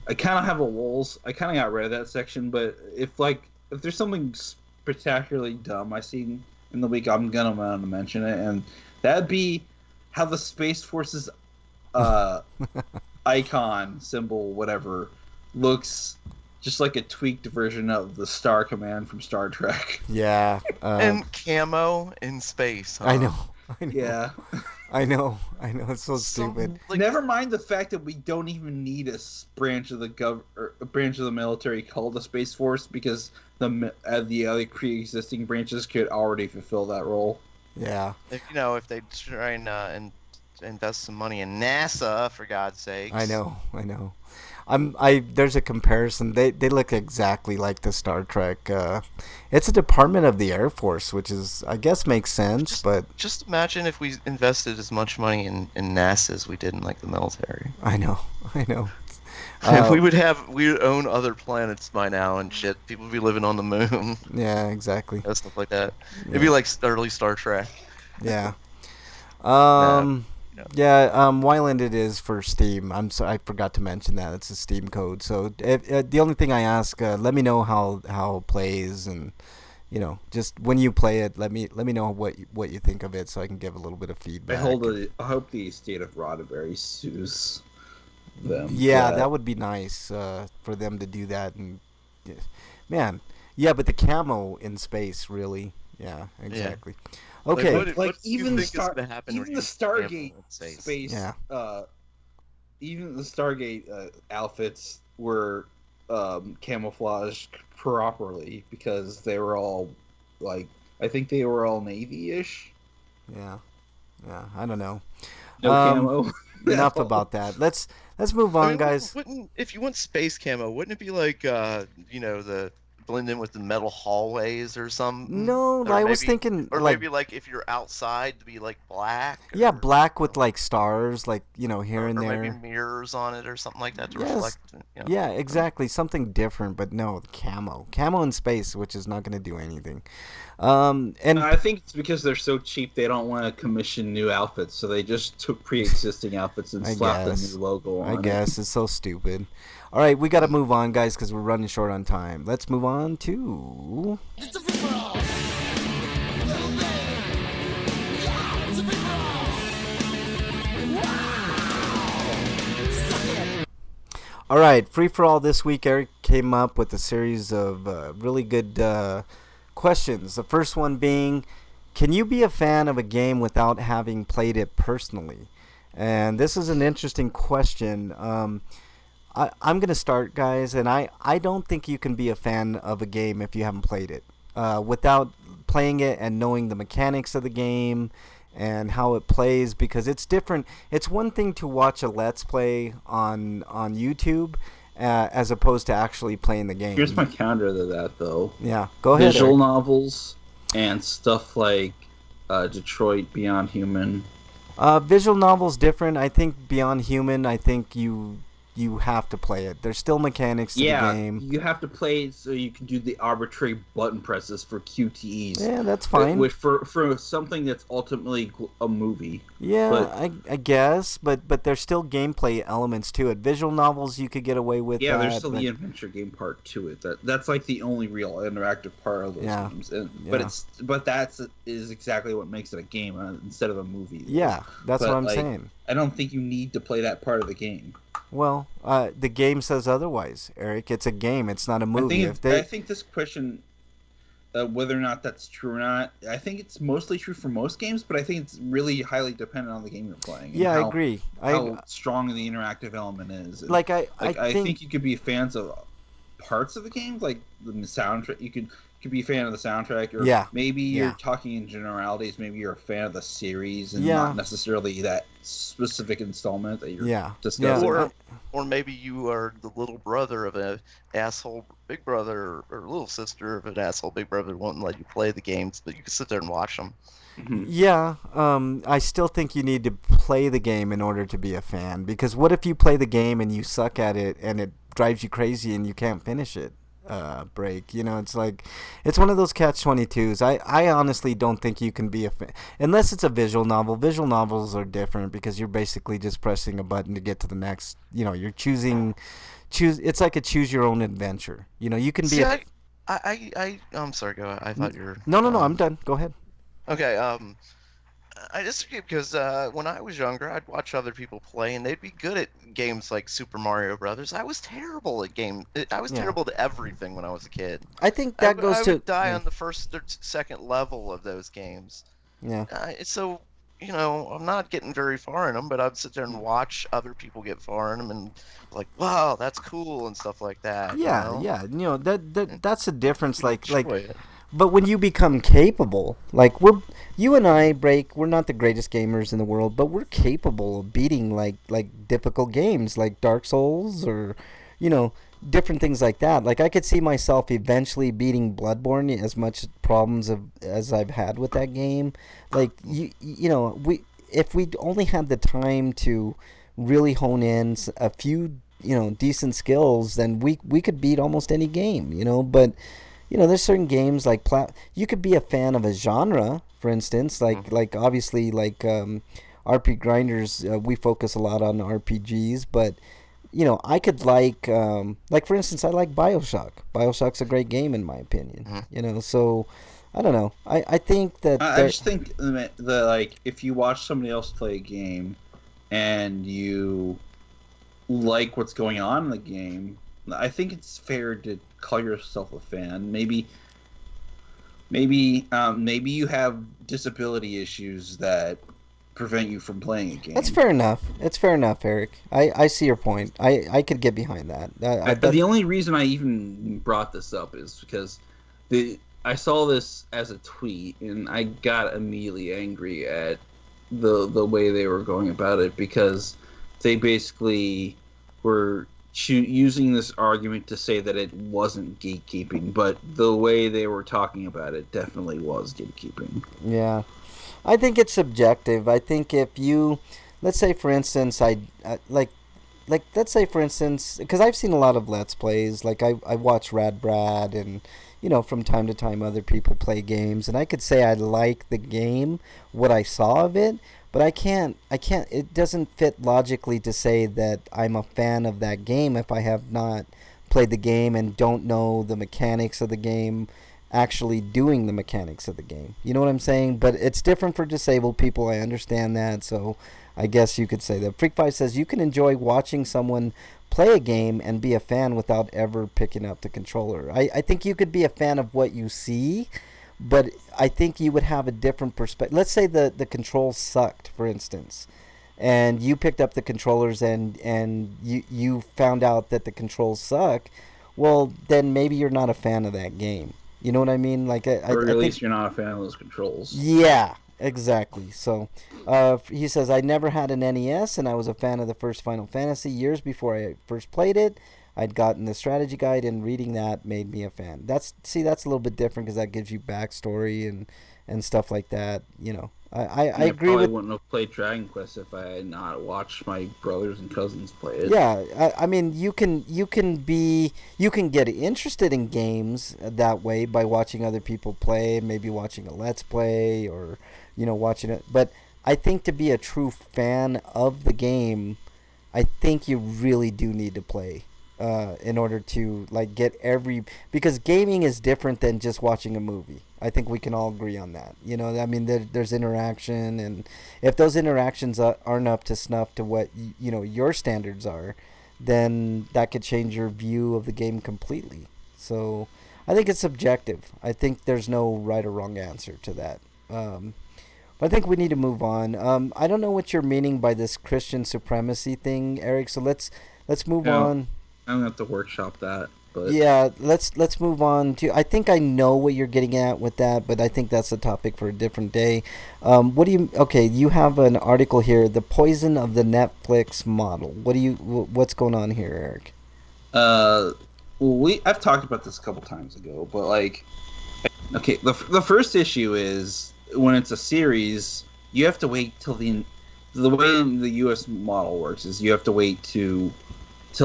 I kind of have a lulls. I kind of got rid of that section. But if there's something spectacularly dumb I see in the week, I'm gonna want to mention it, and that'd be how the Space Force's icon, symbol, whatever, looks just like a tweaked version of the Star Command from Star Trek. Yeah. And camo in space. Huh? I know. Yeah. I know. It's so stupid. Never mind the fact that we don't even need a branch of the military called the Space Force, because the other pre-existing branches could already fulfill that role. Yeah. If they try and invest some money in NASA, for God's sakes. I know. There's a comparison. They look exactly like the Star Trek. It's a department of the Air Force, which is, I guess, makes sense. But just imagine if we invested as much money in NASA as we did in the military. I know. We would own other planets by now and shit. People would be living on the moon. Yeah, exactly. Stuff like that. Yeah. It'd be like early Star Trek. Yeah. Wyland it is for Steam. I forgot to mention that it's a Steam code. So the only thing I ask, let me know how it plays, and just when you play it, let me know what you think of it, so I can give a little bit of feedback. I hope the state of Roddenberry sues them. Yeah, that would be nice for them to do that. And man, yeah, but the camo in space, really, yeah, exactly. Yeah. Okay, even the Stargate space, yeah. Even the Stargate outfits were camouflaged properly, because they were all I think they were all Navy-ish. Yeah, I don't know. No camo. Enough about that. Let's move on, guys. If you want space camo, wouldn't it be like the blend in with the metal hallways or something? No, I was thinking, or maybe if you're outside, to be black. Yeah, black with stars, here and there. Or maybe mirrors on it or something like that to reflect. Yeah, exactly, something different. But no, camo in space, which is not going to do anything. And I think it's because they're so cheap, they don't want to commission new outfits, so they just took pre-existing outfits and slapped a new logo on it. I guess it's so stupid. All right, we got to move on, guys, because we're running short on time. Let's move on to... It's a free-for-all! Little baby! Yeah, it's a free-for-all! Wow! All right, free for all this week. Eric came up with a series of really good questions. The first one being, can you be a fan of a game without having played it personally? And this is an interesting question. I'm going to start, guys, and I don't think you can be a fan of a game if you haven't played it. Without playing it and knowing the mechanics of the game and how it plays, because it's different. It's one thing to watch a Let's Play on YouTube as opposed to actually playing the game. Here's my counter to that, though. Yeah, go ahead, Visual Eric. novels and stuff like Detroit Beyond Human. Visual novels different. I think Beyond Human, I think you have to play it. There's still mechanics to the game. You have to play it so you can do the arbitrary button presses for QTEs. Yeah, that's fine. Which for something that's ultimately a movie. Yeah, but, I guess, but there's still gameplay elements to it. Visual novels you could get away with. Yeah, that, there's still the adventure game part to it. That's like the only real interactive part of those games. But that is exactly what makes it a game instead of a movie. Yeah, that's what I'm saying. I don't think you need to play that part of the game. Well, the game says otherwise, Eric. It's a game. It's not a movie. I think this question, whether or not that's true or not, I think it's mostly true for most games, but I think it's really highly dependent on the game you're playing. Yeah, I agree. How strong the interactive element is. And I think you could be fans of parts of the game, like the soundtrack. You could be a fan of the soundtrack, or maybe you're talking in generalities. Maybe you're a fan of the series and not necessarily that specific installment that you're discussing. Or maybe you are the little brother of an asshole big brother, or little sister of an asshole big brother who won't let you play the games, but you can sit there and watch them. Mm-hmm. Yeah, I still think you need to play the game in order to be a fan, because what if you play the game and you suck at it and it drives you crazy and you can't finish it? Break, it's like it's one of those catch-22s. I honestly don't think you can be a fan unless it's a visual novel. Visual novels are different because you're basically just pressing a button to get to the next. You're choose. It's like a choose your own adventure. You can be. I'm sorry. Go ahead. I thought you were. No. I'm done. Go ahead. Okay. I disagree because when I was younger, I'd watch other people play, and they'd be good at games like Super Mario Brothers. I was terrible at games. I was terrible to everything when I was a kid. I think that I would die on the first or second level of those games. Yeah. So, I'm not getting very far in them, but I'd sit there and watch other people get far in them, and like, wow, that's cool and stuff like that. Yeah. That's a difference. But when you become capable, like you and I, we're not the greatest gamers in the world, but we're capable of beating like difficult games like Dark Souls or, different things like that. Like I could see myself eventually beating Bloodborne as much problems as I've had with that game. Like if we only had the time to really hone in a few, decent skills, then we could beat almost any game, but. There's certain games like you could be a fan of a genre, for instance, like obviously RPGrinders. We focus a lot on RPGs, but I could like for instance, I like BioShock. BioShock's a great game in my opinion. Mm-hmm. So I don't know. I think that I just think that if you watch somebody else play a game and you like what's going on in the game, I think it's fair to call yourself a fan. Maybe you have disability issues that prevent you from playing a game. That's fair enough. It's fair enough, Eric. I see your point. I could get behind that. The only reason I even brought this up is because I saw this as a tweet and I got immediately angry at the way they were going about it, because they basically were using this argument to say that it wasn't gatekeeping, but the way they were talking about it definitely was gatekeeping. Yeah, I think it's subjective. I think if you, let's say for instance, let's say for instance, because I've seen a lot of Let's Plays, like I watch Rad Brad and from time to time other people play games, and I could say I like the game, what I saw of it. But I can't, it doesn't fit logically to say that I'm a fan of that game if I have not played the game and don't know the mechanics of the game actually doing the mechanics of the game. You know what I'm saying? But it's different for disabled people. I understand that. So I guess you could say that. Freak5 says you can enjoy watching someone play a game and be a fan without ever picking up the controller. I think you could be a fan of what you see, but I think you would have a different perspective. Let's say the controls sucked, for instance, and you picked up the controllers and you found out that the controls suck. Well, then maybe you're not a fan of that game. You know what I mean? Like Or I at think, least you're not a fan of those controls. yeah, exactly. So he says, I never had an NES, and I was a fan of the first Final Fantasy years before I first played it. I'd gotten the strategy guide, and reading that made me a fan. That's a little bit different because that gives you backstory and stuff like that. You know, I agree probably with. wouldn't have played Dragon Quest if I had not watched my brothers and cousins play it. Yeah, I mean, you can get interested in games that way by watching other people play, maybe watching a let's play or watching it. But I think to be a true fan of the game, I think you really do need to play in order to like get because gaming is different than just watching a movie. I think we can all agree on that. You know, I mean, there's interaction, and if those interactions aren't up to snuff to what your standards are, then that could change your view of the game completely. So I think it's subjective. I think there's no right or wrong answer to that. But I think we need to move on. I don't know what you're meaning by this Christian supremacy thing, Eric. So let's move on. I'm gonna have to workshop that. But Yeah, let's move on to. I think I know what you're getting at with that, but I think that's a topic for a different day. What do you? Okay, you have an article here, "The Poison of the Netflix Model." What's going on here, Eric? Well, I've talked about this a couple times ago, but like, okay, the first issue is when it's a series, you have to wait till the way the U.S. model works is you have to wait till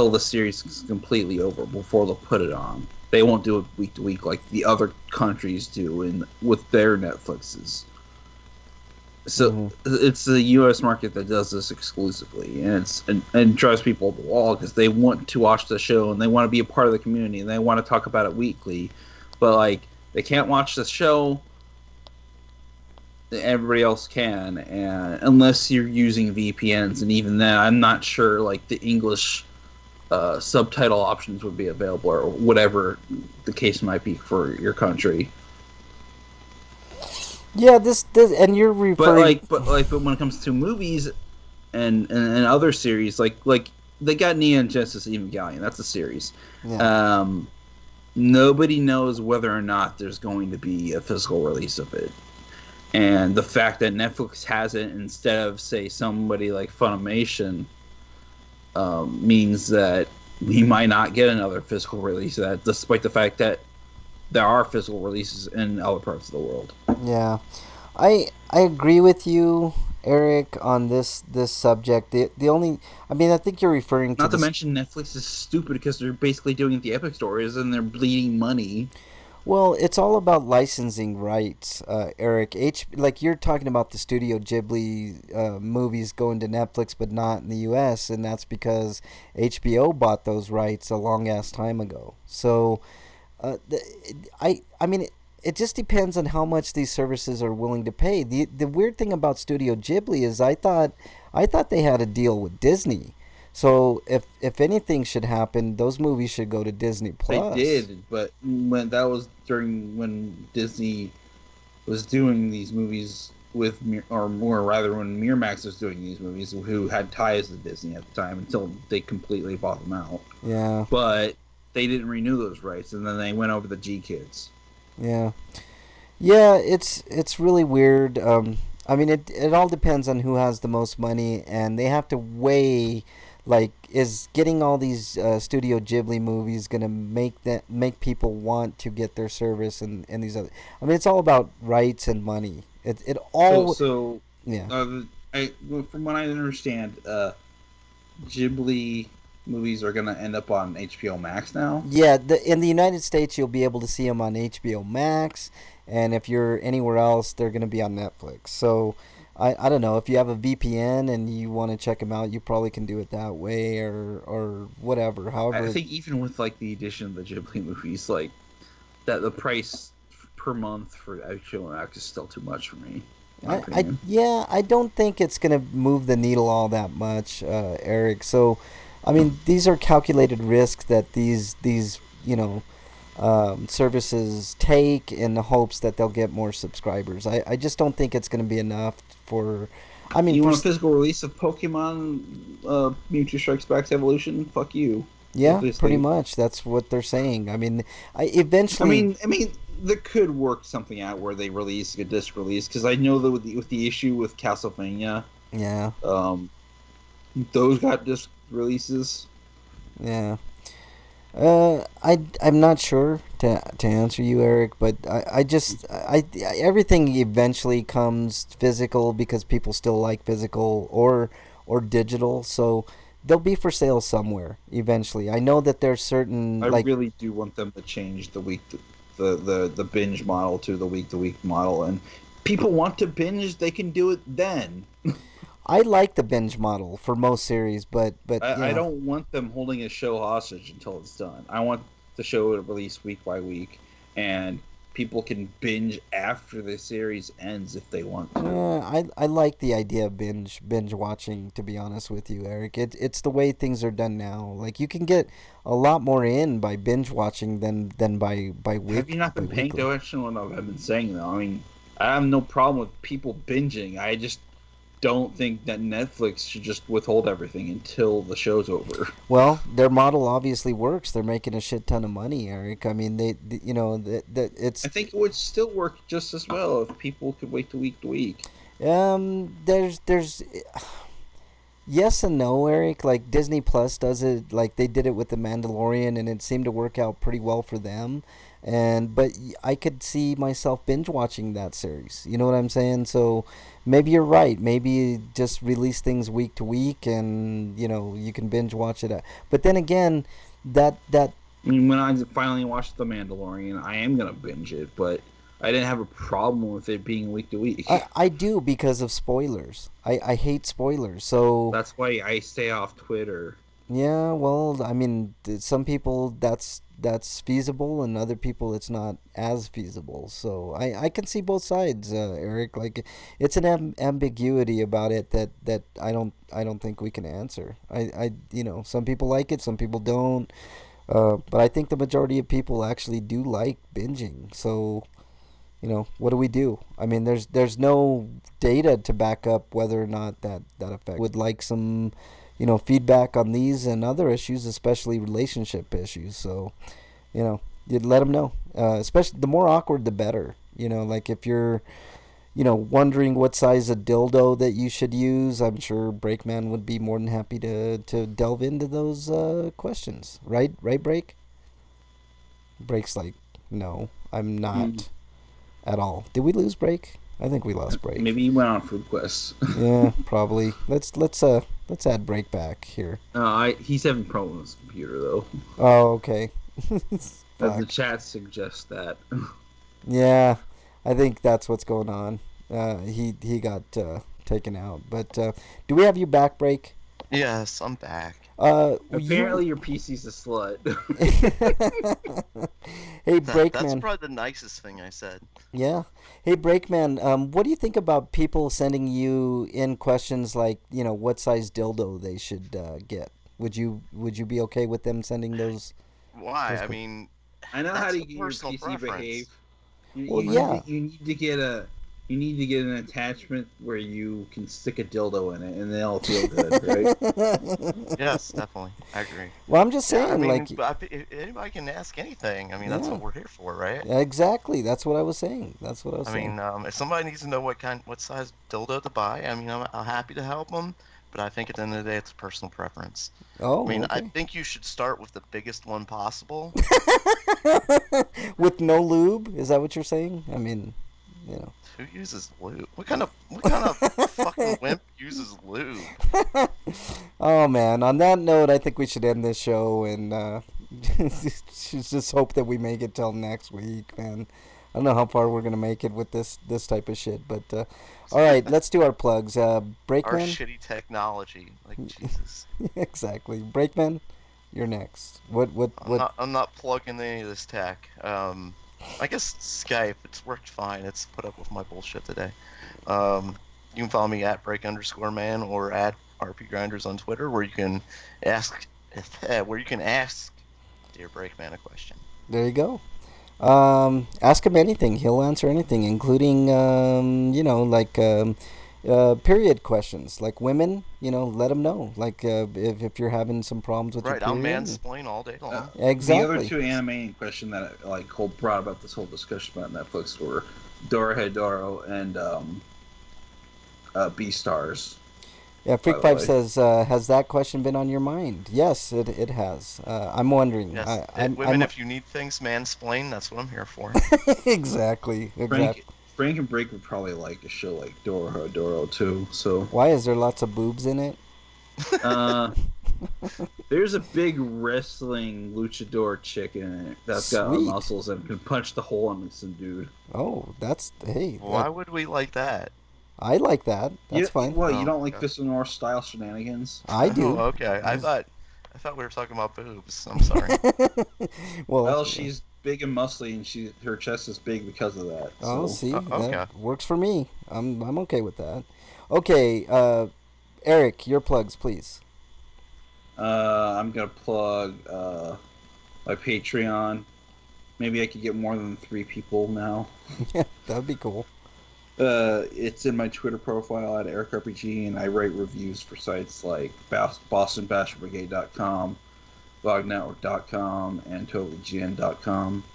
the series is completely over before they'll put it on. They won't do it week to week like the other countries do with their Netflixes. So it's the U.S. market that does this exclusively, and drives people up the wall because they want to watch the show and they want to be a part of the community and they want to talk about it weekly, but like they can't watch the show. Everybody else can, and unless you're using VPNs, and even then, I'm not sure like the English subtitle options would be available or whatever the case might be for your country. Yeah, this and you're referring. But when it comes to movies and other series, like they got Neon Genesis Evangelion, that's a series. Yeah. Nobody knows whether or not there's going to be a physical release of it. And the fact that Netflix has it instead of, say, somebody like Funimation means that we might not get another physical release of that, despite the fact that there are physical releases in other parts of the world. Yeah, I agree with you, Eric, on this subject. The only, I mean, I think you're referring to. Not to mention Netflix is stupid because they're basically doing the Epic stories and they're bleeding money. Well, it's all about licensing rights, Eric. Like you're talking about the Studio Ghibli movies going to Netflix, but not in the U.S., and that's because HBO bought those rights a long ass time ago. So, I mean, it just depends on how much these services are willing to pay. The weird thing about Studio Ghibli is I thought they had a deal with Disney. So if anything should happen, those movies should go to Disney Plus. They did, but when Disney was doing these movies when Miramax was doing these movies, who had ties to Disney at the time until they completely bought them out. Yeah. But they didn't renew those rights, and then they went over the G Kids. Yeah. Yeah, it's really weird. I mean, it all depends on who has the most money, and they have to weigh. Like, is getting all these Studio Ghibli movies gonna make people want to get their service and these other? I mean, it's all about rights and money. It all. So yeah. From what I understand, Ghibli movies are gonna end up on HBO Max now. Yeah, in the United States, you'll be able to see them on HBO Max, and if you're anywhere else, they're gonna be on Netflix. So. I don't know, if you have a VPN and you want to check them out, you probably can do it that way or whatever. However, I think even with like the addition of the Ghibli movies, like that the price per month for HBO Max is still too much for me. I don't think it's gonna move the needle all that much, Eric. So, I mean, these are calculated risks that these services take in the hopes that they'll get more subscribers. I just don't think it's gonna be enough for. I mean, you want a physical release of Pokemon Mewtwo Strikes Back's Evolution? Fuck you. Yeah, Obviously. pretty much. That's what they're saying. I mean, eventually. I mean, they could work something out where they release a disc release, because I know that with the issue with Castlevania, Yeah. Those got disc releases. Yeah. I'm not sure to answer you, Eric, but I everything eventually comes physical because people still like physical or digital, so they'll be for sale somewhere eventually. I know that there's certain I really do want them to change the the binge model to the week to week model, and people want to binge, they can do it then. I like the binge model for most series, but I don't want them holding a show hostage until it's done. I want the show to release week by week, and people can binge after the series ends if they want to. I like the idea of binge watching. To be honest with you, Eric, it's the way things are done now. Like, you can get a lot more in by binge watching than by week. Have you not been paying attention to what I've been saying though? I mean, I have no problem with people binging. I just don't think that Netflix should just withhold everything until the show's over. Well, their model obviously works. They're making a shit ton of money, Eric. I mean, it's. I think it would still work just as well if people could wait to week to week. There's yes and no, Eric. Like, Disney Plus does it. Like, they did it with The Mandalorian, and it seemed to work out pretty well for them. But I could see myself binge watching that series. You know what I'm saying? So maybe you're right. Maybe just release things week to week, and you can binge watch it. But then again, that. I mean, when I finally watched The Mandalorian, I am gonna binge it, but I didn't have a problem with it being week to week. I do, because of spoilers. I hate spoilers, so that's why I stay off Twitter. Yeah, well, I mean, some people that's feasible, and other people it's not as feasible. So I can see both sides, Eric. Like, it's an ambiguity about it that I don't think we can answer. Some people like it, some people don't. But I think the majority of people actually do like binging. So, what do we do? I mean, there's no data to back up whether or not that affects. Would like some feedback on these and other issues, especially relationship issues. So, you'd let them know. Especially the more awkward, the better. Like, if you're, wondering what size of dildo that you should use, I'm sure Breakman would be more than happy to delve into those questions. Right, Break? Break's like, no, I'm not at all. Did we lose Break? I think we lost Break. Maybe he went on food quests. Yeah, probably. Let's add Break back here. He's having problems with his computer though. Oh, okay. The chat suggests that. Yeah, I think that's what's going on. He got taken out. But do we have you back, Break? Yes, I'm back. Apparently your PC's a slut. Hey, Breakman. That's probably the nicest thing I said. Yeah. Hey, Breakman, what do you think about people sending you in questions like, what size dildo they should get? Would you be okay with them sending those? Why? I mean, I know how to get your PC behave. You need to get an attachment where you can stick a dildo in it, and they'll feel good, right? Yes, definitely. I agree. Well, I'm just saying, if anybody can ask anything. I mean, that's what we're here for, right? Exactly. That's what I was saying. I mean, if somebody needs to know what size dildo to buy, I mean, I'm happy to help them. But I think at the end of the day, it's a personal preference. Oh, I mean, okay. I think you should start with the biggest one possible. With no lube? Is that what you're saying? I mean, Who uses lube? What kind of fucking wimp uses lube? Oh man! On that note, I think we should end this show and just hope that we make it till next week, man. I don't know how far we're gonna make it with this type of shit, but all right, let's do our plugs. Breakman. Our shitty technology, like Jesus. Exactly, Breakman. You're next. What? I'm not plugging any of this tech. I guess Skype. It's worked fine. It's put up with my bullshit today. You can follow me at break_man or at RPGrinders on Twitter, where you can ask Dear Breakman a question. There you go. Ask him anything. He'll answer anything, including, period questions. Like women, let him know. Like, if you're having some problems with Right, your I'll period. mansplain all day long. Exactly. The other two animating question that Cole brought about this whole discussion about Netflix were Dorohedoro and Beastars. Yeah, Freak Five says, has that question been on your mind? Yes, it has. I'm wondering. Yes, women, if you need things mansplain, that's what I'm here for. Exactly. Frank and Break would probably like a show like Dorohedoro too. So why is there lots of boobs in it? There's a big wrestling luchador chick in it that's got muscles and can punch the hole in some dude. Oh, hey. Why would we like that? I like that. That's fine. Well, you don't like Fist of North style shenanigans? I do. Oh, okay. I thought we were talking about boobs. I'm sorry. well, she's big and muscly, and her chest is big because of that. Oh, so. see, okay. That works for me. I'm okay with that. Okay, Eric, your plugs, please. I'm gonna plug my Patreon. Maybe I could get more than 3 people now. Yeah, that'd be cool. It's in my Twitter profile at EricRPG, and I write reviews for sites like BostonBasherBrigade.com, VogNetwork.com, and TotallyGN.com.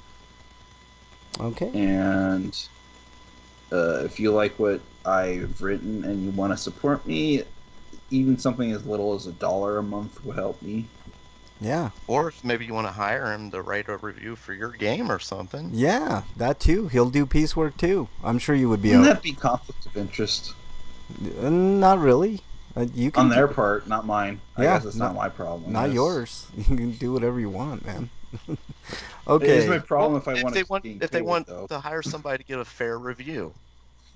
Okay. And if you like what I've written and you want to support me, even something as little as $1 a month would help me. Yeah. Or if maybe you want to hire him to write a review for your game or something. Yeah, that too. He'll do piecework too. I'm sure you would be. Wouldn't that be conflict of interest? Not really. You can on their part, not mine. I guess it's not my problem. Not yours. You can do whatever you want, man. Okay. It is my problem if they want to hire somebody to give a fair review.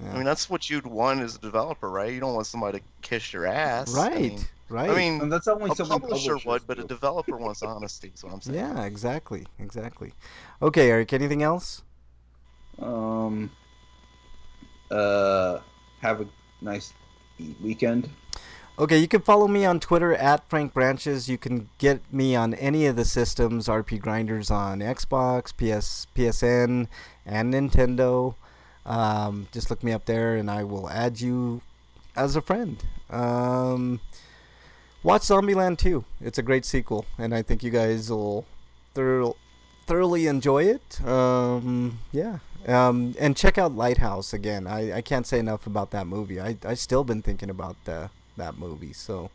Yeah. I mean, that's what you'd want as a developer, right? You don't want somebody to kiss your ass. Right. I mean, and that's only a publisher would, but a developer wants honesty. Is what I'm saying. Yeah, exactly. Okay, Eric. Anything else? Have a nice weekend. Okay, you can follow me on Twitter at Frank Branches. You can get me on any of the systems, RPGrinders on Xbox, PSN, and Nintendo. Just look me up there, and I will add you as a friend. Watch Zombieland 2. It's a great sequel, and I think you guys will thoroughly enjoy it. Yeah. And check out Lighthouse again. I can't say enough about that movie. I still been thinking about that movie. So,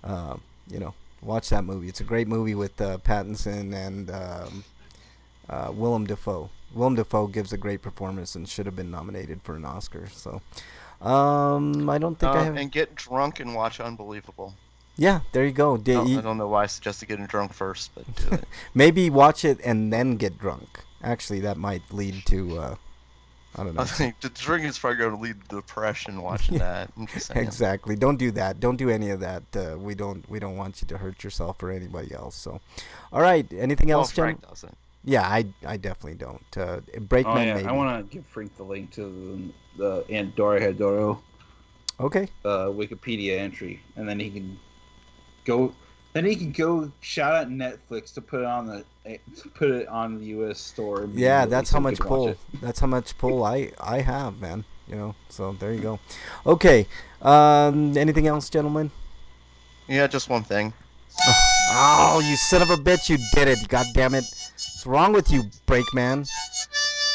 watch that movie. It's a great movie with Pattinson and Willem Dafoe. Willem Dafoe gives a great performance and should have been nominated for an Oscar. So, I don't think I have. And get drunk and watch Unbelievable. Yeah, there you go. I don't know why I suggested getting drunk first, but do it. Maybe watch it and then get drunk. Actually, that might lead to, I don't know. I think the drinking is probably going to lead to depression watching that. I'm just saying. Exactly. Don't do that. Don't do any of that. We don't want you to hurt yourself or anybody else. So, all right. Anything else, Frank doesn't. Yeah, I definitely don't. Breakman, maybe. I want to give Frank the link to the Dorohedoro. Okay. Wikipedia entry, and then he can go. Then he can go shout out Netflix to put it on the U.S. store. Yeah, that's how much pull. That's how much pull I have, man. So there you go. Okay. Anything else, gentlemen? Yeah, just one thing. Oh, you son of a bitch! You did it! God damn it! What's wrong with you, Breakman?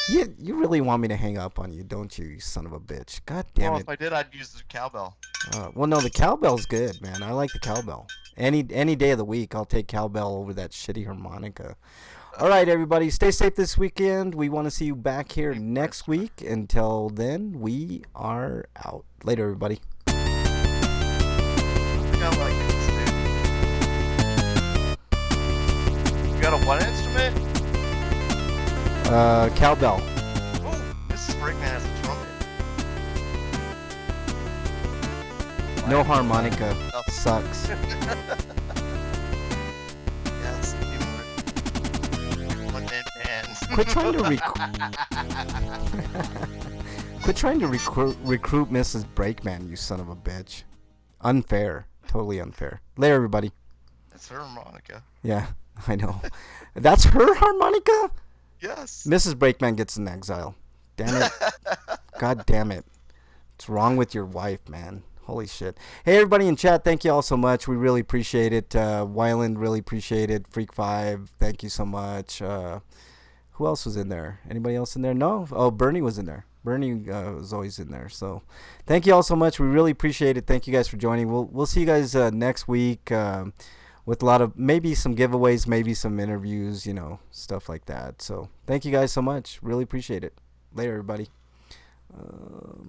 You really want me to hang up on you, don't you son of a bitch? God damn it! Well, if I did, I'd use the cowbell. Well, no, the cowbell's good, man. I like the cowbell. Any day of the week, I'll take cowbell over that shitty harmonica. All right, everybody, stay safe this weekend. We want to see you back here next week. Until then, we are out. Later, everybody. I think I like it, dude. You got a what instrument? Cowbell. Oh, Mrs. Breakman has a trumpet. No harmonica. Sucks. Yes, you one-man band. Quit trying to Quit trying to recruit Mrs. Breakman, you son of a bitch. Unfair. Totally unfair. Later, everybody. It's her harmonica. Yeah, I know. That's her harmonica? Yes. Mrs. Breakman gets in exile. Damn it. God damn it. What's wrong with your wife, man? Holy shit. Hey, everybody in chat, thank you all so much. We really appreciate it. Wyland, really appreciate it. Freak5, thank you so much. Who else was in there? Anybody else in there? No? Oh, Bernie was in there. Bernie was always in there. So thank you all so much. We really appreciate it. Thank you guys for joining. We'll see you guys next week with a lot of maybe some giveaways, maybe some interviews, stuff like that. So thank you guys so much. Really appreciate it. Later, everybody.